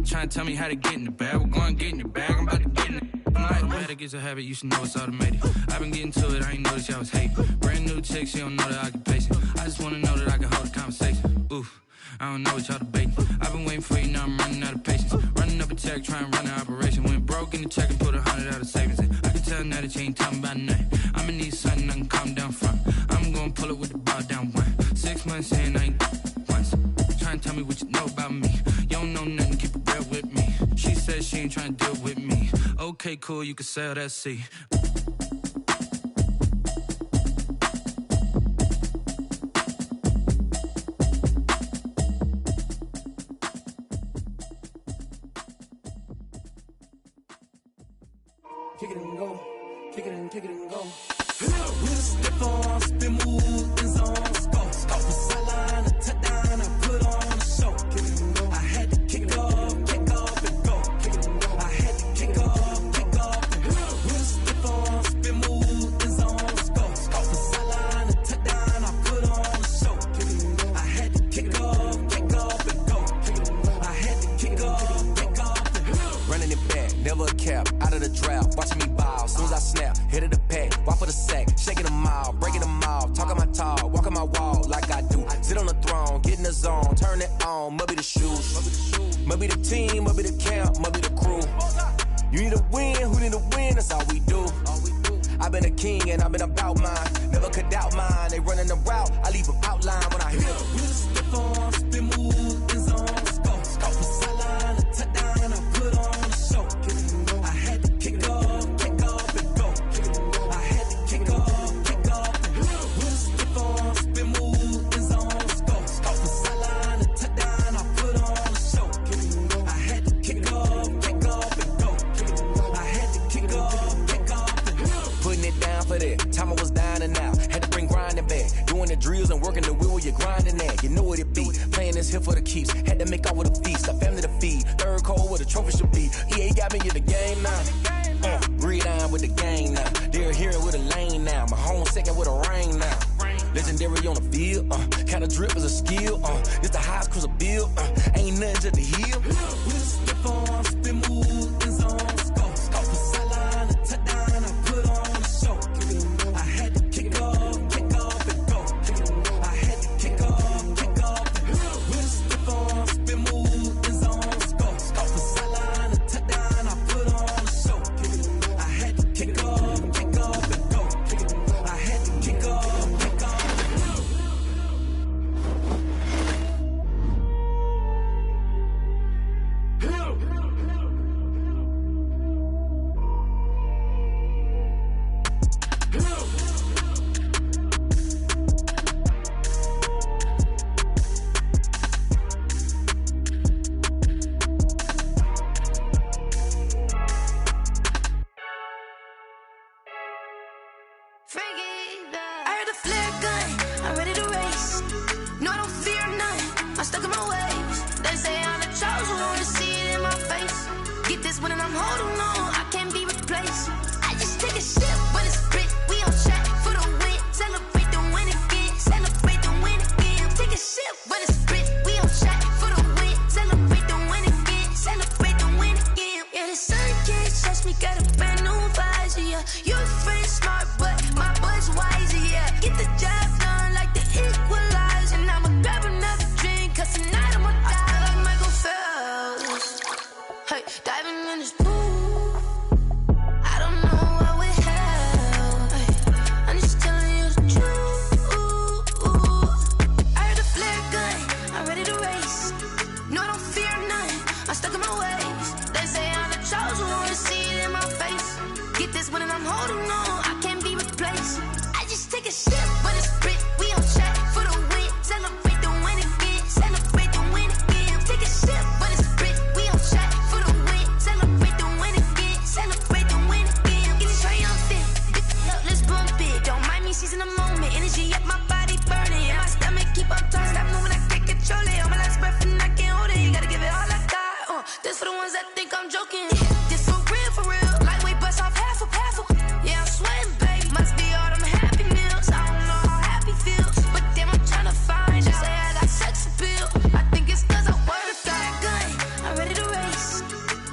Trying to tell me how to get in the bag. We're going to get in your bag, I'm about to get in it. I'm like, better get a habit, you should know it's automated. I've been getting to it, I ain't noticed y'all was hating. Brand new chick, she don't know the occupation. I just wanna know that I can hold a conversation. Oof, I don't know what y'all debating. I've been waiting for you, now I'm running out of patience. Running up a check, trying to run an operation. Went broke in the check and put 100 out of savings in. I can tell now that you ain't talking about nothing. I'ma need something I can calm down from. I'm gonna pull it with the bar down one. 6 months in, I ain't once. Trying to tell me what you know about me. You don't know nothing, keep it real with me. She said she ain't trying to deal with me. Okay, cool, you can sell that seed. Kick it and go, kick it and go. With a step on, spin move, and zone, scope. The sideline, a touchdown, I put on a show. Kick it and go. I had to kick off and go. Kick it and go. I had to kick off and go. With a step on, spin move, and zone, scope. The sideline, a touchdown, I put on a show. Kick it and go. I had to kick off and go. Kick it and go. I had to kick off and go. Running it back, never a cap, out of the drought, watching me bow. Soon as I snap, hit of the pack, walk for the sack, shaking them out, breaking them out, talking my talk, walking my wall like I do. Sit on the throne, get in the zone, turn it on, must be the shoes, must be the team, must be the camp, must be the crew. You need a win, who need a win, that's all we do. I've been a king and I've been about mine, never could doubt mine. They running the route, I leave them outline when I hit them. With a step on, spin move, and zone, scope. The sideline, a touchdown, I put on a show. I had to kick off and go. I had to kick off and go. With a step on, spin move, and zone, scope. The sideline, a touchdown, I put on a show. I had to kick off and go. I had to kick off and go. Putting it down for that, time I was down and out, had to bring grinding back, doing the drills and working the wheel where you're grinding at. You know what it be, playing this here for the keeps, had to make out with a feast, a family to feed, third cold where the trophy should be. EA got me in the game now, breathe on with the game now, they're here with a lane now, my home second with a rain now. Legendary on the field, kinda drip is a skill, it's the highest cruiser bill, ain't nothing to the hill. With a step on, spin move, and zone, scope. The sideline, a touchdown, I put on a show. I had to kick off and go. I had to kick off and go. With a step on, spin move, and zone, scope. The sideline, a touchdown, I put on a show. I had to kick off and go. I had to kick off and go. I heard a flare gun, I'm ready to race. No, I don't fear none, I'm stuck in my ways. They say I'm the chosen one, see it in my face. Get this one and I'm holding on, I can't be replaced. I just take a sip, but it's split. We on track for the win. Celebrate the win again, celebrate the win again. Take a sip, but it's split. We on track for the win. Celebrate the win again, celebrate the win again. Yeah, the sun can't touch me, got a brand new visor, yeah. Your friend smart, but my boy's wiser, yeah. Get the job done like the equalizer. And I'ma grab another drink, cause tonight I'ma die like Michael Phelps. Hey, diving in this pool. race. No, I don't fear nothing. I'm stuck in my ways. They say I'm the chosen one, see it in my face. Get this one and I'm holding on. I can't be replaced. I just take a sip, but it's Brit. We on track for the win. Celebrate the win again. Celebrate the win again. Take a sip, but it's Brit. We on track for the win. Celebrate the win again. Celebrate the win again. Get it triumphant. Up, let's bump it. Don't mind me seizing the moment. Energy up my body burning. And my stomach keep up tossed. Stop moving, I can't control it. On my last breath and I can't hold it. You gotta give it all I got. This for the ones that think I'm joking. This for real, for real. Lightweight bust off half a. Yeah, I'm sweating, babe. Must be all them happy meals. I don't know how happy feels, but damn, I'm trying to find out. Say I got sex appeal. I think it's cause I work got a gun. I'm ready to race.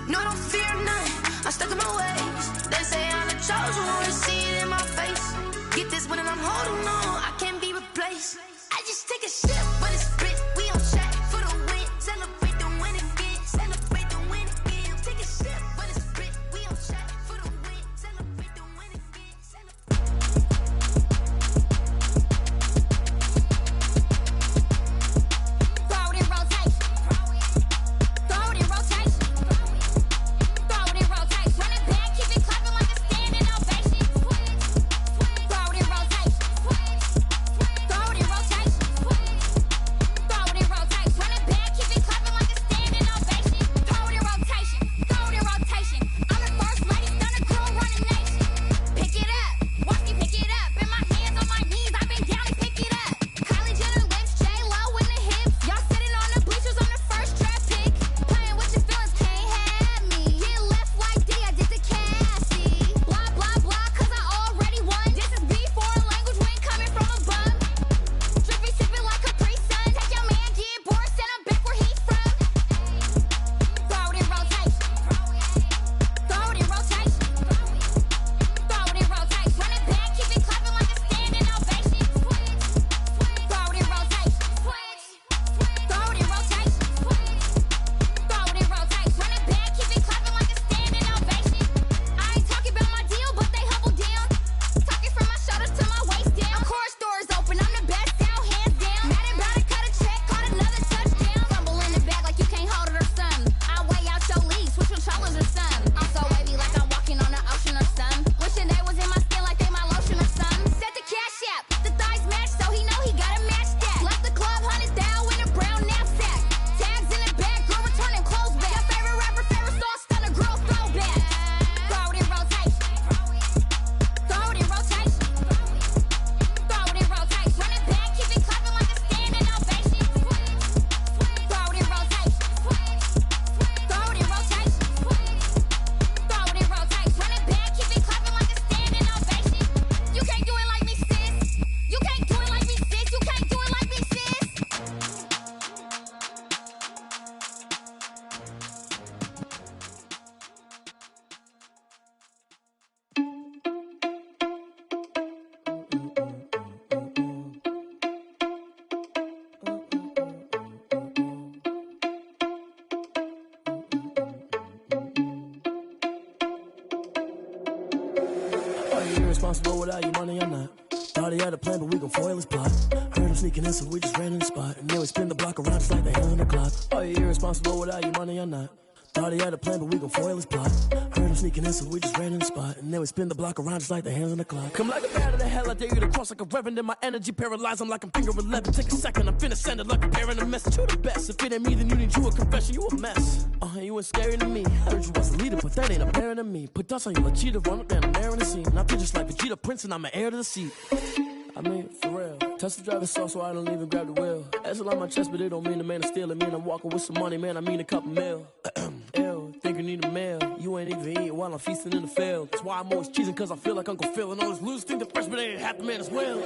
No, I don't fear nothing. I'm stuck in my ways. They say I'm the chosen one, see it in my face. Get this one and I'm holding on. I can't be replaced. I just take a sip, but it's Brit. We on track for the win. Celebrate the win again. Celebrate the win again. Take a sip, but it's Brit. We on track for the win. Celebrate the win again. Throw it in rotation. Throw it in rotation. Throw it in rotation. Run it back, keep it clapping like a standing ovation. Throw it in rotation. Throw it in rotation. Throw it in rotation. Run it back, keep it clapping like a standing ovation. Throw it in rotation. Throw it in rotation. I'm the first lady, stunner girl running nation. Pick it up, watch me pick it up. In my hands on my knees, I've been down and pick it up. Kylie Jenner lips, J-Lo in the hips. Y'all sitting on the bleachers on the first draft pick. Playing with your feelings, can't have me. Get left like D, I did the Cassie. Blah, blah, blah, cause I already won. This is B, foreign language, we ain't coming from a bum. Drippy, sipping like Capri Sun. Take your man, get bored, send him back where he's from. Throw it in rotation. Throw it in rotation. Throw it in rotation. Run it back, keep it clapping like a standing ovation. Throw it in rotation. Throw it in rotation. Throw it in rotation. Run it back, keep it clapping like a standing ovation. I ain't talking about my deal, but they humble down. Talking from my shoulders to my waist down. Course doors open, I'm the best out, hands down. Mad about it, cut a check, caught another touchdown. Fumble in the bag like you can't hold it or something. I weigh out your league, switch controllers or something. I'm so wavy like I'm walking on the ocean or something. Wishing they was in my skin like they my lotion or something. Set the cash app, the thighs match, so he know he gotta match that. Left the club, 100,000 in a brown knapsack. Tags in the bag, girl returning clothes back. Your favorite rapper, favorite song, stunner girl throwback. Throw it in rotation. Throw it in rotation. Throw it in rotation. Run it back, keep it clapping like a standing ovation. Throw it in rotation. Throw it in rotation. Throw it in rotation. Run it back, keep it clapping like a standing ovation. You can't do it like me, sis. You can't do it like me, sis. You can't do it like me, sis. Are you irresponsible without your money or not? Thought he had a plan, but we gon' foil his plot. Heard him sneaking in, so we just ran in the spot. And then we spin the block around just like the hand on the clock. Are you irresponsible without your money or not? Thought he had a plan, but we gon' foil his plot. Heard him sneaking in, so we just ran in the spot. And then we spin the block around just like the hands on the clock. Come like a bat of the hell, I dare you to cross like a reverend. In my energy paralyzed, I'm like I'm finger 11. Take a second, I'm finna send it like a parent a message. You the best. If it ain't me, then you need you a confession. You a mess. You ain't scary to me. Heard you was a leader, but that ain't apparent to me. Put dust on you like Cheetah, run up down, I'm there in the scene. I feel just like Vegeta Prince, and I'm an heir to the seat. I mean, for real. Touch the driver's soft, so I don't even grab the wheel. That's on my chest, but it don't mean the man is stealing. Mean I'm walking with some money, man. I mean a couple mil. Ew, think you need a meal. You ain't even eating while I'm feasting in the field. That's why I'm always cheesing, cause I feel like Uncle Phil. And all those losers think the freshman ain't half the man as well.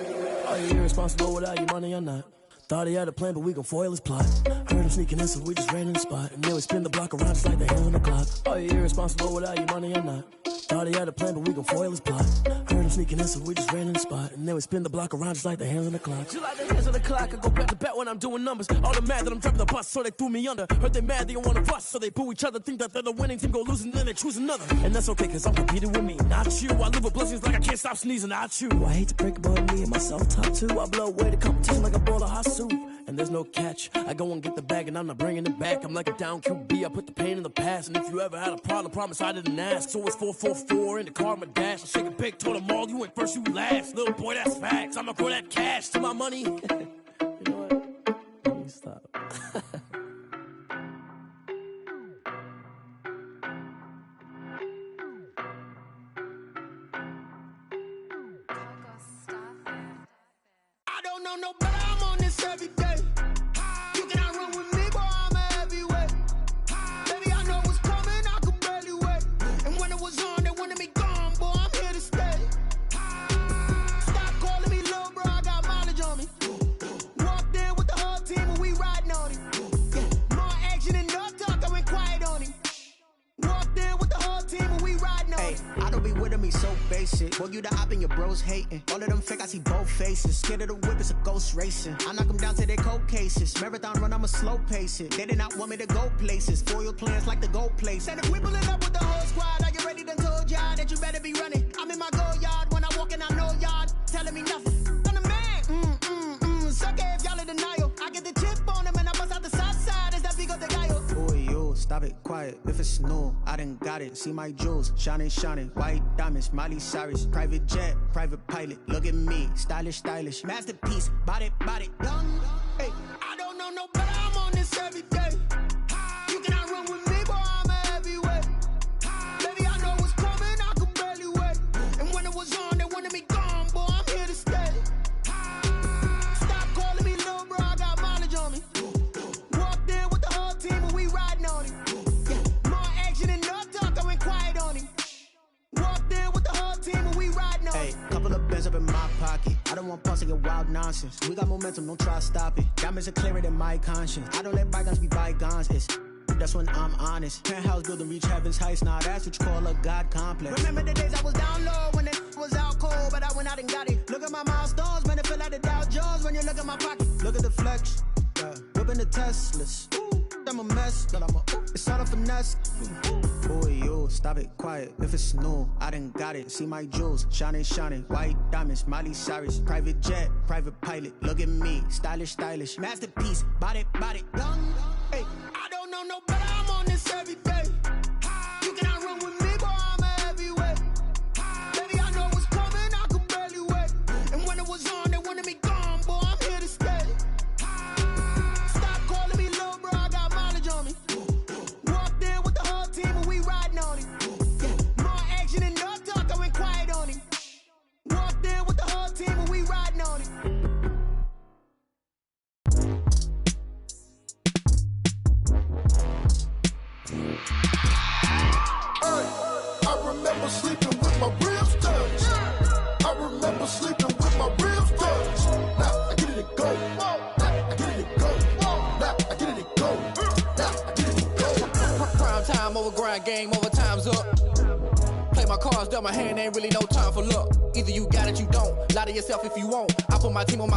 Are you irresponsible without your money or not? Thought he had a plan, but we gon' foil his plot. Heard him sneaking in, so we just ran in the spot. And then we spin the block around just like the hand on the clock. Are you irresponsible without your money or not? Thought he had a plan, but we gon' foil his plot. Heard them sneaking in, so we just ran in the spot. And they would spin the block around just like the hands on the clock. Just like the hands on the clock, I go back to back when I'm doing numbers. All the mad that I'm driving the bus, so they threw me under. Heard they mad, they don't want to bust, so they boo each other. Think that they're the winning team, go losing, then they choose another. And that's okay, cause I'm competing with me, not you. I live with blessings like I can't stop sneezing, not you. I hate to break about me and myself top two. I blow away the competition like a bowl of hot soup. And there's no catch. I go and get the bag and I'm not bringing it back. I'm like a down QB, I put the pain in the past. And if you ever had a problem, promise I didn't ask. So it's 444 in the car, my dash. I shake a big, told them all, you went first, you last. Little boy, that's facts. I'ma grow that cash to my money. You know what? Let me stop. I don't know no better, I'm on this every day. You cannot run with me, boy, I'm a heavyweight. Baby, I know what's coming, I could barely wait. And when it was on, they wanted me gone, boy, I'm here to stay. Stop calling me little bro, I got mileage on me. Walked in with the whole team and we riding on it. Yeah, more action and no talk, I went quiet on him. Walked in with the whole team and we riding on it. I don't be with him, he's so basic. Boy, you the op and your bros hating. All of them fake, I see both faces. Scared of the whip, it's a ghost racing. I knock them down to their cold cases. Marathon run, I'ma slow pace it. They did not want me to go places. Foil plans like the gold place. And if we pulling up with the whole squad, are you ready to told y'all that you better be running? I'm in my go yard, when I walk in, I know y'all telling me nothing. I'm the man, suck it if y'all in denial. I get the chip on them and I bust out the south side. Is that big of the guy? Boy, yo, stop it, quiet. If it's new, I done got it. See my jewels, shining, shining. White diamonds, Miley Cyrus. Private jet, private pilot. Look at me, stylish, stylish. Masterpiece, body, young. Hey, I don't know no better, I'm on this every day. You cannot run with me, boy, I'm a heavyweight. Baby, I know what's coming, I could barely wait. And when it was on, they wanted me gone, boy, I'm here to stay. Stop calling me little bro, I got mileage on me. Walked in with the whole team and we riding on it. Yeah, more action and no talk, I went quiet on him. Walked in with the whole team and we riding on it. Hey, couple of bands up in my pocket. I don't want pulse to get wild nonsense. We got momentum, don't try to stop it. Diamonds are clearer than my conscience. I don't let bygones be bygones. It's that's when I'm honest. Penthouse building reach heaven's heights. Now that's what you call a God complex. Remember the days I was down low when it was out cold, but I went out and got it. Look at my milestones, man, it feel like the Dow Jones when you look at my pocket. Look at the flex, whipping the Teslas. I'm a mess, but it's all a finesse. Boy, yo, stop it, quiet. If it's new, I done got it. See my jewels, shining, shining. White diamonds, Miley Cyrus. Private jet, private pilot. Look at me, stylish, stylish. Masterpiece, body, young. Hey, I don't know no better, I'm on this every day. You cannot run with me, boy, I'm a heavyweight. Baby, I know what's coming, I could barely wait. And when it was on, they wanted me gone, boy, I'm here to stay. Stop calling me little bro, I got mileage on me. Walked in with the whole team and we riding on it. Yeah, more action and no talk, I went quiet on him. Walked in with the whole team and we riding on it. I remember sleeping with my ribs touched. I remember sleeping with my ribs touched. Now I get it to go. Now I get it to go. Now I get it to go. Now I get it to go. Prime time over grind game, over time's up. Play my cards, dealt my hand, ain't really no time for luck. Either you got it, you don't. Lie to yourself if you want. I put my team on my